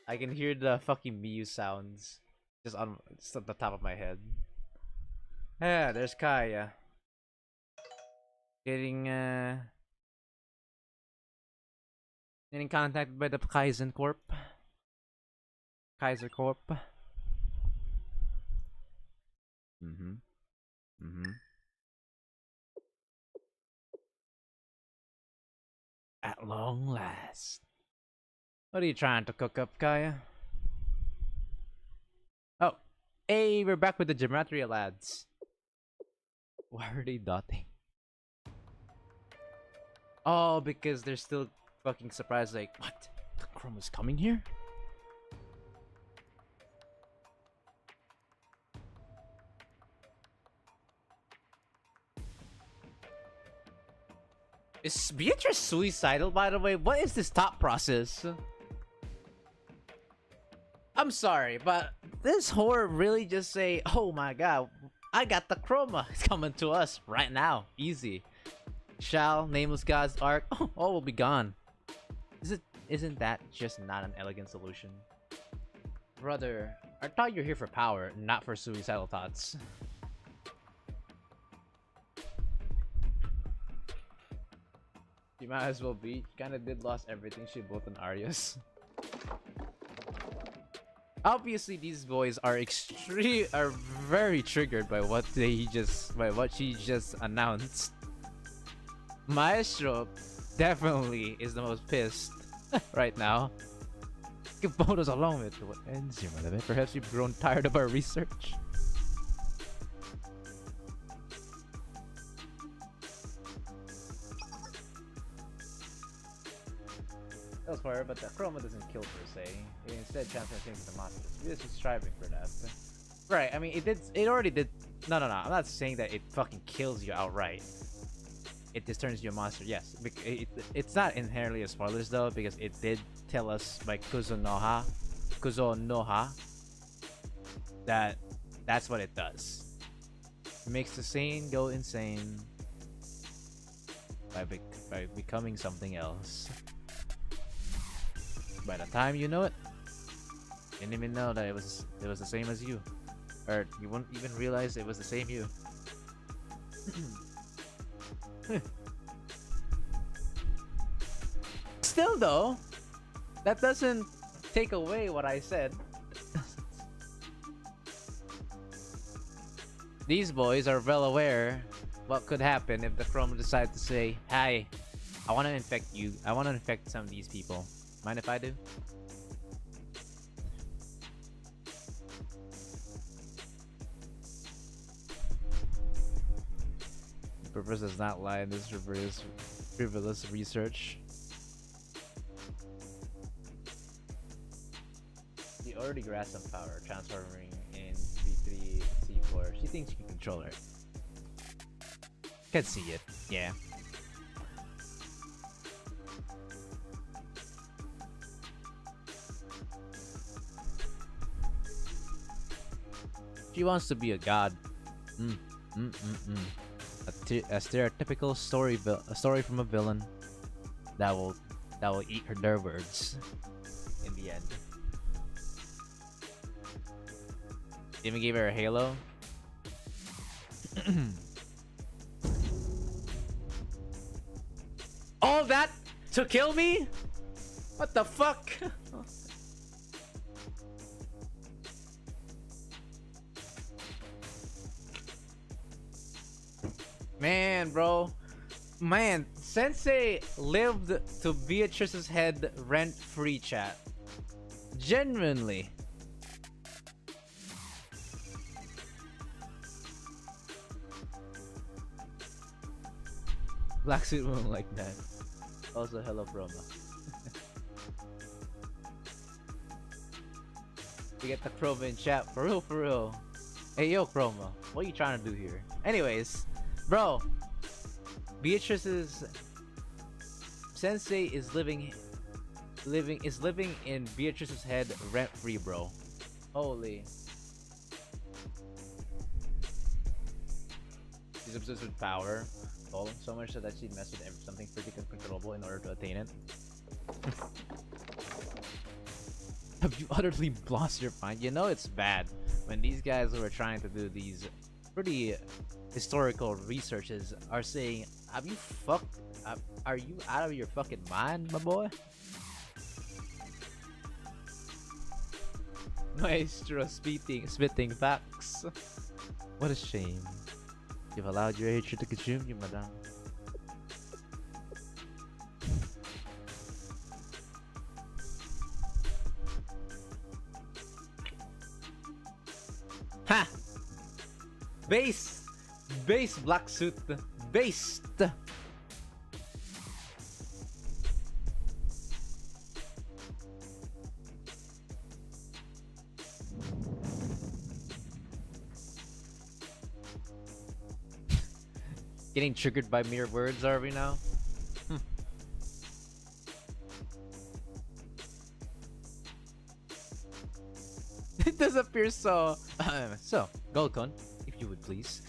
I can hear the fucking Miyu sounds just on the top of my head. Yeah, there's Kaya. Getting contacted by the Kaizen Corp. Kaiser Corp. Mm-hmm. Mm-hmm. At long last. What are you trying to cook up, Kaya? Oh, hey, we're back with the Gematria lads. Why are they dotting? Oh, because they're still fucking surprised, like, what? The Chrome is coming here? Is Beatrice suicidal, by the way? What is this thought process? I'm sorry, but this whore really just say, oh my god, I got the chroma. It's coming to us right now. Easy. Shall Nameless God's arc all will be gone. Isn't that just not an elegant solution? Brother, I thought you're here for power, not for suicidal thoughts. You might as well be. Kinda did lost everything she built on Arias. Obviously, these boys are very triggered by what she just announced. Maestro definitely is the most pissed right now. Give photos along with what ends here, by the way. Perhaps you've grown tired of our research. That was fire, but the chroma doesn't kill per se. It instead transfers things to the monsters. We're just striving for that. Right, I mean, it already did. No. I'm not saying that it fucking kills you outright. It just turns you a monster, yes. It's not inherently a spoilers though, because it did tell us by Kuzonoha that that's what it does. It makes the sane go insane by becoming something else. By the time you know it, you didn't even know that it was the same as you, or you wouldn't even realize it was the same you. Still though, that doesn't take away what I said. These boys are well aware what could happen if the Chrome decide to say, "Hi, I want to infect you. I want to infect some of these people. Mind if I do?" The purpose does not lie in this frivolous research. She already grasped some power, transforming in 3-3-C4. She thinks she can control her. Can see it, yeah. She wants to be a god. A stereotypical story from a villain that will eat their words in the end. Even gave her a halo. All that to kill me? What the fuck? Man, bro. Man, Sensei lived to Beatrice's head rent-free, chat. Genuinely. Black suit won't like that. Also, hello, Chroma. We get the Chroma in chat. For real, for real. Hey, yo, Chroma. What are you trying to do here? Anyways. Bro, Beatrice's Sensei is living in Beatrice's head rent free, bro. Holy. She's obsessed with power, so much so that she'd mess with something pretty controllable in order to attain it. Have you utterly lost your mind? You know it's bad when these guys who are trying to do these pretty historical researches are saying, "Have you fucked? Are you out of your fucking mind, my boy?" Maestro spitting facts. What a shame. You've allowed your hatred to consume you, madame. Ha! Base! Base black suit. Based! Getting triggered by mere words, are we now? It does appear so. So, Golcon, if you would please.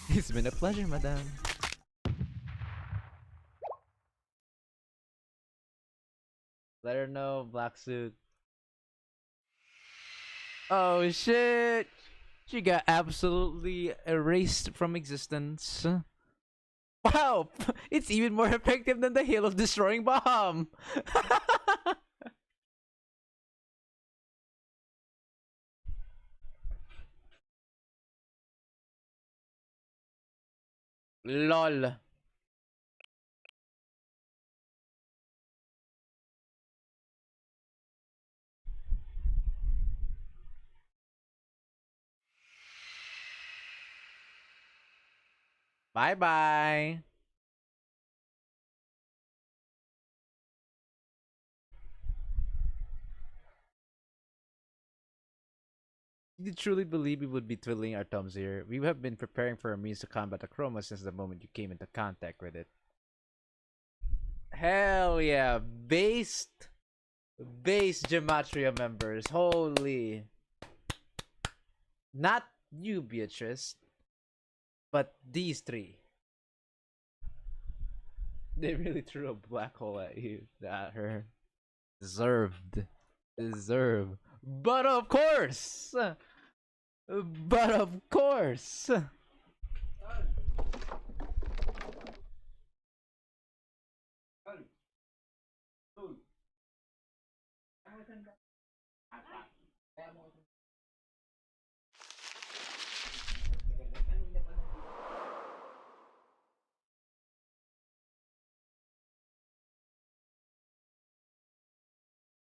It's been a pleasure, madame. Let her know, black suit. Oh shit! She got absolutely erased from existence. Wow! It's even more effective than the Hail of Destroying Bomb! LOL. Bye bye. Did you truly believe we would be twiddling our thumbs here? We have been preparing for a means to combat Akroma since the moment you came into contact with it. Hell yeah. Based Gematria members. Holy. Not you, Beatrice. But these three. They really threw a black hole at you. At her. Deserved. But of course! But of course!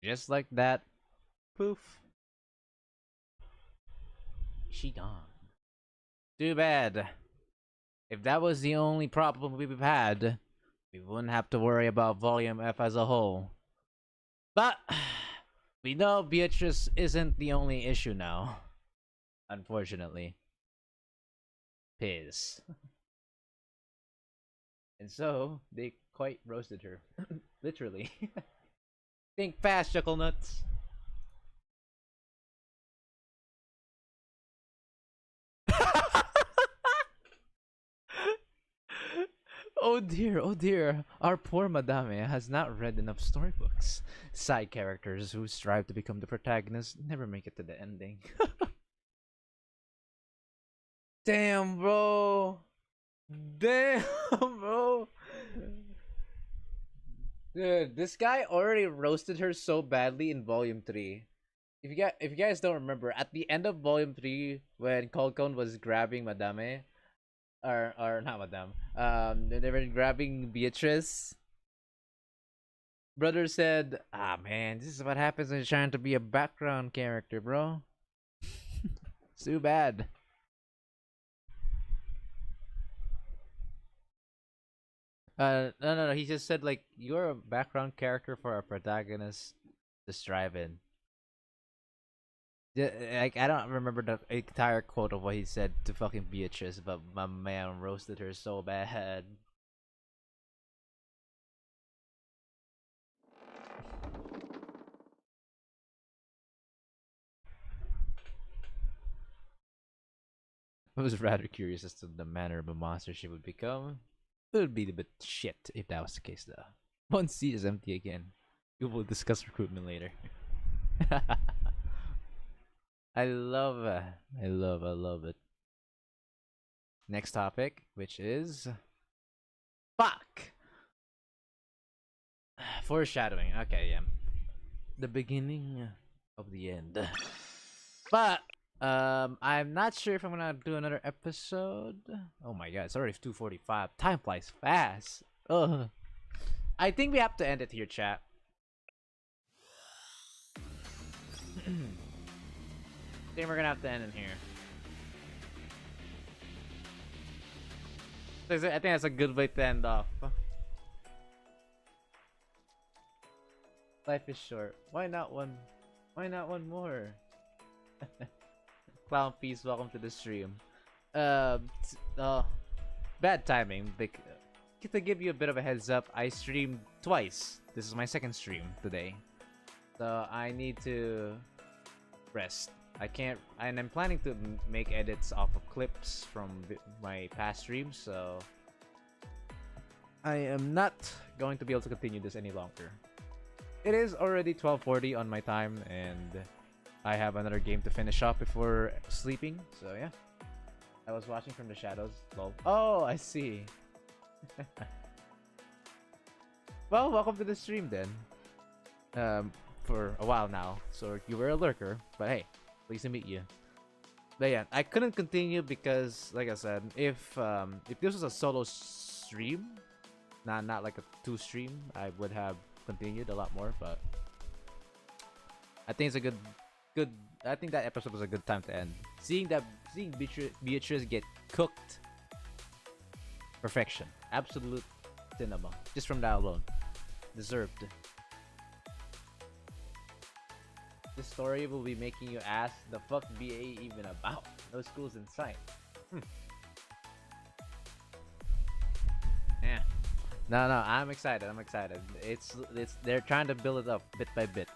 Just like that. Poof. She gone. Too bad. If that was the only problem we've had, we wouldn't have to worry about Volume F as a whole. But we know Beatrice isn't the only issue now. Unfortunately. Piz. And so, they quite roasted her. Literally. Think fast, Chuckle Nuts. Oh dear, our poor Madame has not read enough storybooks. Side characters who strive to become the protagonist never make it to the ending. Damn, bro. Damn, bro. Dude, this guy already roasted her so badly in Volume 3. If you guys don't remember, at the end of Volume 3, when Colcon was grabbing Madame, or not Madame, they were grabbing Beatrice. Brother said, "Ah man, this is what happens when you're trying to be a background character, bro. It's too bad." No. He just said like you're a background character for a protagonist to strive in. Like I don't remember the entire quote of what he said to fucking Beatrice, but my man roasted her so bad. I was rather curious as to the manner of a monster she would become. It would be a bit shit if that was the case, though. One seat is empty again. We will discuss recruitment later. I love it. Next topic, which is fuck. Foreshadowing. Okay, yeah. The beginning of the end. But I'm not sure if I'm gonna do another episode. Oh my god, it's already 2:45. Time flies fast. Ugh. I think we have to end it here, chat. I think we're gonna have to end in here. I think that's a good way to end off. Life is short. Why not one? Why not one more? Clown Peace, welcome to the stream. Bad timing. To give you a bit of a heads up, I streamed twice. This is my second stream today, so I need to rest. I can't, and I'm planning to make edits off of clips from my past streams, so I am not going to be able to continue this any longer. It is already 12:40 on my time, and I have another game to finish up before sleeping, so yeah. I was watching from the shadows. Lol. Oh, I see. Well, welcome to the stream then. For a while now, so you were a lurker, but hey, pleased to meet you. But yeah, I couldn't continue because, like I said, if this was a solo stream, not like a 2 stream, I would have continued a lot more. But I think it's a good. I think that episode was a good time to end. Seeing Beatrice get cooked, perfection, absolute cinema. Just from that alone, deserved. This story will be making you ask, the fuck BA even about? No schools in sight. Yeah. No, I'm excited. It's they're trying to build it up bit by bit.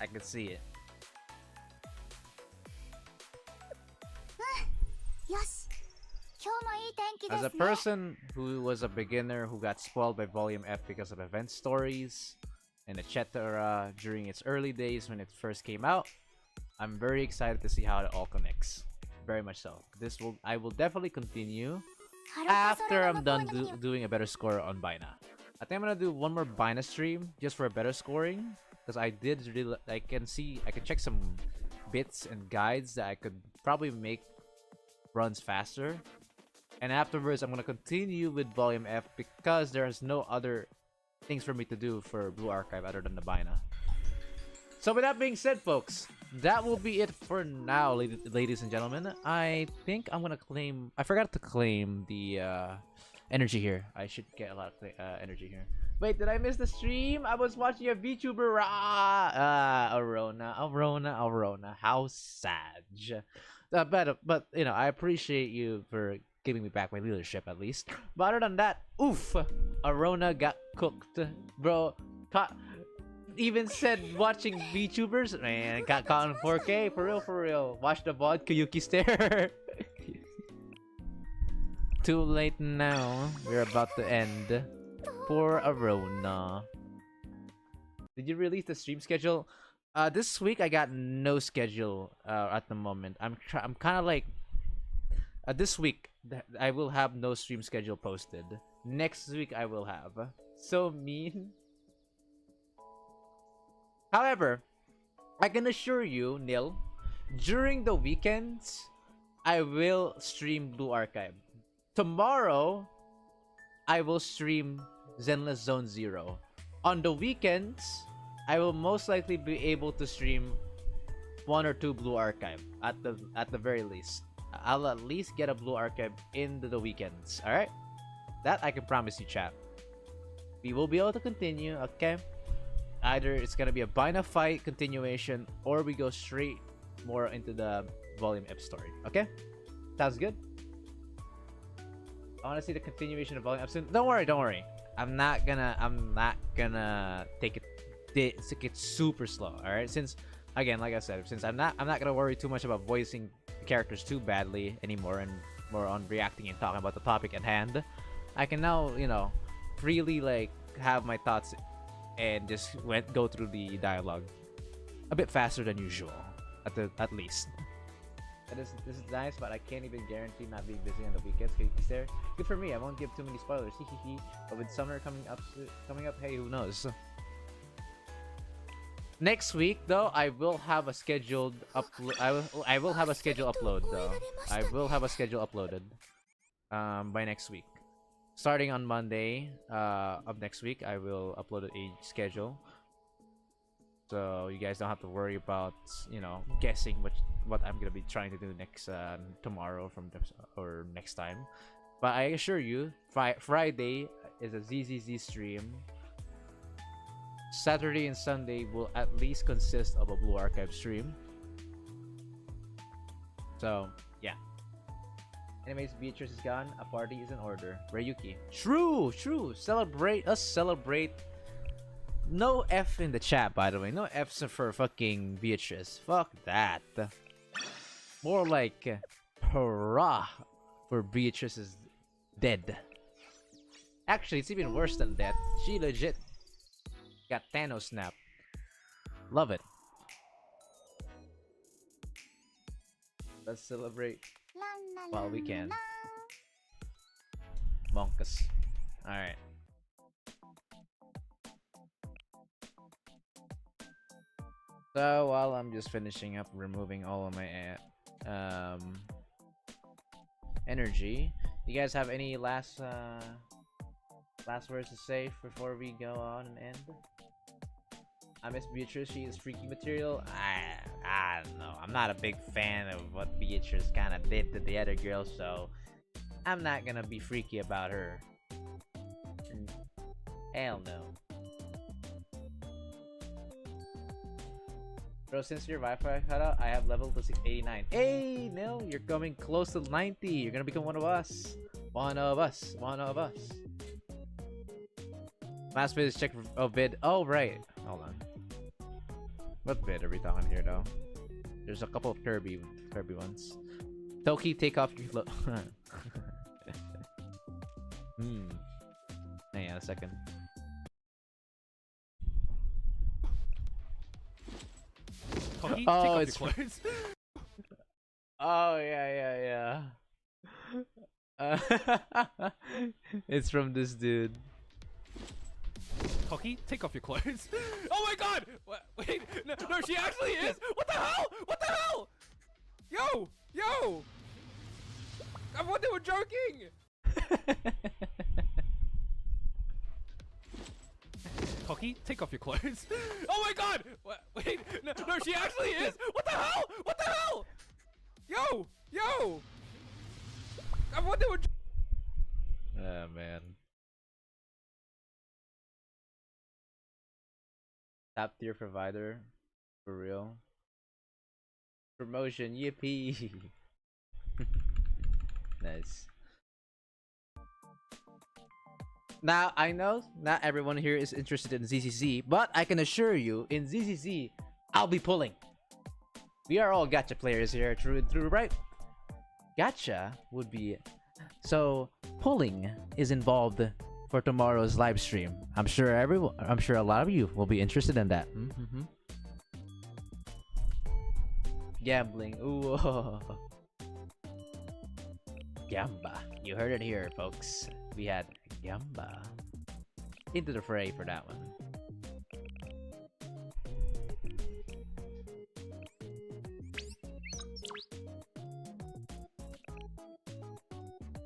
I can see it. よし今日もいい天気で As す a ね person who was a beginner who got spoiled by Volume F because of event stories and etc. during its early days when it first came out, I'm very excited to see how it all connects. Very much so. I will definitely continue 遥か after 空 I'm の向こう done に見る doing a better score on Bina. I think I'm gonna do one more Bina stream just for a better scoring, because I can check some bits and guides that I could probably make runs faster. And afterwards, I'm gonna continue with Volume F because there's no other things for me to do for Blue Archive other than the Bina. So with that being said, folks, that will be it for now, ladies and gentlemen. I think I'm gonna claim. I forgot to claim the energy here. I should get a lot of energy here. Wait, did I miss the stream? I was watching a VTuber. Arona. How sad. But you know, I appreciate you for giving me back my leadership at least. But other than that, oof, Arona got cooked, bro. Even said watching VTubers, man, got caught on 4K for real. Watch the VOD, Kayuki stare. Too late now. We're about to end. Poor Arona. Did you release the stream schedule? This week I got no schedule at the moment. I'm kind of like this week I will have no stream schedule posted. Next week I will have. So mean. However, I can assure you, Nil, during the weekends, I will stream Blue Archive. Tomorrow, I will stream Zenless Zone Zero. On the weekends, I will most likely be able to stream 1 or 2 Blue Archive at the very least. I'll at least get a Blue Archive into the weekends. All right, that I can promise you, chat. We will be able to continue. Okay. Either it's gonna be a Bina fight continuation, or we go straight more into the Volume F story. Okay, sounds good. I want to see the continuation of Volume F soon. Don't worry. I'm not gonna take it super slow. All right, since again, like I said, since I'm not gonna worry too much about voicing the characters too badly anymore, and more on reacting and talking about the topic at hand. I can now, freely like have my thoughts and just go through the dialogue a bit faster than usual, at least. This is nice, but I can't even guarantee not being busy on the weekends. Can you stare? Good for me. I won't give too many spoilers. But with summer coming up, hey, who knows? Next week though, I will have a scheduled upload. I will have a scheduled upload though. I will have a schedule uploaded by next week. Starting on Monday of next week, I will upload a schedule. So you guys don't have to worry about, you know, guessing what I'm gonna be trying to do next tomorrow or next time. But I assure you, Friday is a ZZZ stream. Saturday and Sunday will at least consist of a Blue Archive stream. So yeah. Anyways, Beatrice is gone. A party is in order. Ryuki. True. Celebrate. Us celebrate. No F in the chat, by the way. No F's for fucking Beatrice. Fuck that. More like hurrah for Beatrice is dead. Actually, it's even worse than that. She legit got Thanos snap. Love it. Let's celebrate while we can. Monkus. Alright. So while I'm just finishing up removing all of my energy, you guys have any last words to say before we go on and end? I miss Beatrice. She is freaky material. I don't know. I'm not a big fan of what Beatrice kind of did to the other girls, so I'm not gonna be freaky about her. Hell no. Bro, since your Wi-Fi cut out, I have leveled to 689. Hey, Nil, you're coming close to 90. You're gonna become one of us. One of us. Last bid is check bid. Oh, right. Hold on. What bid are we talking here, though? There's a couple of Kirby ones. Toki, take off your Hang on a second. Toki, Oh, take off it's your clothes. Oh, yeah. It's from this dude. Toki, take off your clothes. Oh my god! Wait, no, she actually is! What the hell? What the hell? Yo! I thought they were joking! Toki, take off your clothes. Oh my god! Wait, no, she actually is! What the hell? What the hell? Yo! I thought they were Oh, man. Top tier provider. For real. Promotion, yippee! Nice. Now, I know not everyone here is interested in ZZZ, but I can assure you, in ZZZ, I'll be pulling. We are all gacha players here, true and true, right? Gacha would be... So, pulling is involved for tomorrow's live stream. I'm sure a lot of you will be interested in that. Gambling. Ooh. Gamba. You heard it here, folks. We had Gamba into the fray for that one.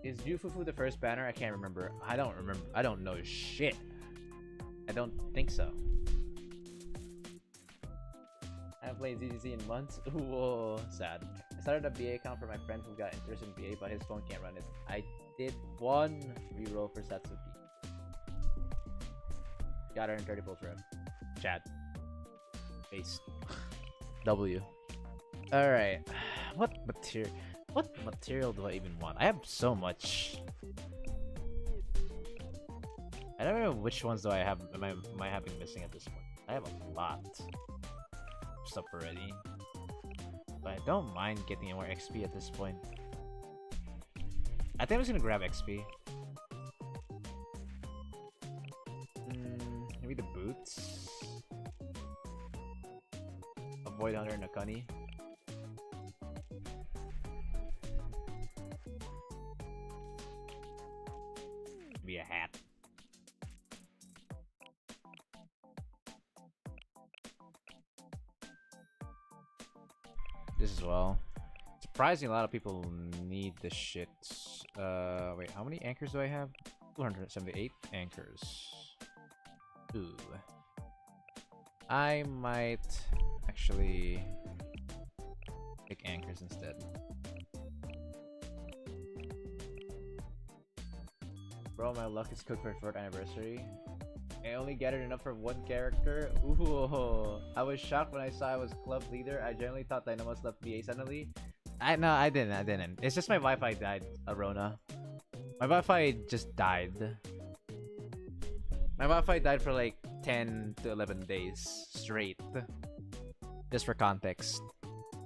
Is Jufufu the first banner? I can't remember. I don't remember. I don't know shit. I don't think so. I haven't played ZZZ in months. Whoa, sad. I started a BA account for my friend who got interested in BA, but his phone can't run it. I did one reroll for Satsuki. Got her in 30 pulls red. Chat. Face. W. Alright. What material do I even want? I have so much. I don't know which ones do I have am I having missing at this point. I have a lot of stuff already. But I don't mind getting more XP at this point. I think I'm just gonna grab XP. Maybe the boots. Avoid Hunter Nakani. Be a hat. this as well. Surprisingly, a lot of people need this shit. Wait, how many anchors do I have? 278 anchors. Ooh. I might actually take anchors instead. Bro, my luck is cooked for 4th anniversary. I only gathered enough for 1 character. Ooh, I was shocked when I saw I was club leader. I generally thought Dynamos left BA suddenly. No, I didn't. It's just my Wi-Fi died, Arona. My Wi-Fi just died. My Wi-Fi died for like 10 to 11 days straight. Just for context.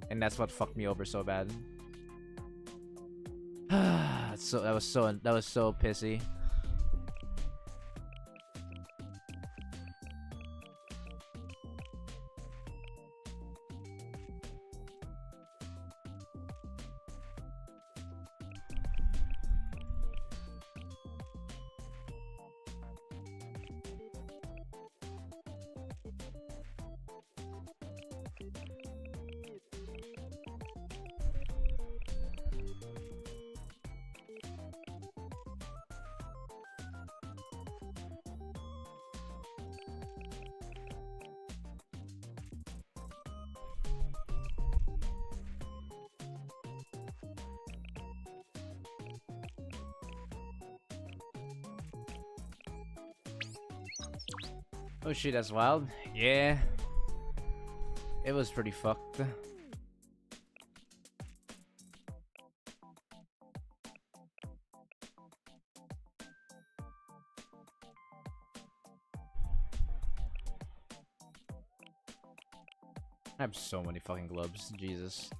And that's what fucked me over so bad. That was so pissy. Oh shit, that's wild. Yeah. It was pretty fucked. I have so many fucking gloves, Jesus.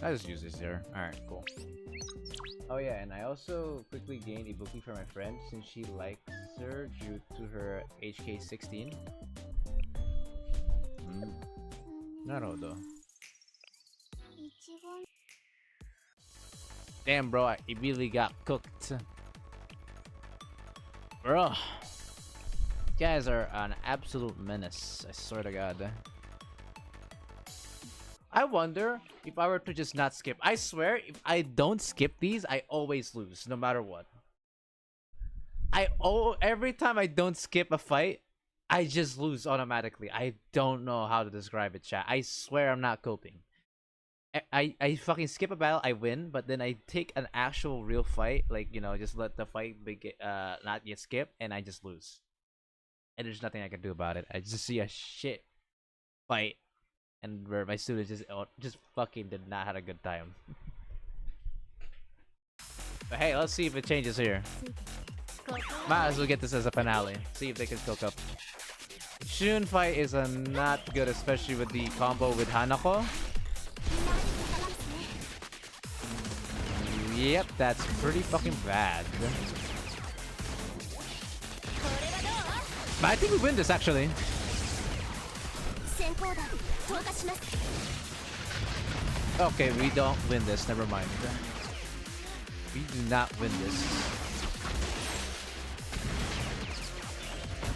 I just use this here. Alright, cool. Oh yeah, and I also quickly gained Ibuki for my friend since she likes her due to her HK16. Naruto. Damn, bro, I really got cooked. Bro, you guys are an absolute menace. I swear to God. I wonder if I were to just not skip. I swear, if I don't skip these, I always lose, no matter what. Every time I don't skip a fight, I just lose automatically. I don't know how to describe it, chat. I swear I'm not coping. I fucking skip a battle, I win, but then I take an actual real fight, like, you know, just let the fight not yet skip, and I just lose. And there's nothing I can do about it. I just see a shit fight, and where my students just fucking did not have a good time. But hey, let's see if it changes here. Might as well get this as a finale. See if they can cook up. Shun fight is not good, especially with the combo with Hanako. Yep, that's pretty fucking bad. But I think we win this actually. Okay, we don't win this, never mind. We do not win this.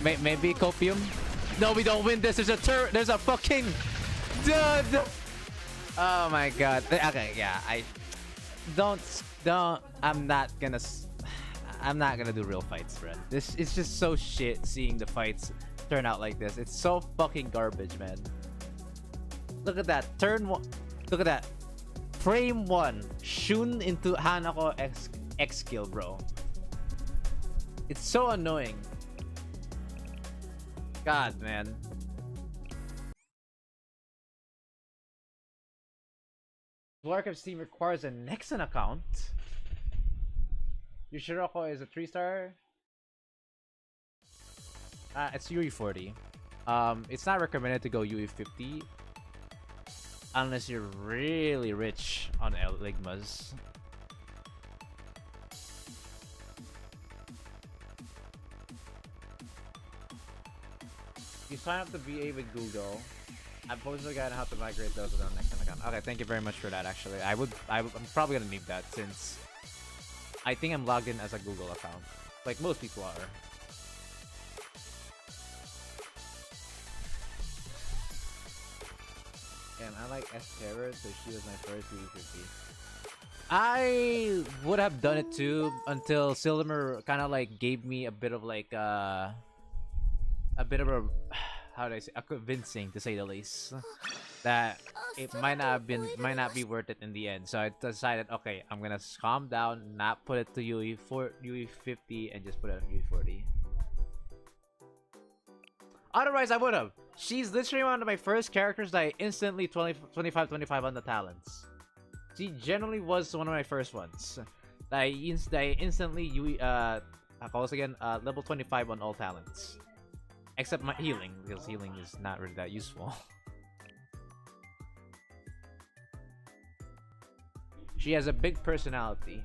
Maybe Copium? No, we don't win this. There's a fucking dude. Oh my god. Okay, yeah. I'm not gonna do real fights, friend. It's just so shit seeing the fights turn out like this. It's so fucking garbage, man. Look at that. Turn 1. Look at that. Frame 1. Shun into Hanako X kill, bro. It's so annoying. God, man. Warcraft team requires a Nexon account. Yushiroko is a 3-star. It's UE40. It's not recommended to go UE50 unless you're really rich on Ligmas. You sign up to VA with Google. I posted a guide on how to migrate those with our Nexon account. Okay, thank you very much for that. Actually, I'm probably gonna need that since I think I'm logged in as a Google account. Like most people are. And I like S-Terror, so she was my first UE50. I would have done it too until Silmer kind of like gave me a bit of like a bit of a how do I say a convincing to say the least that it might not be worth it in the end. So I decided, okay, I'm gonna calm down, not put it to UE50 and just put it on UE40. Otherwise, I would have. She's literally one of my first characters that I instantly 25 on the talents. She generally was one of my first ones. That I instantly level 25 on all talents. Except my healing, because healing is not really that useful. She has a big personality.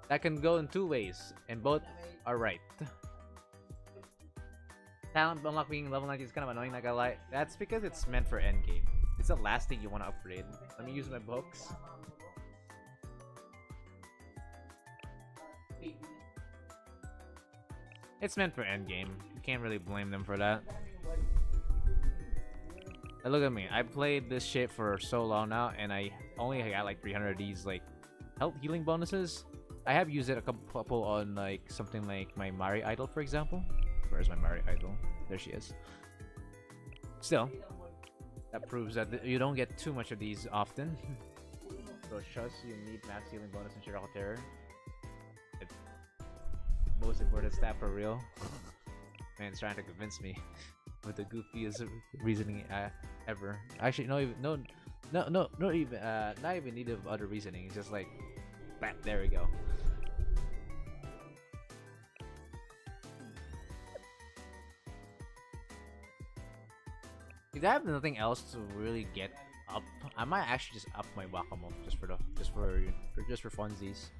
That can go in two ways, and both are right. Talent unlock being level 90 is kind of annoying, not gonna lie. That's because it's meant for endgame. It's the last thing you want to upgrade. Let me use my books. It's meant for endgame. You can't really blame them for that. And look at me. I played this shit for so long now, and I only got like 300 of these like health healing bonuses. I have used it a couple on like something like my Mari idol, for example. Where's my Mari idol? There she is. Still, that proves that you don't get too much of these often. So trust you need max healing bonus in Shirako Terror. It's most important stat for real. Man's trying to convince me with the goofiest reasoning ever. Actually, not even need of other reasoning. It's just like, bam, there we go. If I have nothing else to really get up, I might actually just up my Wakamo just for funsies.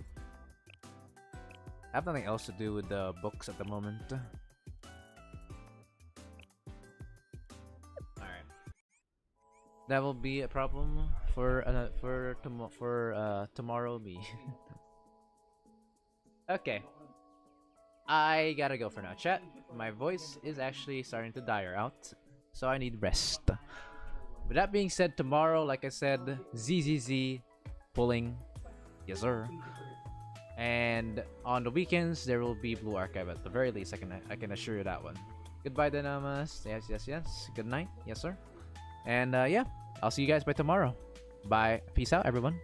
I have nothing else to do with the books at the moment. Alright. That will be a problem for tomorrow me. Okay. I gotta go for now, chat. My voice is actually starting to tire out, so I need rest. With that being said, tomorrow, like I said, ZZZ pulling, yes sir. And on the weekends, there will be Blue Archive at the very least. I can assure you that one. Goodbye, Dynamas. Yes. Good night, yes sir. And yeah, I'll see you guys by tomorrow. Bye. Peace out, everyone.